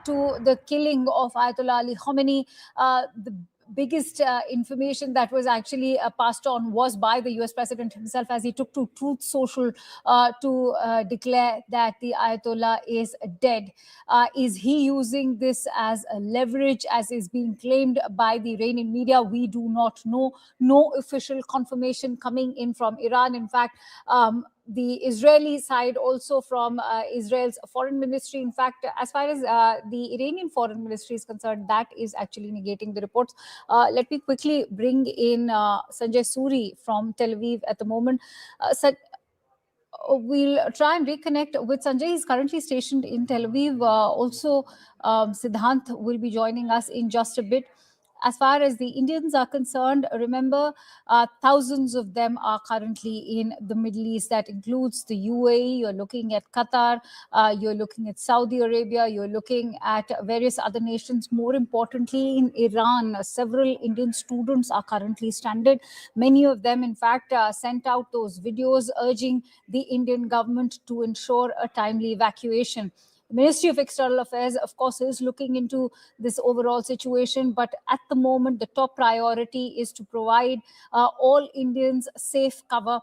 Speaker 14: to the killing of Ayatollah Ali Khamenei. The biggest information that was actually passed on was by the US president himself, as he took to Truth Social to declare that the Ayatollah is dead. Is he using this as a leverage, as is being claimed by the Iranian media? We do not know. No official confirmation coming in from Iran. In fact, the Israeli side, also from Israel's foreign ministry, in fact, as far as the Iranian foreign ministry is concerned, that is actually negating the reports. Let me quickly bring in Sanjay Suri from Tel Aviv at the moment. We'll try and reconnect with Sanjay. He's currently stationed in Tel Aviv. Also, Siddhant will be joining us in just a bit. As far as the Indians are concerned, remember, thousands of them are currently in the Middle East. That includes the UAE, you're looking at Qatar, you're looking at Saudi Arabia, you're looking at various other nations. More importantly, in Iran, several Indian students are currently stranded. Many of them, in fact, sent out those videos urging the Indian government to ensure a timely evacuation. The Ministry of External Affairs, of course, is looking into this overall situation, but at the moment, the top priority is to provide all Indians safe cover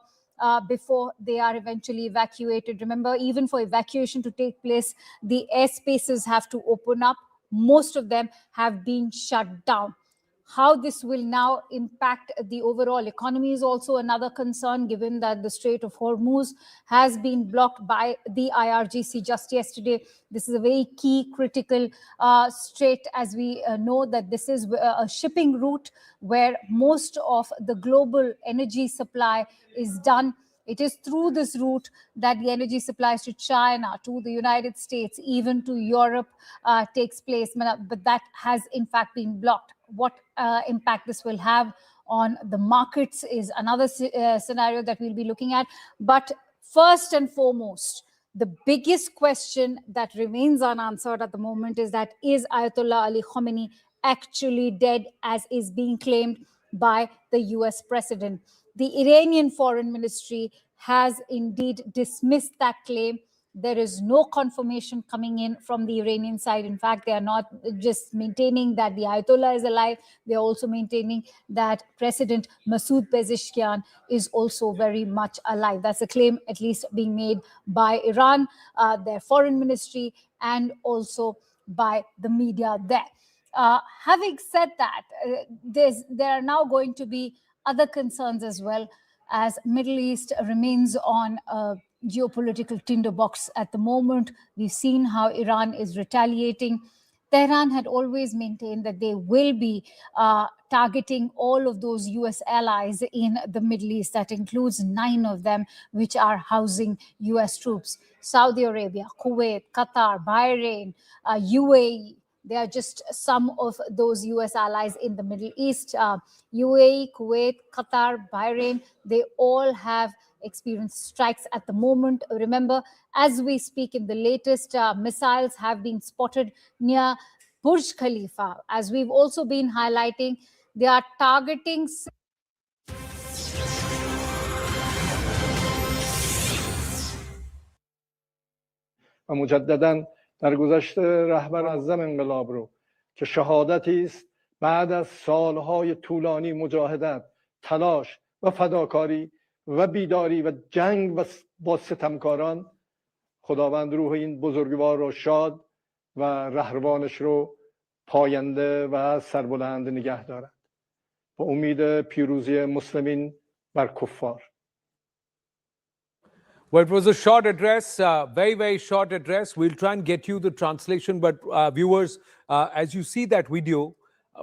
Speaker 14: before they are eventually evacuated. Remember, even for evacuation to take place, the airspaces have to open up. Most of them have been shut down. How this will now impact the overall economy is also another concern, given that the Strait of Hormuz has been blocked by the IRGC just yesterday. This is a very key critical strait, as we know that this is a shipping route where most of the global energy supply is done. It is through this route that the energy supplies to China, to the United States, even to Europe takes place. But that has in fact been blocked. What impact this will have on the markets is another scenario that we'll be looking at. But first and foremost, the biggest question that remains unanswered at the moment is that, is Ayatollah Ali Khamenei actually dead, as is being claimed by the US president? The Iranian foreign ministry has indeed dismissed that claim. There is no confirmation coming in from the Iranian side. In fact, they are not just maintaining that the Ayatollah is alive, they are also maintaining that President Masoud Pezeshkian is also very much alive. That's a claim at least being made by Iran, their foreign ministry, and also by the media there. Having said that, there are now going to be other concerns as well, as Middle East remains on a geopolitical tinderbox at the moment. We've seen how Iran is retaliating. Tehran had always maintained that they will be targeting all of those US allies in the Middle East. That includes 9 of them, which are housing US troops. Saudi Arabia, Kuwait, Qatar, Bahrain, UAE. They are just some of those US allies in the Middle East. UAE, Kuwait, Qatar, Bahrain, they all have experienced strikes at the moment. Remember, as we speak, in the latest, missiles have been spotted near Burj Khalifa. As we've also been highlighting, they are targeting
Speaker 9: و مجددا در گذشته رهبر اعظم انقلاب رو که شهادتی است بعد از سالهای طولانی مجاهدت، تلاش و فداکاری و بیداری و جنگ با ستمکاران خداوند روح این بزرگوار رو شاد و رهروانش رو پاینده و سربلند نگه دارد. با امید پیروزی مسلمین بر کفار.
Speaker 12: Well, it was a short address, very, very short address. We'll try and get you the translation. But viewers, as you see that video,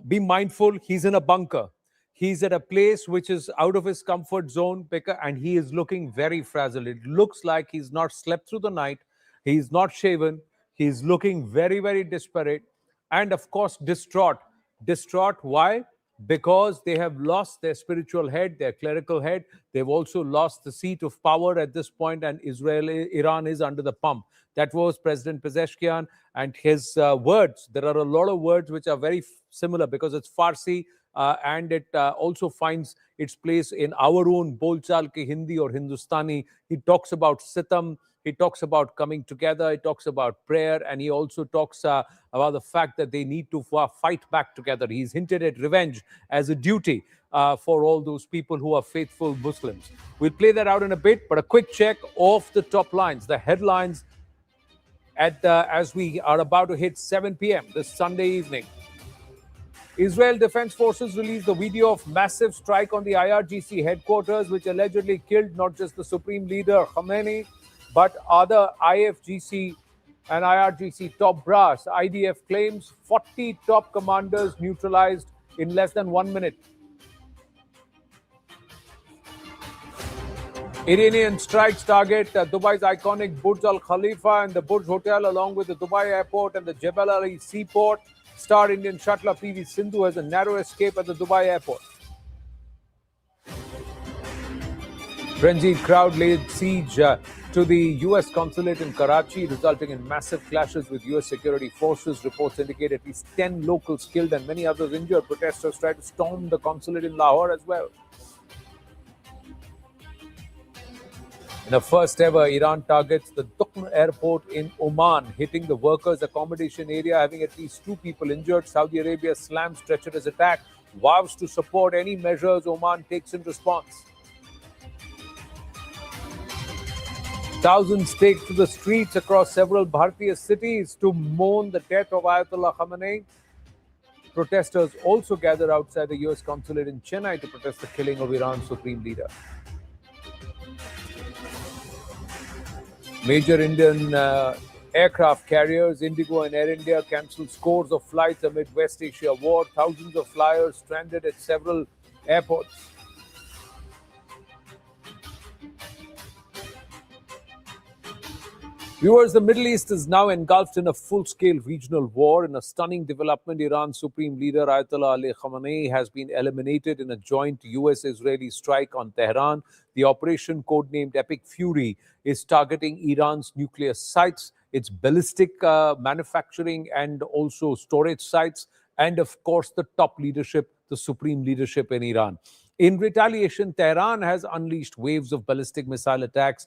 Speaker 12: be mindful, he's in a bunker. He's at a place which is out of his comfort zone, and he is looking very frazzled. It looks like he's not slept through the night. He's not shaven. He's looking very, very desperate. And of course, distraught. Distraught, why? Because they have lost their spiritual head, their clerical head. They've also lost the seat of power at this point, and Iran is under the pump. That was President Pezeshkian and his words. There are a lot of words which are very similar because it's Farsi, and it also finds its place in our own Bolchal ke Hindi or Hindustani. He talks about sitam, he talks about coming together, he talks about prayer, and he also talks about the fact that they need to fight back together. He's hinted at revenge as a duty for all those people who are faithful Muslims. We'll play that out in a bit, but a quick check of the top lines, the headlines as we are about to hit 7 p.m. this Sunday evening. Israel Defense Forces released the video of massive strike on the IRGC headquarters, which allegedly killed not just the Supreme Leader Khamenei, but other IFGC and IRGC top brass. IDF claims 40 top commanders neutralized in less than 1 minute. Iranian strikes target Dubai's iconic Burj Al Khalifa and the Burj Hotel, along with the Dubai airport and the Jebel Ali seaport. Star Indian shuttler PV Sindhu has a narrow escape at the Dubai airport. Frenzied crowd laid siege to the US Consulate in Karachi, resulting in massive clashes with US security forces. Reports indicate at least 10 locals killed and many others injured. Protesters tried to storm the consulate in Lahore as well. In the first ever, Iran targets the Duqm airport in Oman, hitting the workers' accommodation area, having at least 2 people injured. Saudi Arabia slams treacherous attack, vows to support any measures Oman takes in response. Thousands take to the streets across several Bharatiya cities to mourn the death of Ayatollah Khamenei. Protesters also gather outside the US consulate in Chennai to protest the killing of Iran's supreme leader. Major Indian aircraft carriers, Indigo and Air India, cancelled scores of flights amid West Asia war. Thousands of flyers stranded at several airports. Viewers, the Middle East is now engulfed in a full-scale regional war. In a stunning development, Iran's supreme leader Ayatollah Ali Khamenei has been eliminated in a joint US-Israeli strike on Tehran. The operation, codenamed Epic Fury, is targeting Iran's nuclear sites, its ballistic manufacturing and also storage sites, and of course the top leadership, the supreme leadership in Iran. In retaliation, Tehran has unleashed waves of ballistic missile attacks,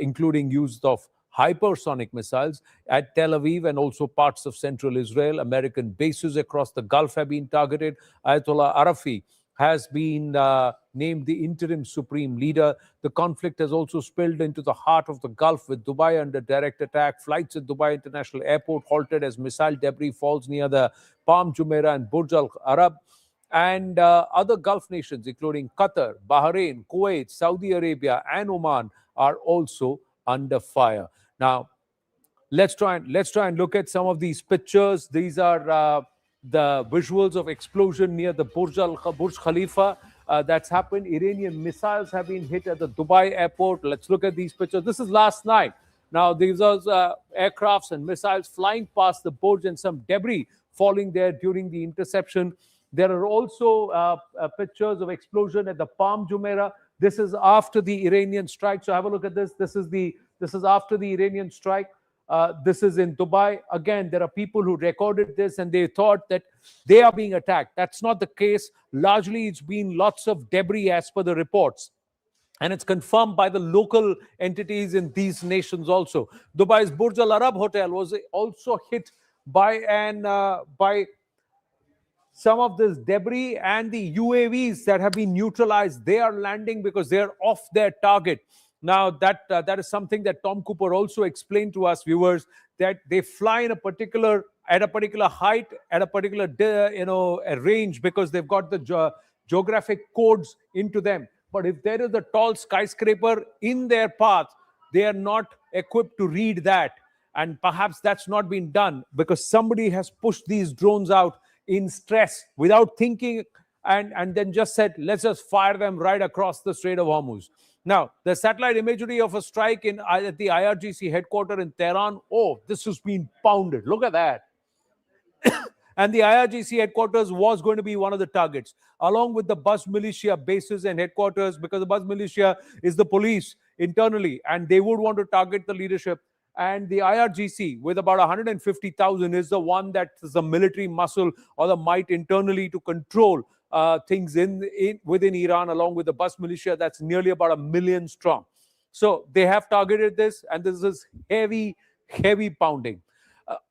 Speaker 12: including use of hypersonic missiles at Tel Aviv and also parts of central Israel. American bases across the Gulf have been targeted. Ayatollah Arafi has been named the interim supreme leader. The conflict has also spilled into the heart of the Gulf, with Dubai under direct attack. Flights at Dubai International Airport halted as missile debris falls near the Palm Jumeirah and Burj Al Arab. And other Gulf nations, including Qatar, Bahrain, Kuwait, Saudi Arabia, and Oman, are also under fire. Now, let's try and look at some of these pictures. These are the visuals of explosion near the Burj Khalifa that's happened. Iranian missiles have been hit at the Dubai airport. Let's look at these pictures. This is last night. Now, these are aircrafts and missiles flying past the Burj and some debris falling there during the interception. There are also pictures of explosion at the Palm Jumeirah. This is after the Iranian strike. So have a look at this. This is after the Iranian strike. This is in Dubai. Again, there are people who recorded this and they thought that they are being attacked. That's not the case. Largely, it's been lots of debris as per the reports. And it's confirmed by the local entities in these nations also. Dubai's Burj Al Arab Hotel was also hit by some of this debris, and the UAVs that have been neutralized, they are landing because they're off their target. Now, that is something that Tom Cooper also explained to us, viewers, that they fly in a particular height, at a particular a range, because they've got the geographic codes into them. But if there is a tall skyscraper in their path, they are not equipped to read that. And perhaps that's not been done because somebody has pushed these drones out in stress without thinking, and then just said, let's just fire them right across the Strait of Hormuz. Now, the satellite imagery of a strike at the IRGC headquarters in Tehran, oh, this has been pounded. Look at that. And the IRGC headquarters was going to be one of the targets, along with the Buzz militia bases and headquarters, because the Buzz militia is the police internally, and they would want to target the leadership. And the IRGC, with about 150,000, is the one that is the military muscle or the might internally to control things within Iran, along with the Buzz militia that's nearly about 1 million strong. So they have targeted this, and this is heavy, heavy pounding.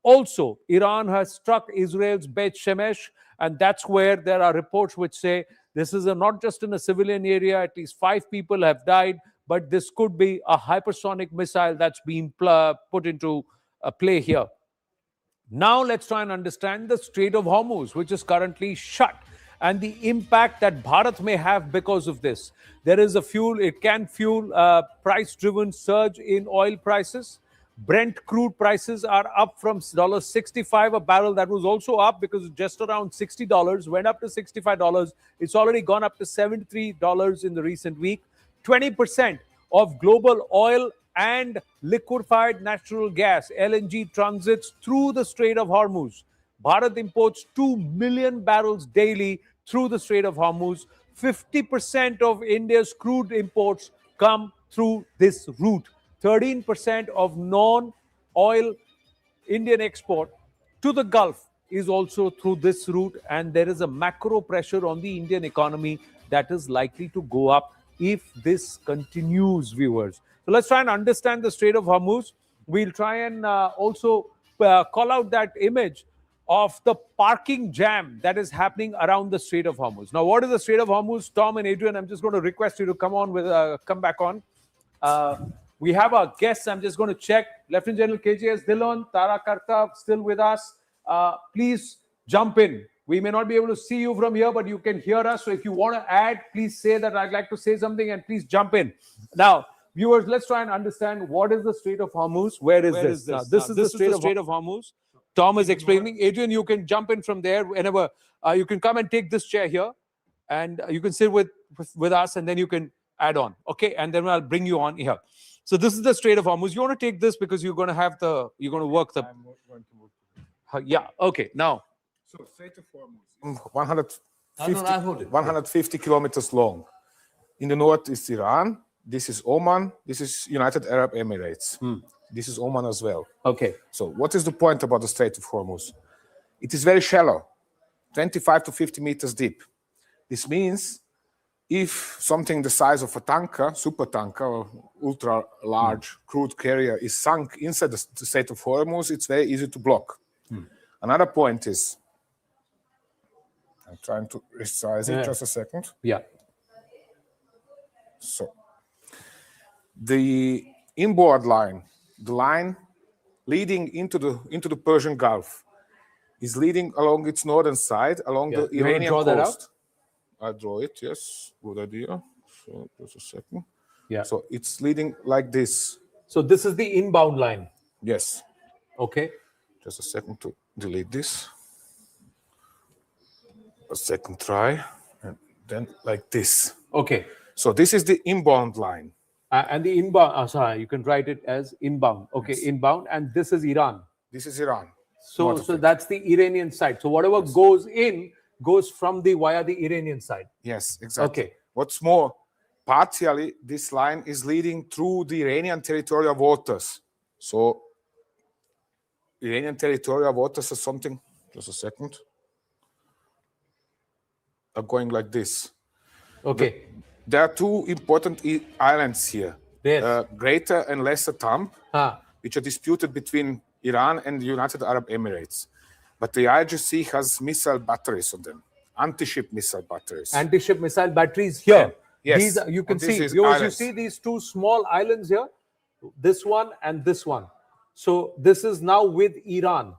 Speaker 12: Also, Iran has struck Israel's Beit Shemesh, and that's where there are reports which say this is not just in a civilian area. At least 5 people have died, but this could be a hypersonic missile that's being put into play here. Now let's try and understand the Strait of Hormuz, which is currently shut, and the impact that Bharat may have because of this. There is it can fuel price-driven surge in oil prices. Brent crude prices are up from $65 a barrel. That was also up because just around $60, went up to $65. It's already gone up to $73 in the recent week. 20% of global oil and liquefied natural gas, LNG, transits through the Strait of Hormuz. Bharat imports 2 million barrels daily through the Strait of Hormuz. 50% of India's crude imports come through this route. 13% of non-oil Indian export to the Gulf is also through this route, and there is a macro pressure on the Indian economy that is likely to go up if this continues, viewers. So let's try and understand the Strait of Hormuz. We'll try and also call out that image of the parking jam that is happening around the Strait of Hormuz. Now, what is the Strait of Hormuz? Tom and Adrian, I'm just going to request you to come back on. We have our guests. I'm just going to check. Lieutenant General KJS Dhillon, Tara Karta, still with us. Please jump in. We may not be able to see you from here, but you can hear us. So if you want to add, please say that I'd like to say something, and please jump in. Now, viewers, let's try and understand what is the Strait of Hormuz. Where is this? This is the Strait of Hormuz. Tom is explaining. Adrian, you can jump in from there whenever. You can come and take this chair here, and you can sit with us, and then you can add on. Okay, and then I'll bring you on here. So this is the Strait of Hormuz. You want to take this because you're going to work the.
Speaker 6: I'm going to work.
Speaker 12: Yeah. Okay. Now.
Speaker 6: So Strait of Hormuz, 150 kilometers long. In the north is Iran. This is Oman. This is United Arab Emirates. This is Oman as well.
Speaker 12: Okay.
Speaker 6: So what is the point about the Strait of Hormuz? It is very shallow, 25 to 50 meters deep. This means if something the size of a tanker, super tanker, or ultra large crude carrier is sunk inside the Strait of Hormuz, it's very easy to block. Another point is, I'm trying to resize it, just a second.
Speaker 12: Yeah.
Speaker 6: So the inboard line, the line leading into the Persian Gulf, is leading along its northern side, along the Iranian coast.
Speaker 12: That out?
Speaker 6: I draw it, yes. Good idea. So just a second.
Speaker 12: Yeah.
Speaker 6: So it's leading like this.
Speaker 12: So this is the inbound line.
Speaker 6: Yes.
Speaker 12: Okay.
Speaker 6: Just a second to delete this. A second try. And then like this.
Speaker 12: Okay.
Speaker 6: So this is the inbound line.
Speaker 12: And the inbound, sorry, you can write it as inbound. Okay, yes. Inbound. And this is Iran.
Speaker 6: This is Iran.
Speaker 12: So that's the Iranian side. So whatever goes in goes from via the Iranian side.
Speaker 6: Yes, exactly.
Speaker 12: Okay.
Speaker 6: What's more, partially this line is leading through the Iranian territorial waters. So Iranian territorial waters is something, just a second, are going like this.
Speaker 12: Okay.
Speaker 6: There are two important islands here.
Speaker 12: Yes.
Speaker 6: Greater and Lesser Thumb, which are disputed between Iran and the United Arab Emirates. But the IRGC has missile batteries on them, anti-ship missile batteries.
Speaker 12: Anti-ship missile batteries here.
Speaker 6: Yes.
Speaker 12: These you can see.
Speaker 6: These
Speaker 12: Viewers, you
Speaker 6: islands.
Speaker 12: see these two small islands here, this one and this one. So this is now with Iran,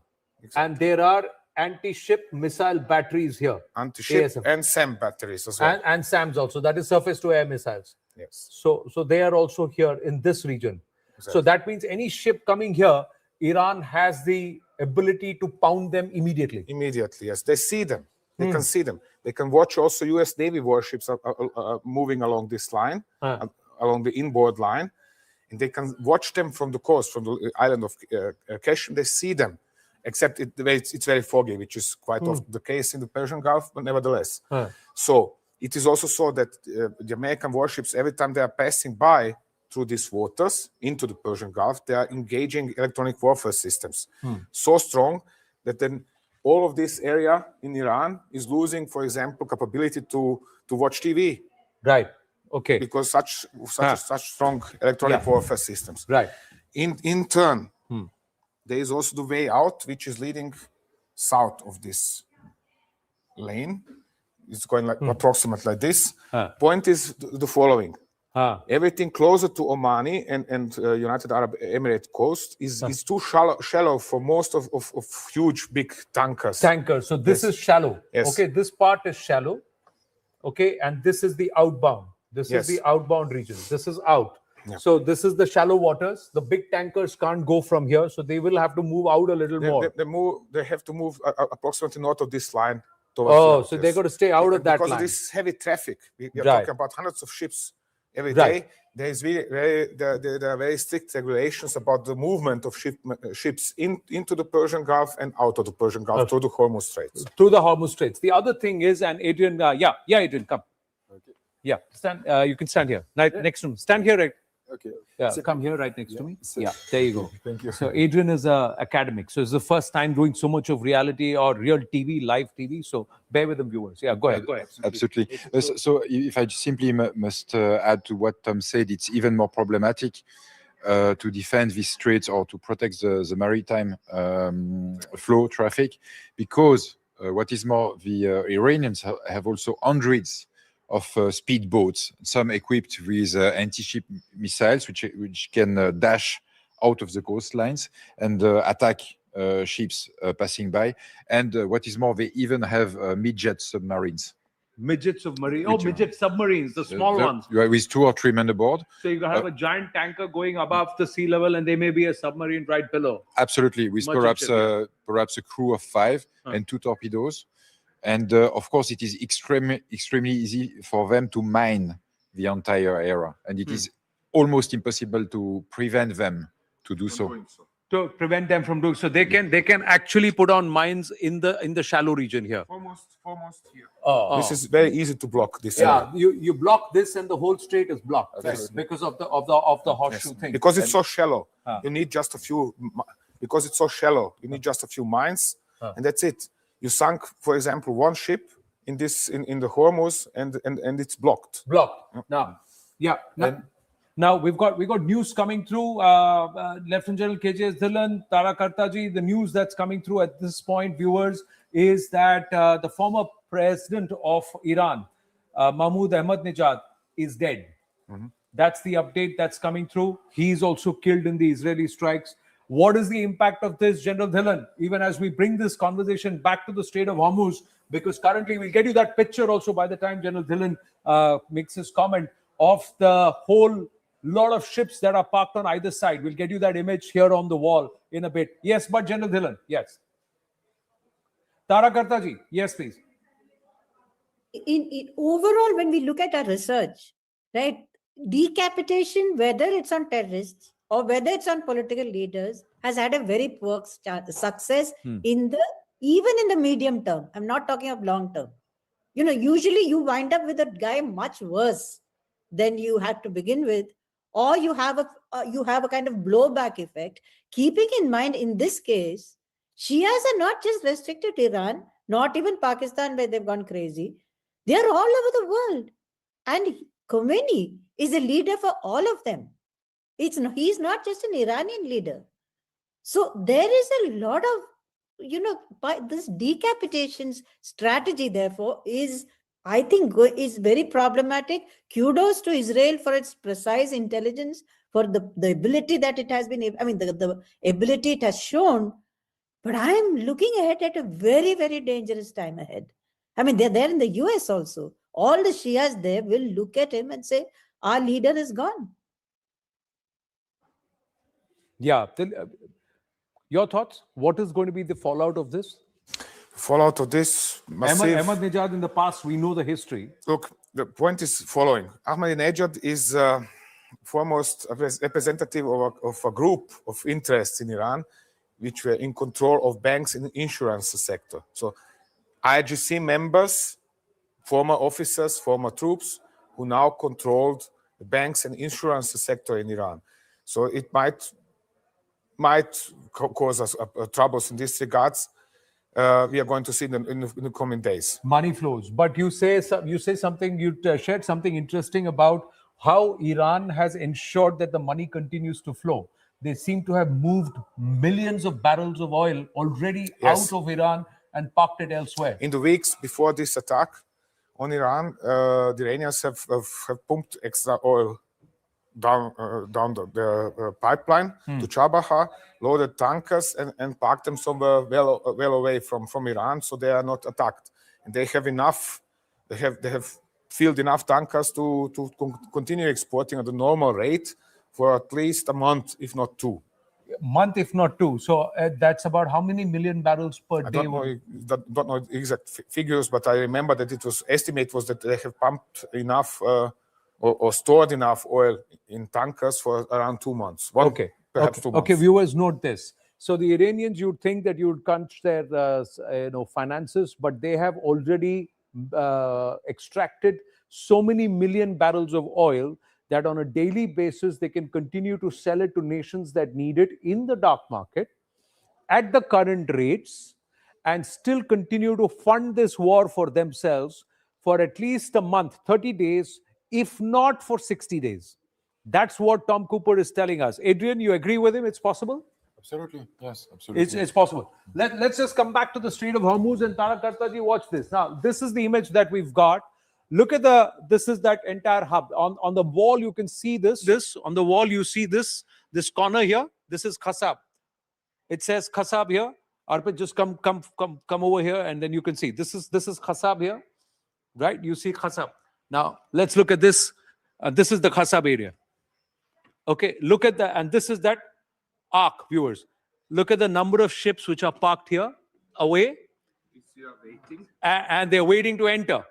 Speaker 12: and there are anti-ship missile batteries here.
Speaker 6: Anti-ship and SAM batteries as well.
Speaker 12: And SAMs also. That is surface-to-air missiles.
Speaker 6: Yes.
Speaker 12: So they are also here in this region.
Speaker 6: Exactly.
Speaker 12: So that means any ship coming here, Iran has the ability to pound them immediately.
Speaker 6: Immediately, yes. They see them. They can see them. They can watch also U.S. Navy warships moving along this line, along the inboard line, and they can watch them from the coast, from the island of Kashmir. They see them, except it's very foggy, which is quite often the case in the Persian Gulf, but nevertheless. So it is also so that the American warships, every time they are passing by through these waters into the Persian Gulf, they are engaging electronic warfare systems so strong that then all of this area in Iran is losing, for example, capability to watch TV.
Speaker 12: Right. Okay.
Speaker 6: Because such strong electronic warfare systems.
Speaker 12: Right.
Speaker 6: In turn, there is also the way out, which is leading south of this lane. It's going like approximately like this. Point is the following. Everything closer to Omani and United Arab Emirates coast is too shallow for most of huge big tankers.
Speaker 12: So this is shallow.
Speaker 6: Yes.
Speaker 12: Okay, this part is shallow. Okay, and this is the outbound. This is the outbound region. This is out.
Speaker 6: Yeah.
Speaker 12: So this is the shallow waters. The big tankers can't go from here, so they will have to move out a little more.
Speaker 6: They have to move approximately north of this line.
Speaker 12: So they're going to stay out of that
Speaker 6: because
Speaker 12: line.
Speaker 6: Because of this heavy traffic. We are talking about hundreds of ships every day. There are very strict regulations about the movement of ships into the Persian Gulf and out of the Persian Gulf through the Hormuz Straits.
Speaker 12: Through the Hormuz Straits. The other thing is, and Adrian, Adrian, come.
Speaker 3: Okay.
Speaker 12: Yeah, stand. You can stand here, next to me. Stand here, right?
Speaker 3: Okay.
Speaker 12: Yeah, so come here, right next to me. Yeah, there you go.
Speaker 3: Thank you.
Speaker 12: So Adrian is an academic, so it's the first time doing so much of reality or real TV, live TV. So bear with them, viewers. Yeah, go ahead.
Speaker 3: Absolutely. So if I simply must add to what Tom said, it's even more problematic to defend these straits or to protect the maritime flow traffic, because what is more, the Iranians have also hundreds of speedboats, some equipped with anti-ship missiles, which can dash out of the coastlines and attack ships passing by. And what is more, they even have midget submarines.
Speaker 12: Midget submarines. Oh, midget submarines, the small ones.
Speaker 3: With 2 or 3 men aboard.
Speaker 12: So you have a giant tanker going above the sea level, and there may be a submarine right below.
Speaker 3: Absolutely, with perhaps a crew of 5 and 2 torpedoes. And of course, it is extremely easy for them to mine the entire area, and it is almost impossible to prevent them to do so.
Speaker 12: To prevent them from doing so, they can actually put on mines in the shallow region here.
Speaker 6: Almost here. This is very easy to block. This area.
Speaker 12: You block this, and the whole strait is blocked because of the horseshoe thing.
Speaker 6: Because it's so shallow, you need just a few. Because it's so shallow, you need just a few mines, and that's it. You sunk, for example, one ship in the Hormuz, and it's blocked.
Speaker 12: Now we've got news coming through. Lieutenant General KJS Dhillon, Tara Kartaji, the news that's coming through at this point, viewers, is that the former president of Iran, Mahmoud Ahmadinejad, is dead. That's the update that's coming through. He's also killed in the Israeli strikes. What is the impact of this, General Dhillon, even as we bring this conversation back to the Strait of Hormuz? Because currently, we'll get you that picture also by the time General Dhillon makes his comment of the whole lot of ships that are parked on either side. We'll get you that image here on the wall in a bit. Yes, but General Dhillon, yes. Tara Kartaji, yes, please.
Speaker 5: In overall, when we look at our research, right, decapitation, whether it's on terrorists or whether it's on political leaders, has had a very poor success even in the medium term. I'm not talking of long term. Usually you wind up with a guy much worse than you had to begin with, or you have a kind of blowback effect. Keeping in mind, in this case, Shias are not just restricted to Iran, not even Pakistan, where they've gone crazy. They are all over the world, and Khomeini is a leader for all of them. He's not just an Iranian leader. So there is a lot of by this decapitation strategy, therefore, is, I think, is very problematic. Kudos to Israel for its precise intelligence, for the ability that it has been, the ability it has shown. But I am looking ahead at a very, very dangerous time ahead. They're there in the US also. All the Shias there will look at him and say, our leader is gone.
Speaker 12: Yeah. Your thoughts? What is going to be the fallout of this?
Speaker 6: Fallout of this massive...
Speaker 12: Ahmadinejad, in the past, we know the history.
Speaker 6: Look, the point is following. Ahmadinejad is foremost a representative of a group of interests in Iran, which were in control of banks and insurance sector. So IGC members, former officers, former troops, who now controlled the banks and insurance sector in Iran. So it might cause us troubles in this regards. We are going to see in the coming days.
Speaker 12: Money flows. But you say something, you shared something interesting about how Iran has ensured that the money continues to flow. They seem to have moved millions of barrels of oil already out of Iran and parked it elsewhere.
Speaker 6: In the weeks before this attack on Iran, the Iranians have pumped extra oil down the pipeline to Chabahar, loaded tankers and parked them somewhere well away from Iran, so they are not attacked. And they have enough. They have filled enough tankers to continue exporting at the normal rate for at least a month, if not two.
Speaker 12: Month, if not two. So that's about how many million barrels per day?
Speaker 6: I don't know exact figures, but I remember that it was estimate was that they have pumped enough or stored enough oil in tankers for around 2 months. Perhaps 2 months.
Speaker 12: Okay, viewers, note this. So the Iranians, you'd think that you'd crunch their finances, but they have already extracted so many million barrels of oil that on a daily basis, they can continue to sell it to nations that need it in the dark market at the current rates and still continue to fund this war for themselves for at least a month, 30 days, if not for 60 days. That's what Tom Cooper is telling us. Adrian, you agree with him? It's possible?
Speaker 3: Absolutely. Yes, absolutely.
Speaker 12: It's possible. Let's just come back to the Strait of Hormuz, and Tarak Kartaji, watch this. Now, this is the image that we've got. Look at this is that entire hub. On the wall, you can see this. On the wall, you see this corner here. This is Khasab. It says Khasab here. Arpit, just come over here, and then you can see. This is Khasab here, right? You see Khasab. Now, let's look at this. This is the Khasab area. Okay, look at that. And this is that arc, viewers. Look at the number of ships which are parked here, away. And they're waiting to enter.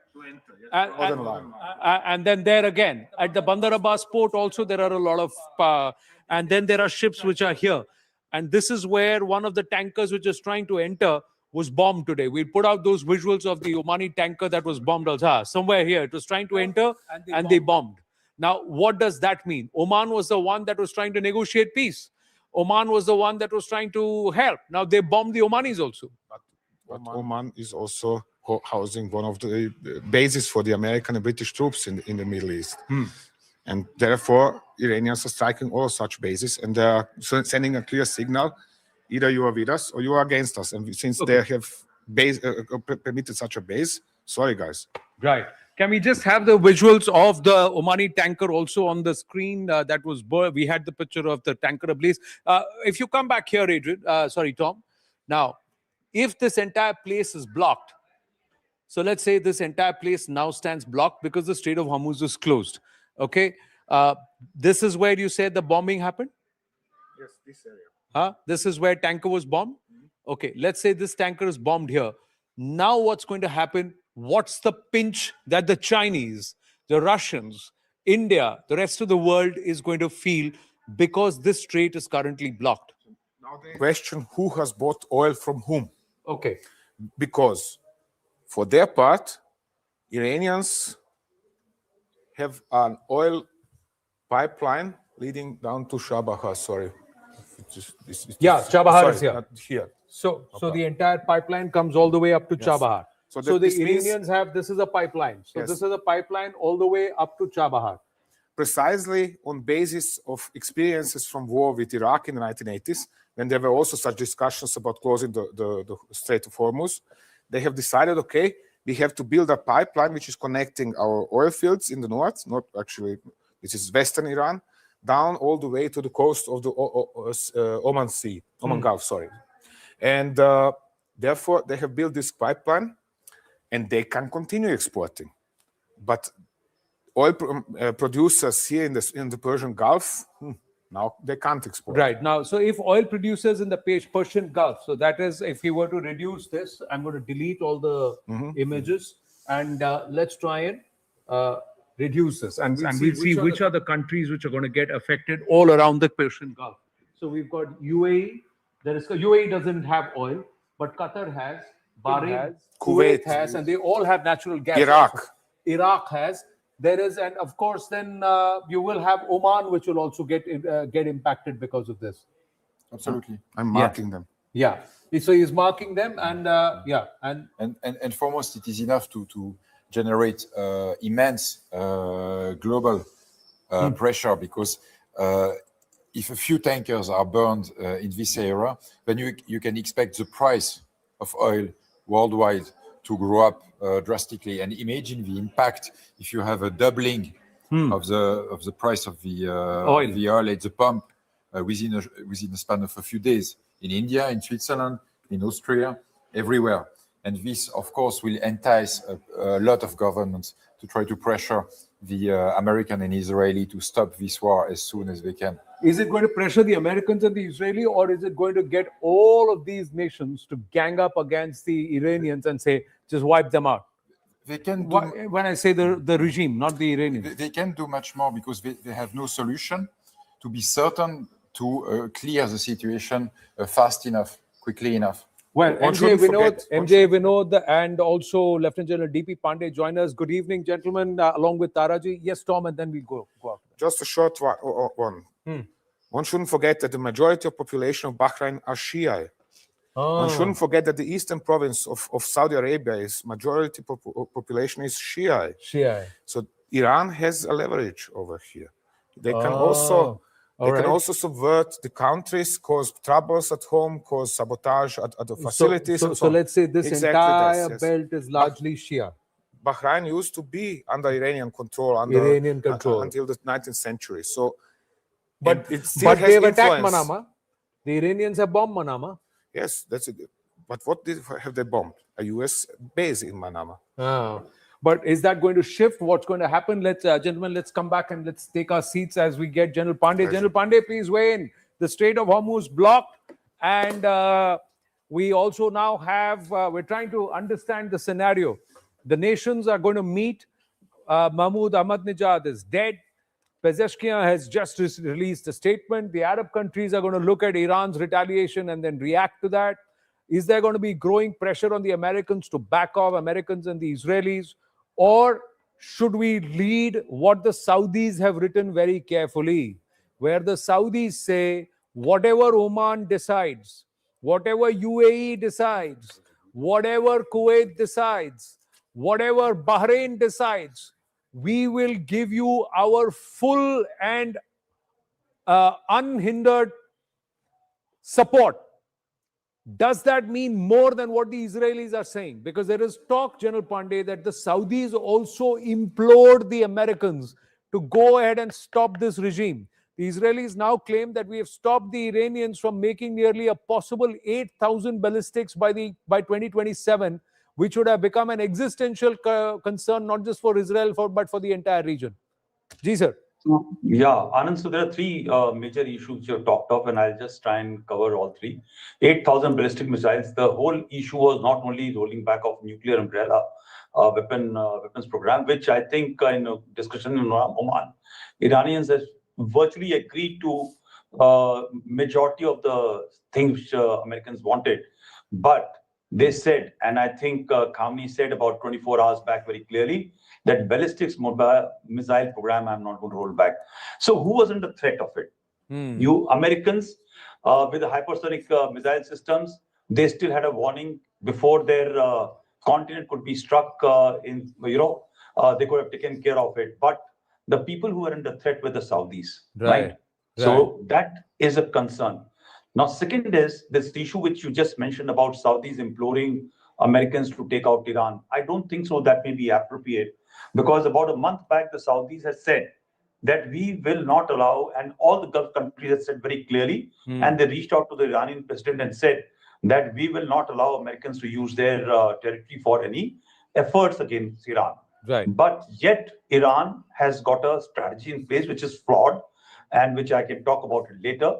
Speaker 12: And then there again, at the Bandar Abbas port also, there are a lot of... and then there are ships which are here. And this is where one of the tankers which is trying to enter was bombed today. We'll put out those visuals of the Omani tanker that was bombed also. Somewhere here, it was trying to enter and they bombed. Now, what does that mean? Oman was the one that was trying to negotiate peace. Oman was the one that was trying to help. Now, they bombed the Omanis also.
Speaker 6: But Oman is also housing one of the bases for the American and British troops in the Middle East. And therefore, Iranians are striking all such bases, and they are sending a clear signal: either you are with us or you are against us. And since they have permitted such a base, sorry, guys.
Speaker 12: Right. Can we just have the visuals of the Omani tanker also on the screen? That was we had the picture of the tanker ablaze. If you come back here, Adrian, Tom. Now, if this entire place is blocked, so let's say this entire place now stands blocked because the Strait of Hormuz is closed. Okay, this is where you said the bombing happened?
Speaker 6: Yes, this area.
Speaker 12: This is where tanker was bombed? Okay, let's say this tanker is bombed here. Now what's going to happen? What's the pinch that the Chinese, the Russians, India, the rest of the world is going to feel because this strait is currently blocked?
Speaker 6: Now the question, who has bought oil from whom?
Speaker 12: Okay.
Speaker 6: Because for their part, Iranians have an oil pipeline leading down to Chabahar. Sorry.
Speaker 12: Chabahar is here.
Speaker 6: Here.
Speaker 12: So the entire pipeline comes all the way up to Chabahar. So the Iranians have, this is a pipeline. So this is a pipeline all the way up to Chabahar.
Speaker 6: Precisely on basis of experiences from war with Iraq in the 1980s, when there were also such discussions about closing the Strait of Hormuz, they have decided, okay, we have to build a pipeline which is connecting our oil fields in the north, not actually, this is Western Iran, down all the way to the coast of the Oman Gulf, sorry. And therefore, they have built this pipeline, and they can continue exporting. But oil producers here in the Persian Gulf, now they can't export.
Speaker 12: Right. Now, so if oil producers in the Persian Gulf, so that is, if we were to reduce this, I'm going to delete all the images, and let's try and reduce this. And we'll see which are the countries which are going to get affected all around the Persian Gulf. So we've got UAE. UAE doesn't have oil, but Qatar has, Bahrain has, Kuwait has, and they all have natural gas. Iraq has. There is, and of course, then you will have Oman, which will also get impacted because of this.
Speaker 3: Absolutely.
Speaker 6: I'm marking them.
Speaker 12: Yeah. So he's marking them, and
Speaker 3: and foremost, it is enough to generate immense global pressure, because if a few tankers are burned in this area, then you can expect the price of oil worldwide to grow up drastically. And imagine the impact if you have a doubling of the price of the oil at the pump within a span of a few days, in India, in Switzerland, in Austria, everywhere. And this, of course, will entice a lot of governments to try to pressure the American and Israeli to stop this war as soon as they can.
Speaker 12: Is it going to pressure the Americans and the Israeli, or is it going to get all of these nations to gang up against the Iranians and say, just wipe them out?
Speaker 3: They can
Speaker 12: when I say the regime, not the Iranians.
Speaker 3: They can do much more, because they have no solution to be certain to clear the situation fast enough, quickly enough.
Speaker 12: Well, MJ Vinod and also Lieutenant General D.P. Pandey join us. Good evening, gentlemen, along with Taraji. Yes, Tom, and then we'll go after that.
Speaker 6: Just a short one. One shouldn't forget that the majority of population of Bahrain are Shia. One shouldn't forget that the eastern province of Saudi Arabia is majority population is Shia. So Iran has a leverage over here. They can also subvert the countries, cause troubles at home, cause sabotage at the facilities.
Speaker 12: So let's say this entire belt is largely Shia.
Speaker 6: Bahrain used to be under Iranian control until the 19th century. So,
Speaker 12: but they've attacked Manama. The Iranians have bombed Manama.
Speaker 6: Yes, that's it. But what have they bombed? A U.S. base in Manama.
Speaker 12: But is that going to shift? What's going to happen? Gentlemen, let's come back and let's take our seats as we get General Pandey. General Pandey, please weigh in. The Strait of Hormuz blocked, and we also now have, we're trying to understand the scenario. The nations are going to meet. Mahmoud Ahmadinejad is dead. Pezeshkian has just released a statement. The Arab countries are going to look at Iran's retaliation and then react to that. Is there going to be growing pressure on the Americans to back off, Americans and the Israelis? Or should we lead what the Saudis have written very carefully, where the Saudis say, whatever Oman decides, whatever UAE decides, whatever Kuwait decides, whatever Bahrain decides, we will give you our full and unhindered support. Does that mean more than what the Israelis are saying? Because there is talk, General Pandey, that the Saudis also implored the Americans to go ahead and stop this regime. The Israelis now claim that we have stopped the Iranians from making nearly a possible 8,000 ballistics by 2027, which would have become an existential concern, not just for Israel, but for the entire region. Ji, sir.
Speaker 15: Yeah, Anand, so there are three major issues you have talked of, and I'll just try and cover all three. 8,000 ballistic missiles. The whole issue was not only rolling back of nuclear umbrella weapons program, which I think in a discussion in Oman, Iranians have virtually agreed to majority of the things which Americans wanted. But they said, and I think Khamenei said about 24 hours back very clearly, that ballistics missile program I'm not going to roll back. So who was under threat of it? You Americans with the hypersonic missile systems, they still had a warning before their continent could be struck in Europe. They could have taken care of it. But the people who were under threat were the Saudis, right? So that is a concern. Now, second is this issue which you just mentioned about Saudis imploring Americans to take out Iran. I don't think so that may be appropriate, because about a month back, the Saudis had said that we will not allow, and all the Gulf countries had said very clearly, and they reached out to the Iranian president and said that we will not allow Americans to use their territory for any efforts against Iran.
Speaker 12: Right.
Speaker 15: But yet Iran has got a strategy in place which is flawed, and which I can talk about it later.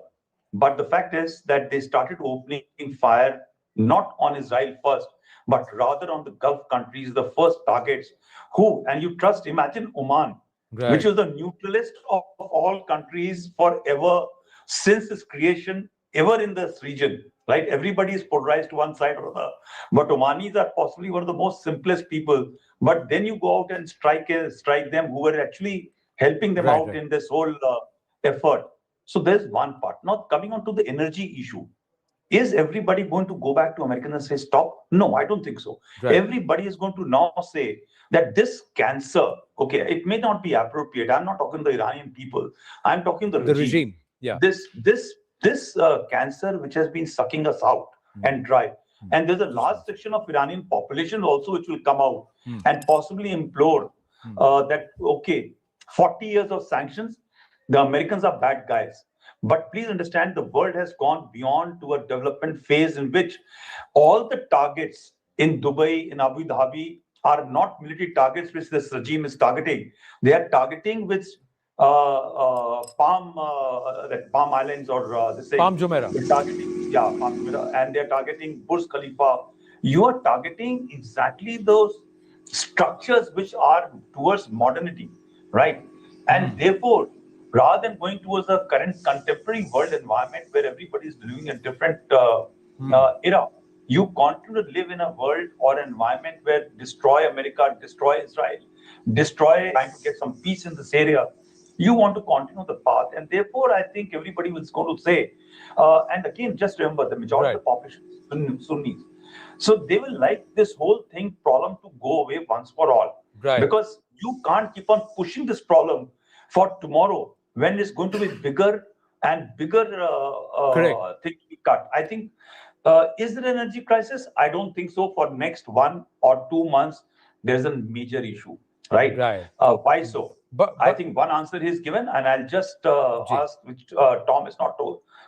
Speaker 15: But the fact is that they started opening fire not on Israel first, but rather on the Gulf countries, the first targets who, and you trust, imagine Oman,
Speaker 12: Right.
Speaker 15: which was the neutralist of all countries forever since its creation, ever in this region, right? Everybody is polarized to one side or other. But Omanis are possibly one of the most simplest people. But then you go out and strike them who were actually helping them out in this whole effort. So there's one part. Now, coming on to the energy issue. Is everybody going to go back to Americans and say stop? No, I don't think so.
Speaker 12: Right.
Speaker 15: Everybody is going to now say that this cancer, okay, it may not be appropriate. I'm not talking the Iranian people. I'm talking the regime.
Speaker 12: Yeah.
Speaker 15: This cancer which has been sucking us out and dry. And there's a large section of Iranian population also which will come out and possibly implore that, okay, 40 years of sanctions, the Americans are bad guys. But please understand, the world has gone beyond to a development phase in which all the targets in Dubai, in Abu Dhabi, are not military targets which this regime is targeting. They are targeting which Palm Islands or this
Speaker 12: Palm Jumeirah.
Speaker 15: targeting, yeah, Palm Jumeirah, and they are targeting Burj Khalifa. You are targeting exactly those structures which are towards modernity, right? And therefore, rather than going towards the current contemporary world environment where everybody is living a different era, you continue to live in a world or environment where destroy America, destroy Israel, destroy, trying to get some peace in this area. You want to continue the path. And therefore, I think everybody was going to say, and again, just remember, the majority of the population is Sunnis. So they will like this whole thing problem to go away once for all.
Speaker 12: Right.
Speaker 15: Because you can't keep on pushing this problem for tomorrow when it's going to be bigger and bigger thing to be cut. I think, is there an energy crisis? I don't think so. For next 1 or 2 months, there's a major issue, right?
Speaker 12: Right.
Speaker 15: Why so?
Speaker 12: But
Speaker 15: I think one answer is given, and I'll just ask, which Tom has not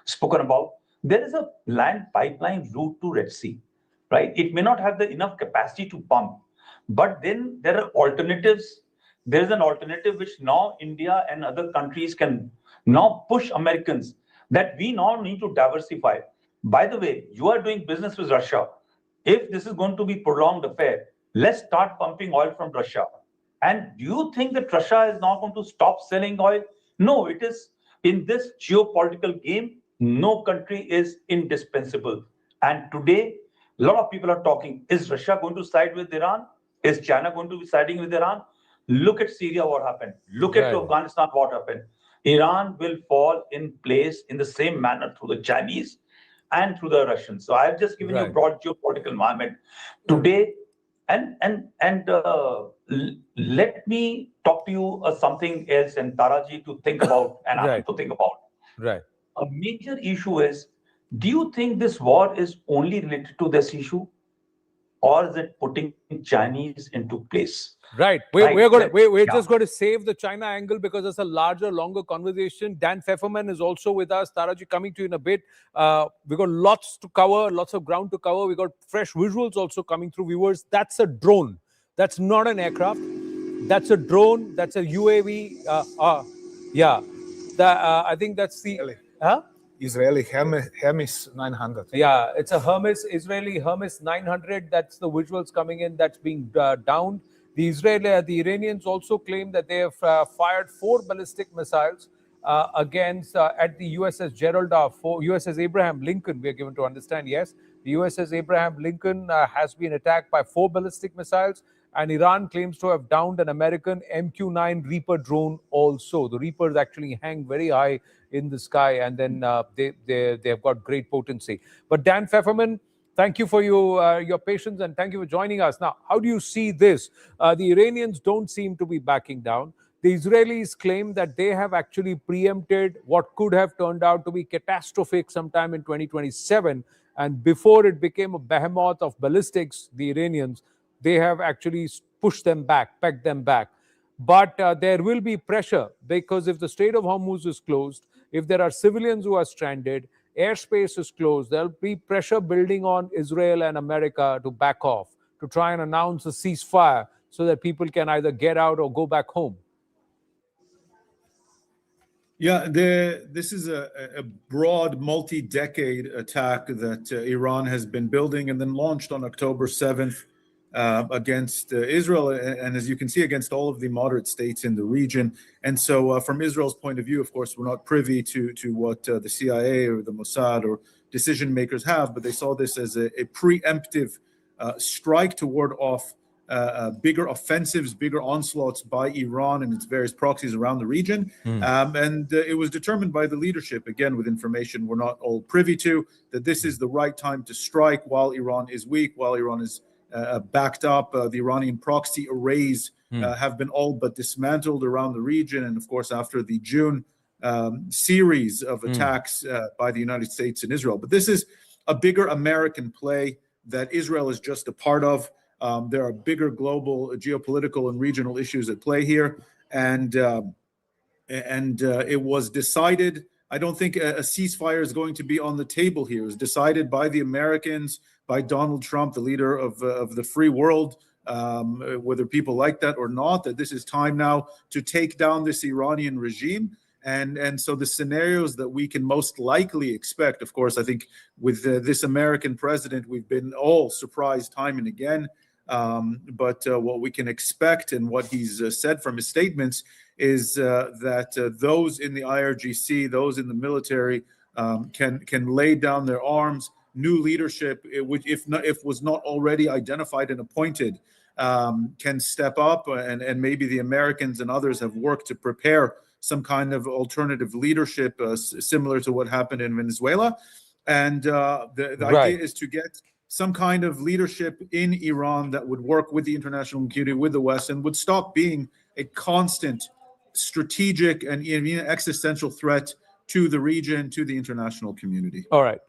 Speaker 15: spoken about. There is a land pipeline route to Red Sea, right? It may not have the enough capacity to pump, but then there are alternatives. There is an alternative which now India and other countries can now push Americans that we now need to diversify. By the way, you are doing business with Russia. If this is going to be prolonged affair, let's start pumping oil from Russia. And do you think that Russia is now going to stop selling oil? No, it is in this geopolitical game, no country is indispensable. And today, a lot of people are talking, is Russia going to side with Iran? Is China going to be siding with Iran? Look at Syria, what happened. Look at Afghanistan, what happened. Iran will fall in place in the same manner through the Chinese and through the Russians. So I've just given you a broad geopolitical environment today. And let me talk to you something else, and Taraji to think about and Anand to think about.
Speaker 12: Right.
Speaker 15: A major issue is, do you think this war is only related to this issue, or is it putting Chinese into place?
Speaker 12: Right. We're just going to save the China angle because it's a larger, longer conversation. Dan Pfefferman is also with us. Taraji, coming to you in a bit. We've got lots to cover, lots of ground to cover. We've got fresh visuals also coming through, viewers. That's a drone. That's not an aircraft. That's a drone. That's a UAV. I think that's the...
Speaker 6: Israeli Hermes 900.
Speaker 12: Yeah, it's a Israeli Hermes 900. That's the visuals coming in. That's being downed. The Iranians also claim that they have fired 4 ballistic missiles against at the USS Gerald, USS Abraham Lincoln. We are given to understand. Yes, the USS Abraham Lincoln has been attacked by 4 ballistic missiles, and Iran claims to have downed an American MQ-9 Reaper drone also. The Reapers actually hang very high in the sky, and then they have got great potency. But Dan Pfefferman, thank you for your patience, and thank you for joining us. Now, how do you see this? The Iranians don't seem to be backing down. The Israelis claim that they have actually preempted what could have turned out to be catastrophic sometime in 2027. And before it became a behemoth of ballistics, the Iranians, they have actually pushed them back, pegged them back. But there will be pressure, because if the Strait of Hormuz is closed, if there are civilians who are stranded, airspace is closed, there'll be pressure building on Israel and America to back off, to try and announce a ceasefire so that people can either get out or go back home.
Speaker 16: Yeah, this is a broad, multi-decade attack that Iran has been building and then launched on October 7th against Israel, and as you can see, against all of the moderate states in the region. And so from Israel's point of view, of course, we're not privy to what the CIA or the Mossad or decision makers have, but they saw this as a preemptive strike to ward off bigger offensives, bigger onslaughts by Iran and its various proxies around the region. And it was determined by the leadership, again, with information we're not all privy to, that this is the right time to strike while Iran is weak, while Iran is backed up. The Iranian proxy arrays have been all but dismantled around the region. And of course, after the June series of attacks by the United States and Israel. But this is a bigger American play that Israel is just a part of. There are bigger global geopolitical and regional issues at play here, and it was decided. I don't think a ceasefire is going to be on the table here. It was decided by the Americans, by Donald Trump, the leader of the free world, whether people like that or not, that this is time now to take down this Iranian regime. And so the scenarios that we can most likely expect, of course, I think with this American president, we've been all surprised time and again. But what we can expect and what he's said from his statements is that those in the IRGC, those in the military, can lay down their arms. New leadership, which if was not already identified and appointed, can step up, and maybe the Americans and others have worked to prepare some kind of alternative leadership similar to what happened in Venezuela. And the idea is to get some kind of leadership in Iran that would work with the international community, with the West, and would stop being a constant strategic and even existential threat to the region, to the international community.
Speaker 12: All right.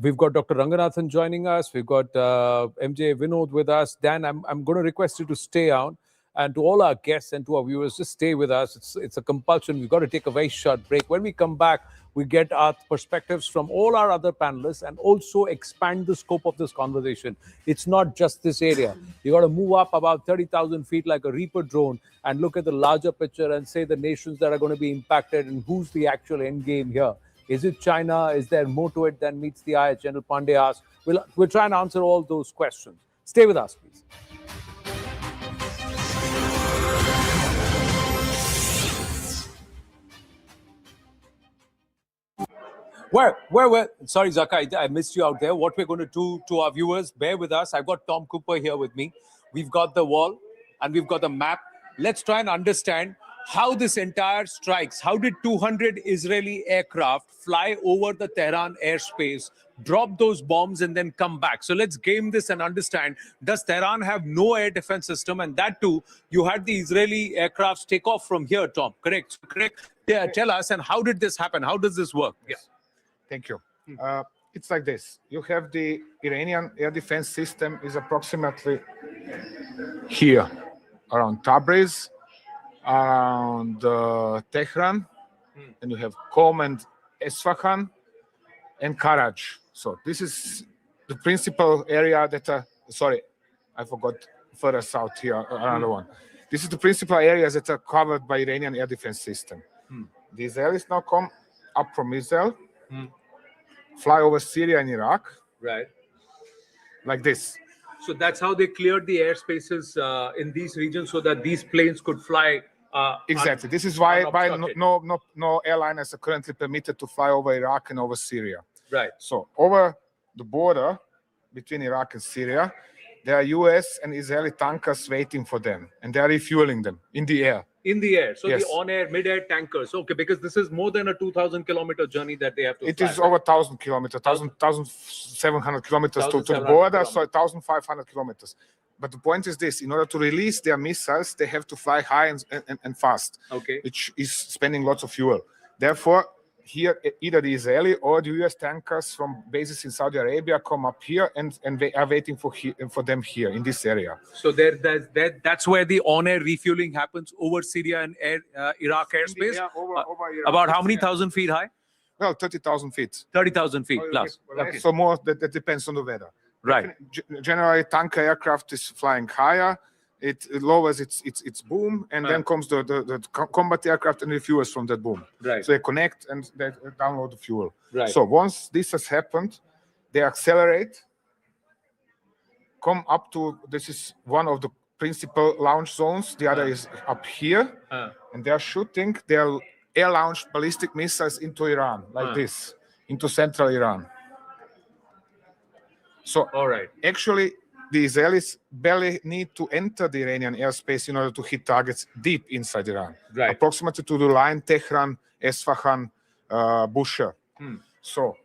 Speaker 12: We've got Dr. Ranganathan joining us. We've got MJ Vinod with us. Dan, I'm going to request you to stay on. And to all our guests and to our viewers, just stay with us. It's a compulsion. We've got to take a very short break. When we come back, we get our perspectives from all our other panelists and also expand the scope of this conversation. It's not just this area. You got to move up about 30,000 feet like a Reaper drone and look at the larger picture and say the nations that are going to be impacted and who's the actual end game here. Is it China? Is there more to it than meets the eye, as General Pandey asked? We'll try and answer all those questions. Stay with us, please. Sorry, Zaka, I missed you out there. What we're going to do to our viewers, bear with us. I've got Tom Cooper here with me. We've got the wall and we've got the map. Let's try and understand how this entire strikes. How did 200 Israeli aircraft fly over the Tehran airspace, drop those bombs, and then come back? So let's game this and understand, does Tehran have no air defense system? And that too, you had the Israeli aircrafts take off from here, Tom, correct? Correct. Yeah, tell us, and how did this happen? How does this work?
Speaker 6: Yeah. Thank you. It's like this. You have the Iranian air defense system is approximately here, around Tabriz, around Tehran, and you have Qom and Esfahan and Karachi. So this is the principal area that, sorry, I forgot further south here, another one. This is the principal areas that are covered by Iranian air defense system. The Israelis now come up from Israel, fly over Syria and Iraq.
Speaker 12: Right.
Speaker 6: Like this.
Speaker 12: So that's how they cleared the airspaces in these regions so that these planes could fly.
Speaker 6: Exactly. This is why no airliners are currently permitted to fly over Iraq and over Syria.
Speaker 12: Right.
Speaker 6: So over the border between Iraq and Syria, there are US and Israeli tankers waiting for them, and they are refueling them in the air.
Speaker 12: In the air. So
Speaker 6: yes.
Speaker 12: The on-air, mid-air tankers. Okay, because this is more than a 2,000-kilometer journey that they have to
Speaker 6: It
Speaker 12: fly,
Speaker 6: is over 1,000 kilometers, 1,700 kilometers to the border, so 1,500 kilometers. But the point is this: in order to release their missiles, they have to fly high and fast, which is spending lots of fuel. Therefore, here either the Israeli or the US tankers from bases in Saudi Arabia come up here, and they are waiting for them here in this area.
Speaker 12: So that's where the on-air refueling happens over Syria and Iraq airspace.
Speaker 6: Over Iraq.
Speaker 12: About how many thousand feet high?
Speaker 6: Well, 30,000 feet.
Speaker 12: 30,000 feet plus.
Speaker 6: Okay. So more, that depends on the weather.
Speaker 12: Right.
Speaker 6: Generally, tanker aircraft is flying higher. It lowers its boom, and then comes the combat aircraft and refuels from that boom.
Speaker 12: Right.
Speaker 6: So they connect and they download the fuel.
Speaker 12: Right.
Speaker 6: So once this has happened, they accelerate, come up to, this is one of the principal launch zones. The other is up here, and they are shooting their air-launched ballistic missiles into Iran, like this, into central Iran. So,
Speaker 12: all right.
Speaker 6: Actually, the Israelis barely need to enter the Iranian airspace in order to hit targets deep inside Iran, approximately to the line Tehran, Esfahan, Bushehr. So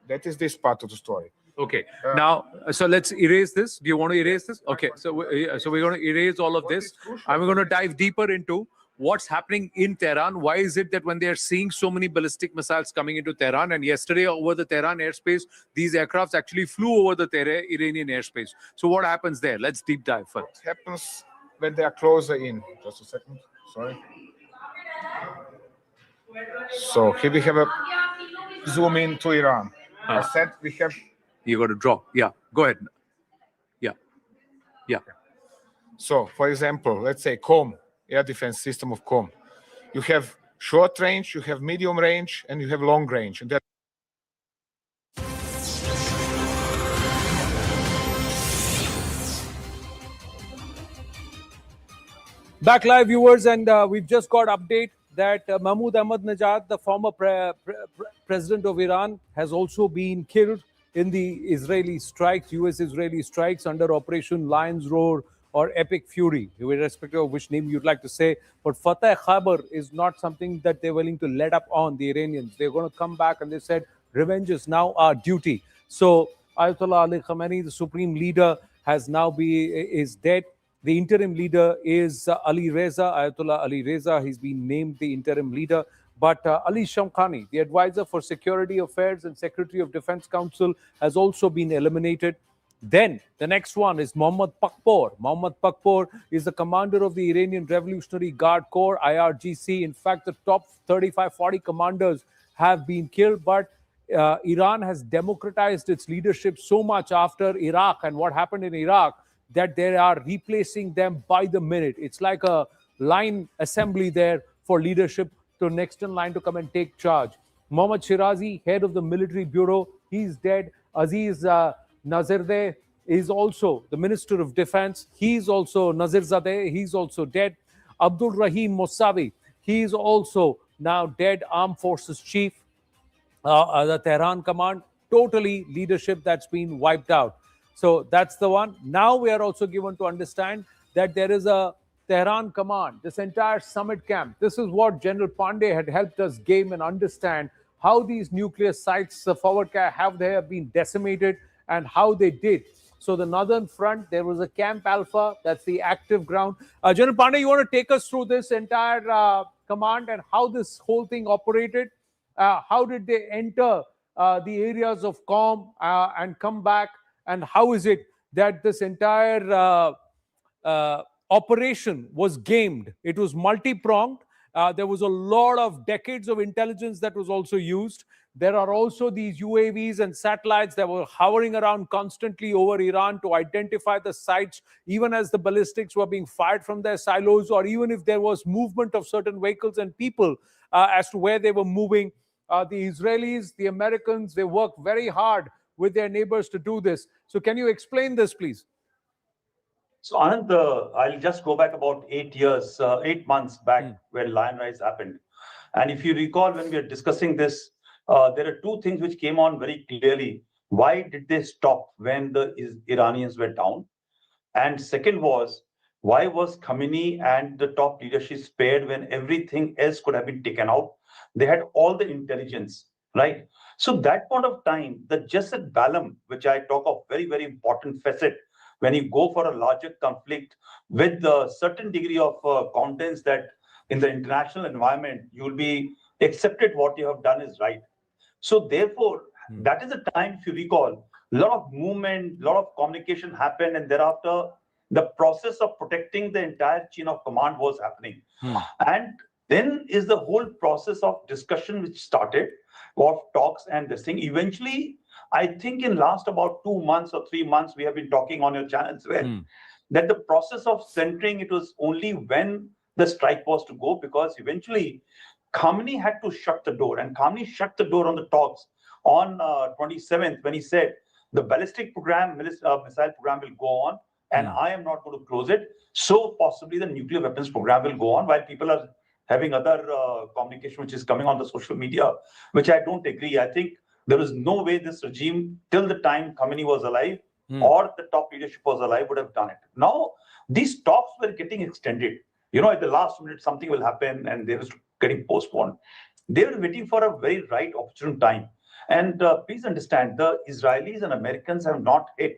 Speaker 6: that is this part of the story.
Speaker 12: Okay. Now, so let's erase this. Do you want to erase this? Okay. So we're going to erase all of this. And we're going to dive deeper into what's happening in Tehran. Why is it that when they are seeing so many ballistic missiles coming into Tehran, and yesterday over the Tehran airspace, these aircrafts actually flew over the Iranian airspace. So what happens there? Let's deep dive first.
Speaker 6: What happens when they are closer in? Just a second. Sorry. So here we have a zoom in to Iran. I said we have...
Speaker 12: You got to draw. Yeah. Go ahead. Yeah. Yeah.
Speaker 6: So, for example, let's say COM, air defense system of COM. You have short range, you have medium range, and you have long range. And that
Speaker 12: Back live, viewers, and we've just got update that Mahmoud Ahmadinejad, the former president of Iran, has also been killed in the Israeli strikes, US-Israeli strikes under Operation Lion's Roar or Epic Fury, irrespective of which name you'd like to say. But Fateh Khyber is not something that they're willing to let up on, the Iranians. They're going to come back, and they said, revenge is now our duty. So Ayatollah Ali Khamenei, the supreme leader, is dead. The interim leader is Ali Reza, Ayatollah Ali Reza. He's been named the interim leader. But Ali Shamkhani, the advisor for security affairs and secretary of defense council, has also been eliminated. Then the next one is Mohammad Pakpor. Mohammad Pakpor is the commander of the Iranian Revolutionary Guard Corps, IRGC. In fact, the top 35-40 commanders have been killed. But Iran has democratized its leadership so much after Iraq and what happened in Iraq that they are replacing them by the minute. It's like a line assembly there for leadership to next in line to come and take charge. Mohammad Shirazi, head of the military bureau, he's dead. Aziz Nazirzadeh is also the Minister of Defense. He's also Nazirzadeh. He's also dead. Abdul Rahim Mousavi, he's also now dead. Armed Forces Chief, the Tehran Command, totally leadership that's been wiped out. So that's the one. Now we are also given to understand that there is a Tehran Command, this entire summit camp. This is what General Pandey had helped us game and understand how these nuclear sites have been decimated and how they did. So the Northern Front, there was a Camp Alpha, that's the active ground. General Pandey, you want to take us through this entire command and how this whole thing operated? How did they enter the areas of Qom and come back? And how is it that this entire operation was gamed? It was multi-pronged. There was a lot of decades of intelligence that was also used. There are also these UAVs and satellites that were hovering around constantly over Iran to identify the sites, even as the ballistics were being fired from their silos, or even if there was movement of certain vehicles and people as to where they were moving. The Israelis, the Americans, they work very hard with their neighbors to do this. So can you explain this, please?
Speaker 15: So Anand, I'll just go back about 8 months back when Lion Rise happened. And if you recall, when we are discussing this, there are two things which came on very clearly. Why did they stop when the Iranians were down? And second was, why was Khamenei and the top leadership spared when everything else could have been taken out? They had all the intelligence, right? So that point of time, the Jessed Balam, which I talk of, very, very important facet, when you go for a larger conflict with a certain degree of confidence that in the international environment, you will be accepted what you have done is right. So therefore, that is the time, if you recall, a lot of movement, a lot of communication happened, and thereafter, the process of protecting the entire chain of command was happening. And then is the whole process of discussion which started, of talks and this thing. Eventually, I think in last about 2 months or 3 months, we have been talking on your channel as well, that the process of centering, it was only when the strike was to go, because eventually Khamenei had to shut the door, and Khamenei shut the door on the talks on 27th when he said the ballistic program, missile program will go on, and I am not going to close it. So possibly the nuclear weapons program will go on, while people are having other communication which is coming on the social media, which I don't agree. I think there is no way this regime, till the time Khamenei was alive or the top leadership was alive, would have done it. Now, these talks were getting extended. You know, at the last minute, something will happen and they were getting postponed. They were waiting for a very right opportune time. And please understand, the Israelis and Americans have not hit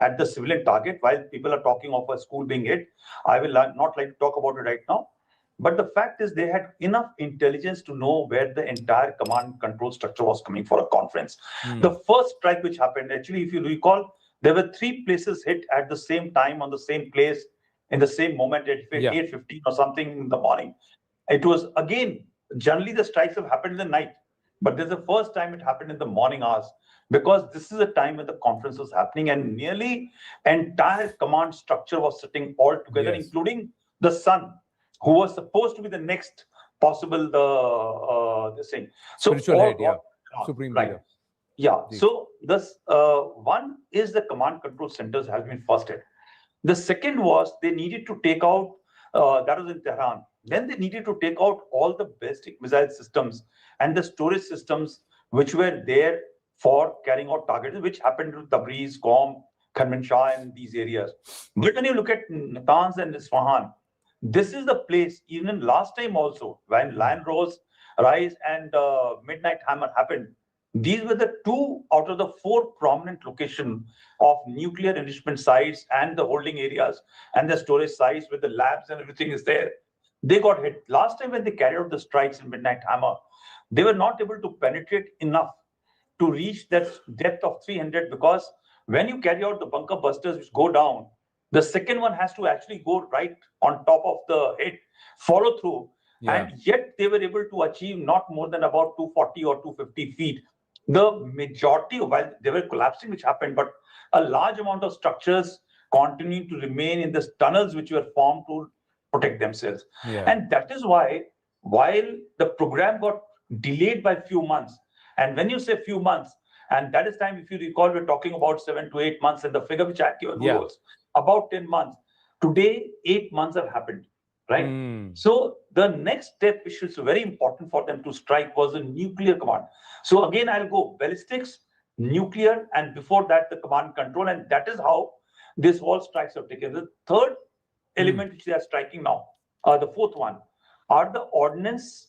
Speaker 15: at the civilian target, while people are talking of a school being hit. I will not like to talk about it right now. But the fact is they had enough intelligence to know where the entire command control structure was coming for a conference. The first strike which happened, actually, if you recall, there were 3 places hit at the same time on the same place in the same moment at 8:15 or something in the morning. It was, again, generally the strikes have happened in the night, but this is the first time it happened in the morning hours, because this is a time when the conference was happening and nearly entire command structure was sitting all together, including the son, who was supposed to be the next possible this thing. So
Speaker 12: spiritual head, supreme leader.
Speaker 15: So this one is the command control centers have been first hit. The second was they needed to take out, that was in Tehran. Then they needed to take out all the ballistic missile systems and the storage systems which were there for carrying out targets, which happened to Tabriz, Qom, Kermanshah, and these areas. But when you look at Natanz and Isfahan, this is the place, even last time also, when Lion Rise and Midnight Hammer happened, these were the 2 out of the 4 prominent locations of nuclear enrichment sites and the holding areas and the storage sites with the labs and everything is there. They got hit. Last time when they carried out the strikes in Midnight Hammer, they were not able to penetrate enough to reach that depth of 300, because when you carry out the bunker busters which go down, the second one has to actually go right on top of the head, follow through, and yet they were able to achieve not more than about 240 or 250 feet. The majority, while they were collapsing, which happened, but a large amount of structures continuing to remain in the tunnels which were formed to protect themselves. And that is why, while the program got delayed by a few months, and when you say few months, and that is time, if you recall, we're talking about 7 to 8 months, and the figure which I had given was about 10 months. Today, 8 months have happened, right? So the next step, which is very important for them to strike, was a nuclear command. So again, I'll go ballistics, nuclear, and before that, the command control, and that is how this all strikes have taken. The third element which they are striking now, the fourth one, are the ordnance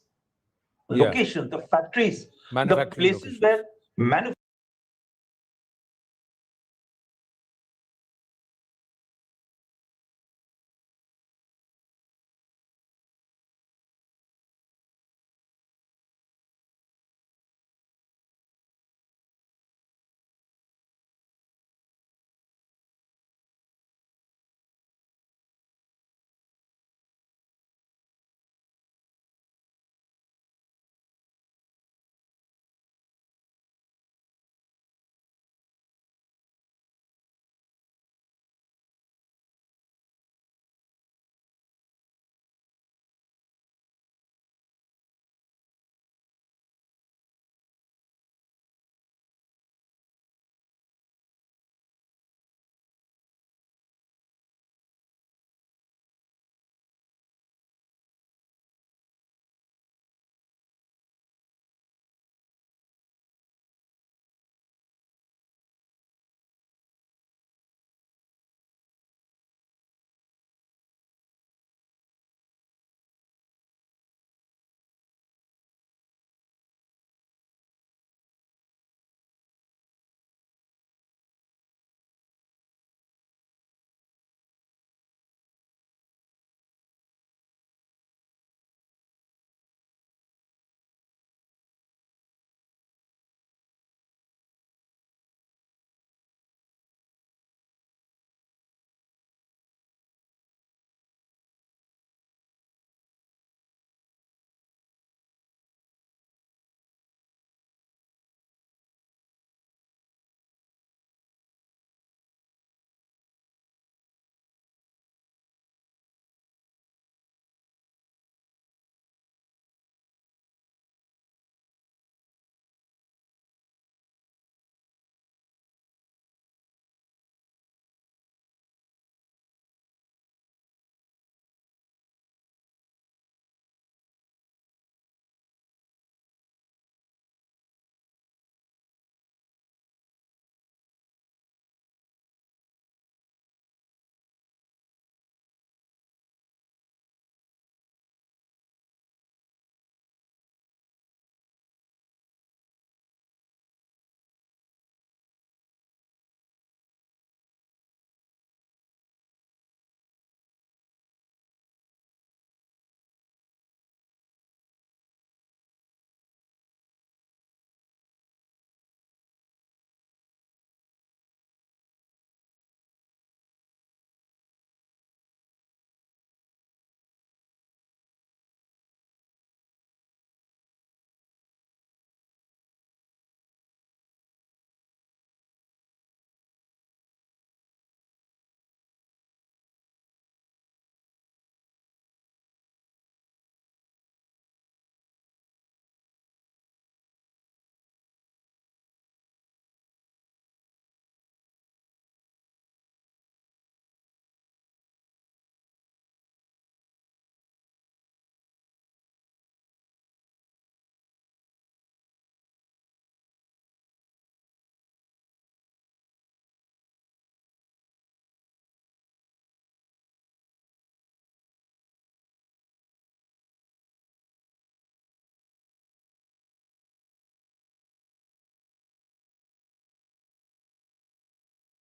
Speaker 15: locations, the factories, the places where manufacturing